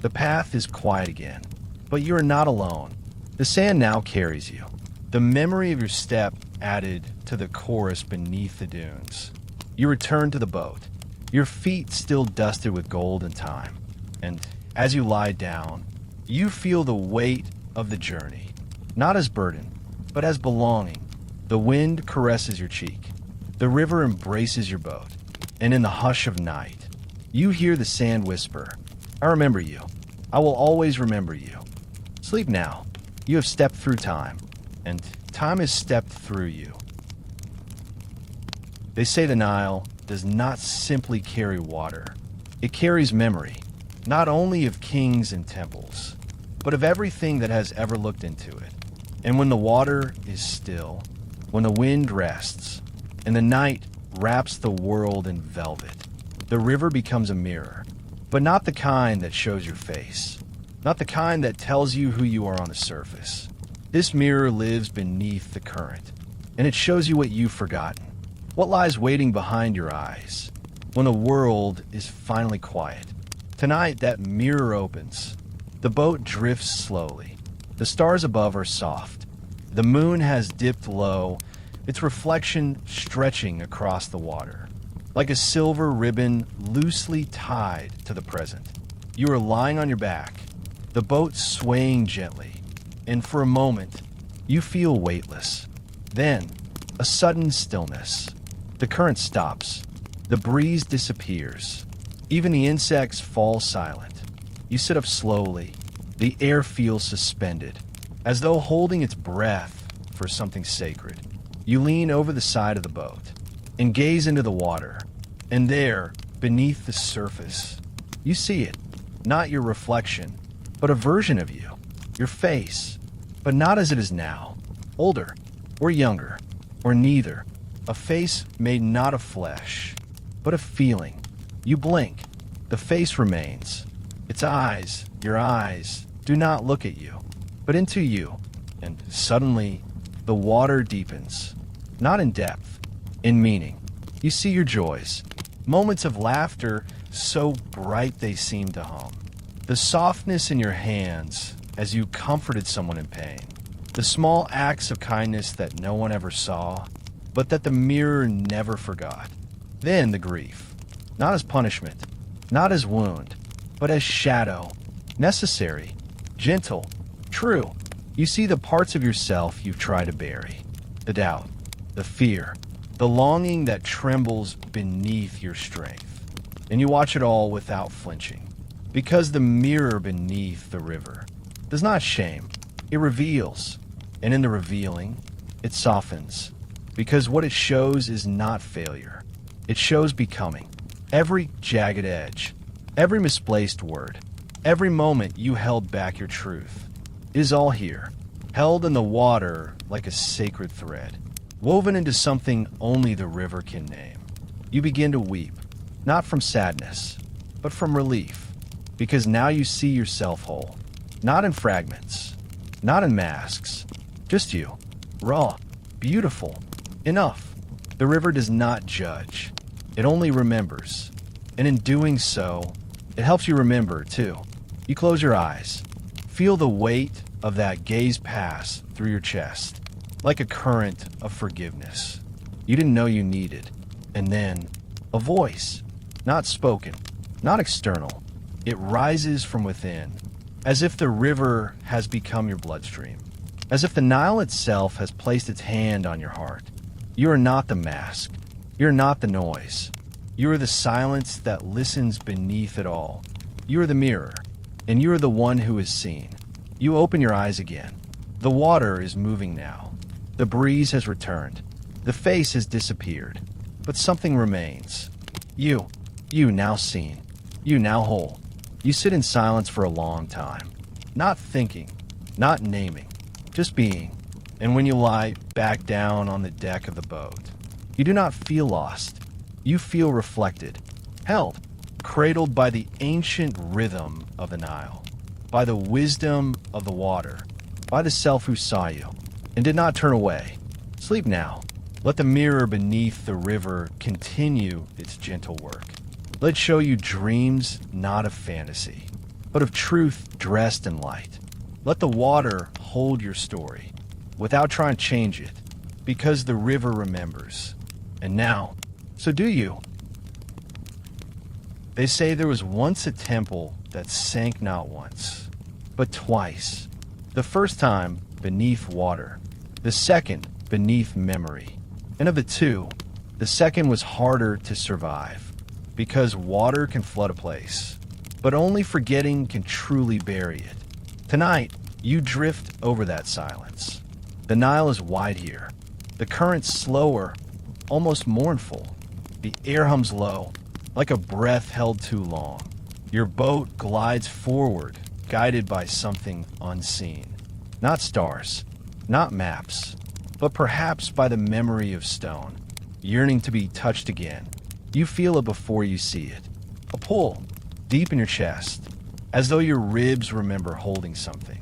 The path is quiet again, but you are not alone. The sand now carries you. The memory of your step added to the chorus beneath the dunes. You return to the boat, your feet still dusted with gold and time. And as you lie down, you feel the weight of the journey, not as burden, but as belonging. The wind caresses your cheek. The river embraces your boat. And in the hush of night, you hear the sand whisper, "I remember you. I will always remember you." Sleep now. You have stepped through time, and time has stepped through you. They say the Nile does not simply carry water. It carries memory, not only of kings and temples, but of everything that has ever looked into it. And when the water is still, when the wind rests, and the night wraps the world in velvet, the river becomes a mirror, but not the kind that shows your face, not the kind that tells you who you are on the surface. This mirror lives beneath the current, and it shows you what you've forgotten, what lies waiting behind your eyes when the world is finally quiet. Tonight, that mirror opens. The boat drifts slowly. The stars above are soft. The moon has dipped low, its reflection stretching across the water, like a silver ribbon loosely tied to the present. You are lying on your back, the boat swaying gently, and for a moment, you feel weightless. Then, a sudden stillness. The current stops. The breeze disappears. Even the insects fall silent. You sit up slowly. The air feels suspended, as though holding its breath for something sacred. You lean over the side of the boat and gaze into the water. And there, beneath the surface, you see it. Not your reflection, but a version of you. Your face, but not as it is now. Older, or younger, or neither. A face made not of flesh, but of feeling. You blink. The face remains. Its eyes, your eyes, do not look at you, but into you. And suddenly, the water deepens. Not in depth, in meaning. You see your joys. Moments of laughter so bright they seem to hum. The softness in your hands as you comforted someone in pain. The small acts of kindness that no one ever saw, but that the mirror never forgot. Then the grief. Not as punishment, not as wound, but as shadow. Necessary, gentle, true. You see the parts of yourself you've tried to bury. The doubt, the fear, the longing that trembles beneath your strength. And you watch it all without flinching. Because the mirror beneath the river does not shame, it reveals. And in the revealing, it softens. Because what it shows is not failure. It shows becoming. Every jagged edge, every misplaced word, every moment you held back your truth is all here, held in the water like a sacred thread, woven into something only the river can name. You begin to weep, not from sadness, but from relief, because now you see yourself whole, not in fragments, not in masks, just you, raw, beautiful, enough. The river does not judge, it only remembers, and in doing so, it helps you remember too. You close your eyes, feel the weight of that gaze pass through your chest, like a current of forgiveness you didn't know you needed. And then, a voice, not spoken, not external, it rises from within, as if the river has become your bloodstream, as if the Nile itself has placed its hand on your heart. You are not the mask, you are not the noise, you are the silence that listens beneath it all. You are the mirror, and you are the one who is seen. You open your eyes again. The water is moving now. The breeze has returned. The face has disappeared. But something remains. You now seen. You now whole. You sit in silence for a long time. Not thinking, not naming, just being. And when you lie back down on the deck of the boat, you do not feel lost. You feel reflected, held, cradled by the ancient rhythm of the Nile, by the wisdom of the water, by the self who saw you and did not turn away. Sleep now. Let the mirror beneath the river continue its gentle work. Let it show you dreams not of fantasy, but of truth dressed in light. Let the water hold your story without trying to change it, because the river remembers. And now, so do you. They say there was once a temple that sank not once, but twice. The first time beneath water, the second beneath memory. And of the two, the second was harder to survive, because water can flood a place, but only forgetting can truly bury it. Tonight, you drift over that silence. The Nile is wide here, the current slower, almost mournful. The air hums low, like a breath held too long. Your boat glides forward, guided by something unseen. Not stars, not maps, but perhaps by the memory of stone, yearning to be touched again. You feel it before you see it. A pull, deep in your chest, as though your ribs remember holding something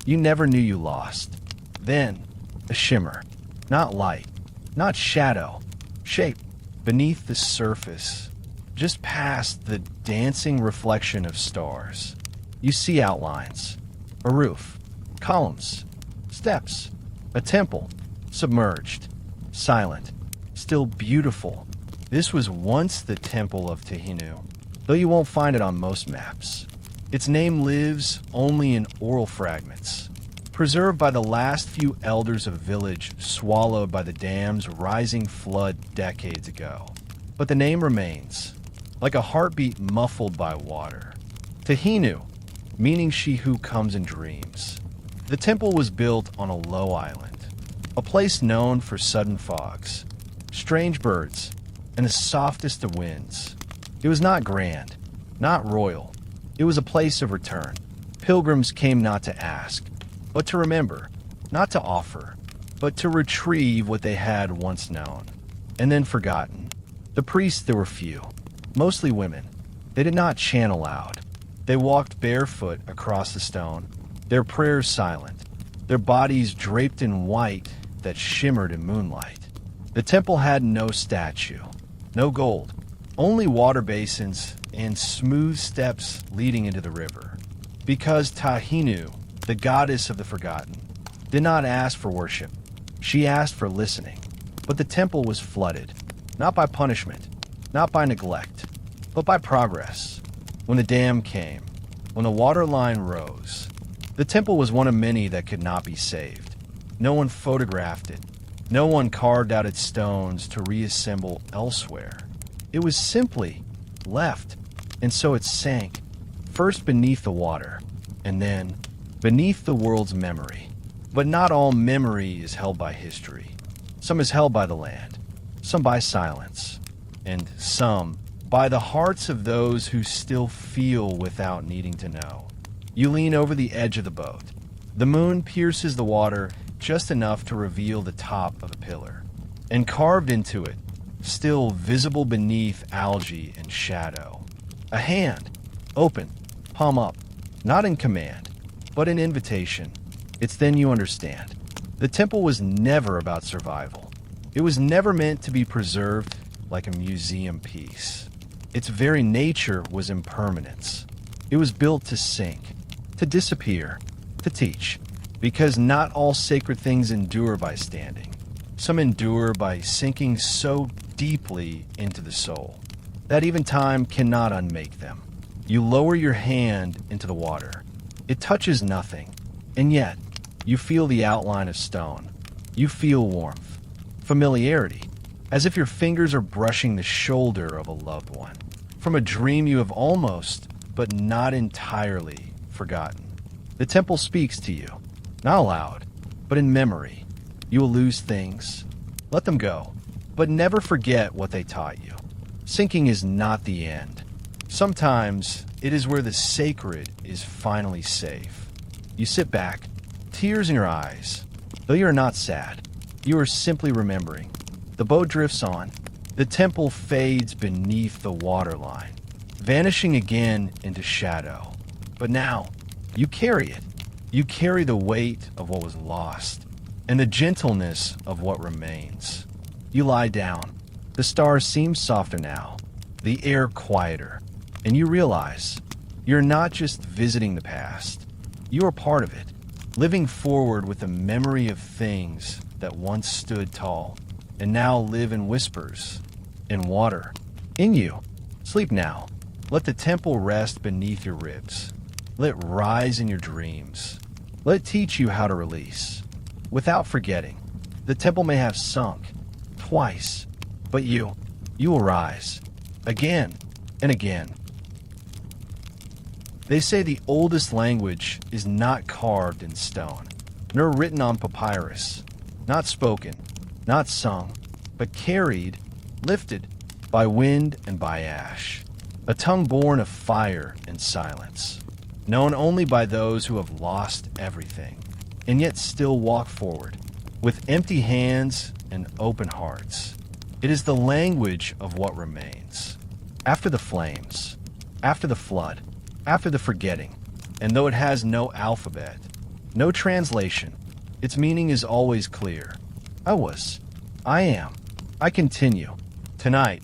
you never knew you lost. Then, a shimmer, not light, not shadow, shape, beneath the surface, just past the dancing reflection of stars. You see outlines, a roof, columns, steps, a temple, submerged, silent, still beautiful. This was once the Temple of Tehinu, though you won't find it on most maps. Its name lives only in oral fragments, preserved by the last few elders of a village swallowed by the dam's rising flood decades ago. But the name remains, like a heartbeat muffled by water. Tehinu, meaning she who comes in dreams. The temple was built on a low island, a place known for sudden fogs, strange birds, and the softest of winds. It was not grand, not royal. It was a place of return. Pilgrims came not to ask, but to remember, not to offer, but to retrieve what they had once known, and then forgotten. The priests, there were few, mostly women. They did not chant aloud. They walked barefoot across the stone, their prayers silent, their bodies draped in white that shimmered in moonlight. The temple had no statue, no gold, only water basins and smooth steps leading into the river. Because Tehinu, the goddess of the forgotten, did not ask for worship. She asked for listening. But the temple was flooded, not by punishment, not by neglect, but by progress. When the dam came, when the water line rose, the temple was one of many that could not be saved. No one photographed it. No one carved out its stones to reassemble elsewhere. It was simply left, and so it sank, first beneath the water, and then beneath the world's memory. But not all memory is held by history. Some is held by the land, some by silence, and some by the hearts of those who still feel without needing to know. You lean over the edge of the boat. The moon pierces the water just enough to reveal the top of a pillar, and carved into it, still visible beneath algae and shadow, a hand, open, palm up, not in command, but in invitation. It's then you understand. The temple was never about survival. It was never meant to be preserved like a museum piece. Its very nature was impermanence. It was built to sink, to disappear, to teach, because not all sacred things endure by standing. Some endure by sinking so deeply into the soul that even time cannot unmake them. You lower your hand into the water. It touches nothing, and yet you feel the outline of stone. You feel warmth, familiarity, as if your fingers are brushing the shoulder of a loved one, from a dream you have almost, but not entirely, forgotten. The temple speaks to you, not aloud, but in memory. You will lose things. Let them go, but never forget what they taught you. Sinking is not the end. Sometimes it is where the sacred is finally safe. You sit back, tears in your eyes. Though you are not sad, you are simply remembering. The boat drifts on. The temple fades beneath the waterline, vanishing again into shadow. But now, you carry it. You carry the weight of what was lost and the gentleness of what remains. You lie down. The stars seem softer now, the air quieter, and you realize you're not just visiting the past. You are part of it, living forward with the memory of things that once stood tall and now live in whispers, in water, in you. Sleep now. Let the temple rest beneath your ribs. Let it rise in your dreams. Let it teach you how to release, without forgetting, The temple may have sunk twice, but you will rise again and again. They say the oldest language is not carved in stone, nor written on papyrus, not spoken, not sung, but carried, lifted by wind and by ash, a tongue born of fire and silence, known only by those who have lost everything, and yet still walk forward, with empty hands and open hearts. It is the language of what remains. After the flames, after the flood, after the forgetting, and though it has no alphabet, no translation, its meaning is always clear. I was, I am, I continue. Tonight,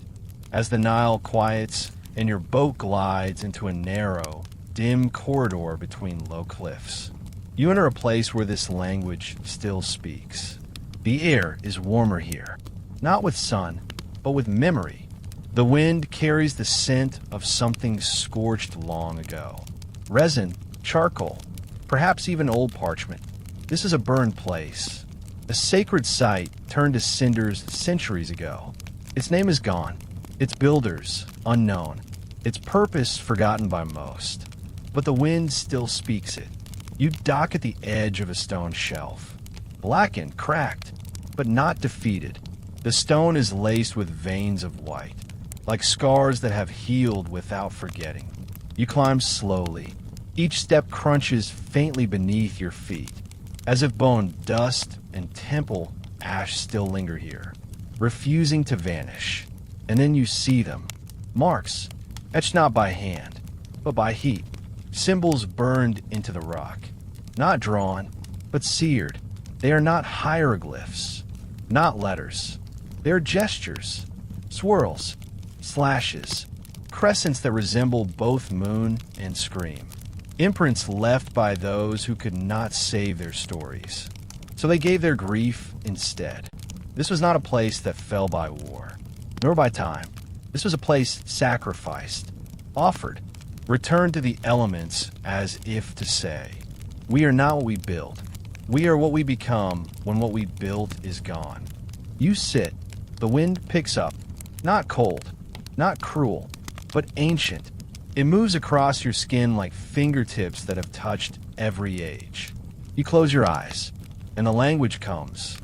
as the Nile quiets and your boat glides into a narrow, dim corridor between low cliffs, you enter a place where this language still speaks. The air is warmer here, not with sun, but with memory. The wind carries the scent of something scorched long ago. Resin, charcoal, perhaps even old parchment. This is a burned place, a sacred site turned to cinders centuries ago. Its name is gone, its builders unknown, its purpose forgotten by most. But the wind still speaks it. You dock at the edge of a stone shelf, blackened, cracked, but not defeated. The stone is laced with veins of white, like scars that have healed without forgetting. You climb slowly. Each step crunches faintly beneath your feet, as if bone dust and temple ash still linger here, refusing to vanish. And then you see them. Marks, etched not by hand, but by heat. Symbols burned into the rock. Not drawn, but seared. They are not hieroglyphs, not letters. They are gestures, swirls, slashes, crescents that resemble both moon and scream. Imprints left by those who could not save their stories. So they gave their grief instead. This was not a place that fell by war, nor by time. This was a place sacrificed, offered, returned to the elements as if to say, we are not what we build. We are what we become when what we built is gone. You sit. The wind picks up, not cold, not cruel, but ancient. It moves across your skin like fingertips that have touched every age. You close your eyes, and the language comes,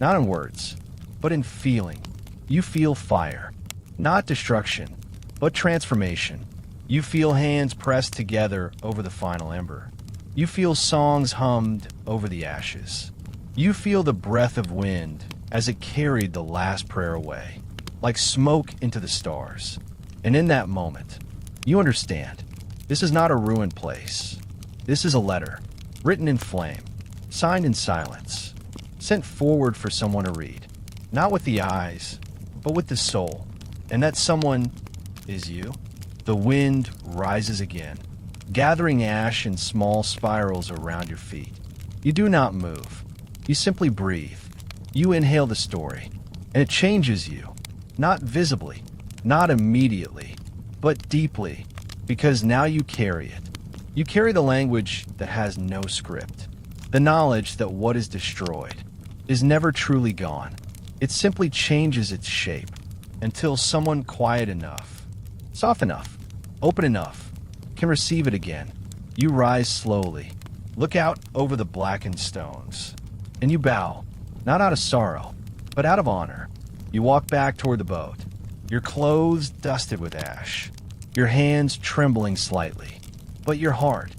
not in words, but in feeling. You feel fire, not destruction, but transformation. You feel hands pressed together over the final ember. You feel songs hummed over the ashes. You feel the breath of wind as it carried the last prayer away, like smoke into the stars. And in that moment, you understand, this is not a ruined place. This is a letter, written in flame, signed in silence, sent forward for someone to read, not with the eyes, but with the soul. And that someone is you. The wind rises again, gathering ash in small spirals around your feet. You do not move. You simply breathe. You inhale the story, and it changes you, not visibly, not immediately, but deeply, because now you carry it. You carry the language that has no script, the knowledge that what is destroyed is never truly gone. It simply changes its shape until someone quiet enough, soft enough, open enough, can receive it again. You rise slowly, look out over the blackened stones, and you bow, not out of sorrow, but out of honor. You walk back toward the boat, your clothes dusted with ash, your hands trembling slightly, but your heart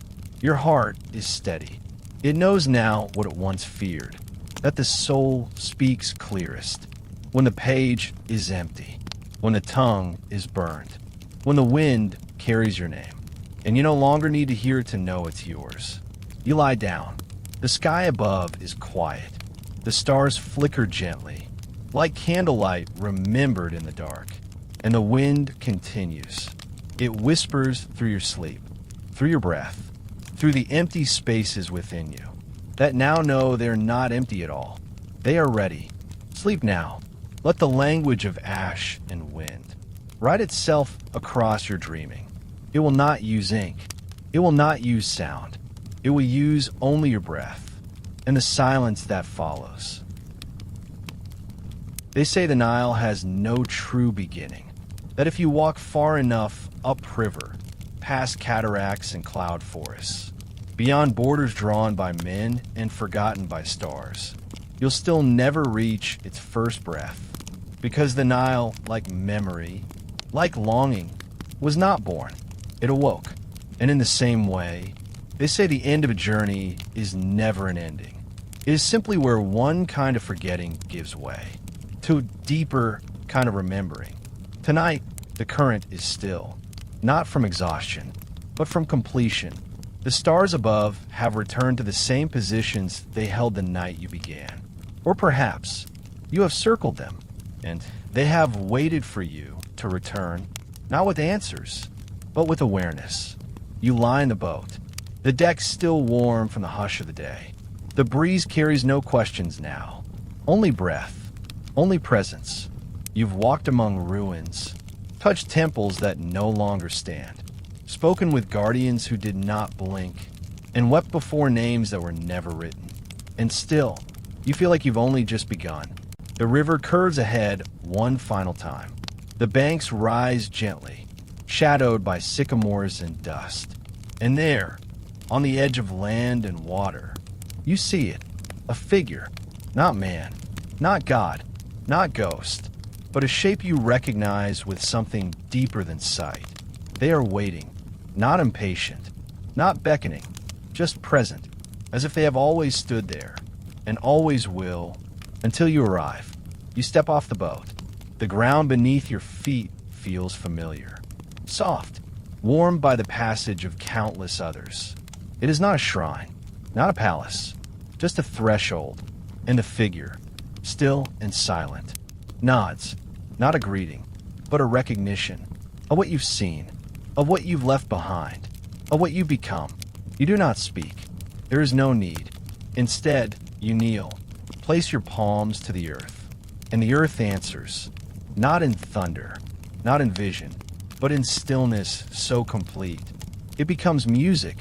is steady. It knows now what it once feared, that the soul speaks clearest when the page is empty, when the tongue is burned, when the wind carries your name, and you no longer need to hear it to know it's yours. You lie down. The sky above is quiet. The stars flicker gently, like candlelight remembered in the dark, and the wind continues. It whispers through your sleep, through your breath, through the empty spaces within you, that now know they're not empty at all. They are ready. Sleep now. Let the language of ash and wind write itself across your dreaming. It will not use ink. It will not use sound. It will use only your breath and the silence that follows. They say the Nile has no true beginning, that if you walk far enough upriver, past cataracts and cloud forests, beyond borders drawn by men and forgotten by stars, you'll still never reach its first breath, because the Nile, like memory, like longing, was not born. It awoke. And in the same way, they say the end of a journey is never an ending. It is simply where one kind of forgetting gives way to a deeper kind of remembering. Tonight, the current is still, not from exhaustion, but from completion. The stars above have returned to the same positions they held the night you began. Or perhaps you have circled them, and they have waited for you to return, not with answers, but with awareness. You lie in the boat, the deck still warm from the hush of the day. The breeze carries no questions now, only breath. Only presence. You've walked among ruins, touched temples that no longer stand, spoken with guardians who did not blink, and wept before names that were never written. And still, you feel like you've only just begun. The river curves ahead one final time. The banks rise gently, shadowed by sycamores and dust. And there, on the edge of land and water, you see it, a figure, not man, not God, not ghost, but a shape you recognize with something deeper than sight. They are waiting, not impatient, not beckoning, just present, as if they have always stood there, and always will, until you arrive. You step off the boat. The ground beneath your feet feels familiar, soft, warmed by the passage of countless others. It is not a shrine, not a palace, just a threshold, and a figure, still and silent, nods, not a greeting, but a recognition of what you've seen, of what you've left behind, of what you've become. You do not speak. There is no need. Instead, you kneel, place your palms to the earth, and the earth answers, not in thunder, not in vision, but in stillness so complete. It becomes music.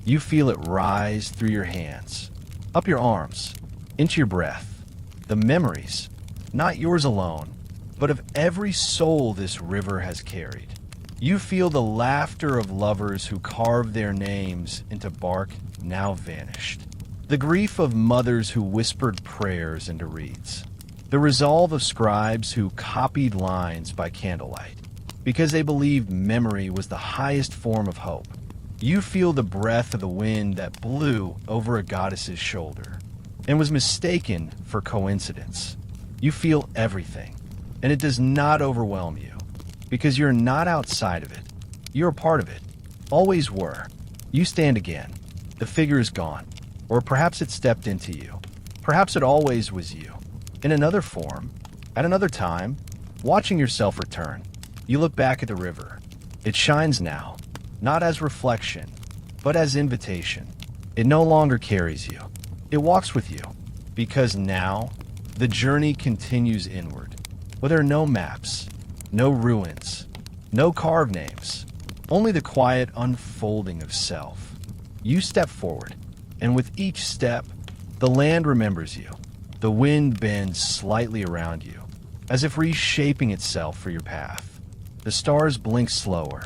You feel it rise through your hands, up your arms, into your breath. The memories, not yours alone, but of every soul this river has carried. You feel the laughter of lovers who carved their names into bark now vanished. The grief of mothers who whispered prayers into reeds. The resolve of scribes who copied lines by candlelight, because they believed memory was the highest form of hope. You feel the breath of the wind that blew over a goddess's shoulder and was mistaken for coincidence. You feel everything, and it does not overwhelm you, because you're not outside of it. You're a part of it. Always were. You stand again. The figure is gone, or perhaps it stepped into you. Perhaps it always was you. In another form, at another time, watching yourself return, you look back at the river. It shines now, not as reflection, but as invitation. It no longer carries you. It walks with you, because now the journey continues inward, where there are no maps, no ruins, no carved names, only the quiet unfolding of self. You step forward, and with each step, the land remembers you. The wind bends slightly around you, as if reshaping itself for your path. The stars blink slower,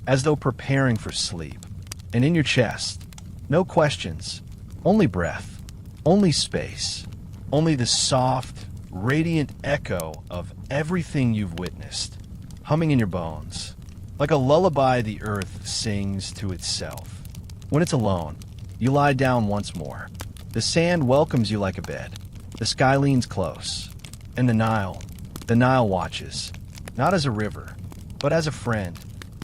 as though preparing for sleep. And in your chest, no questions, only breath. Only space, only the soft, radiant echo of everything you've witnessed, humming in your bones, like a lullaby the earth sings to itself. When it's alone, you lie down once more. The sand welcomes you like a bed. The sky leans close, and the Nile watches, not as a river, but as a friend,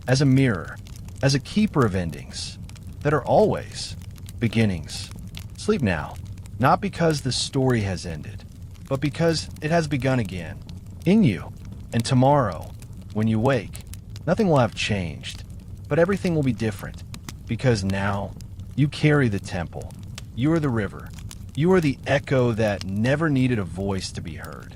as a mirror, as a keeper of endings that are always beginnings. Sleep now. Not because the story has ended, but because it has begun again, in you. And tomorrow, when you wake, nothing will have changed, but everything will be different, because now you carry the temple. You are the river. You are the echo that never needed a voice to be heard.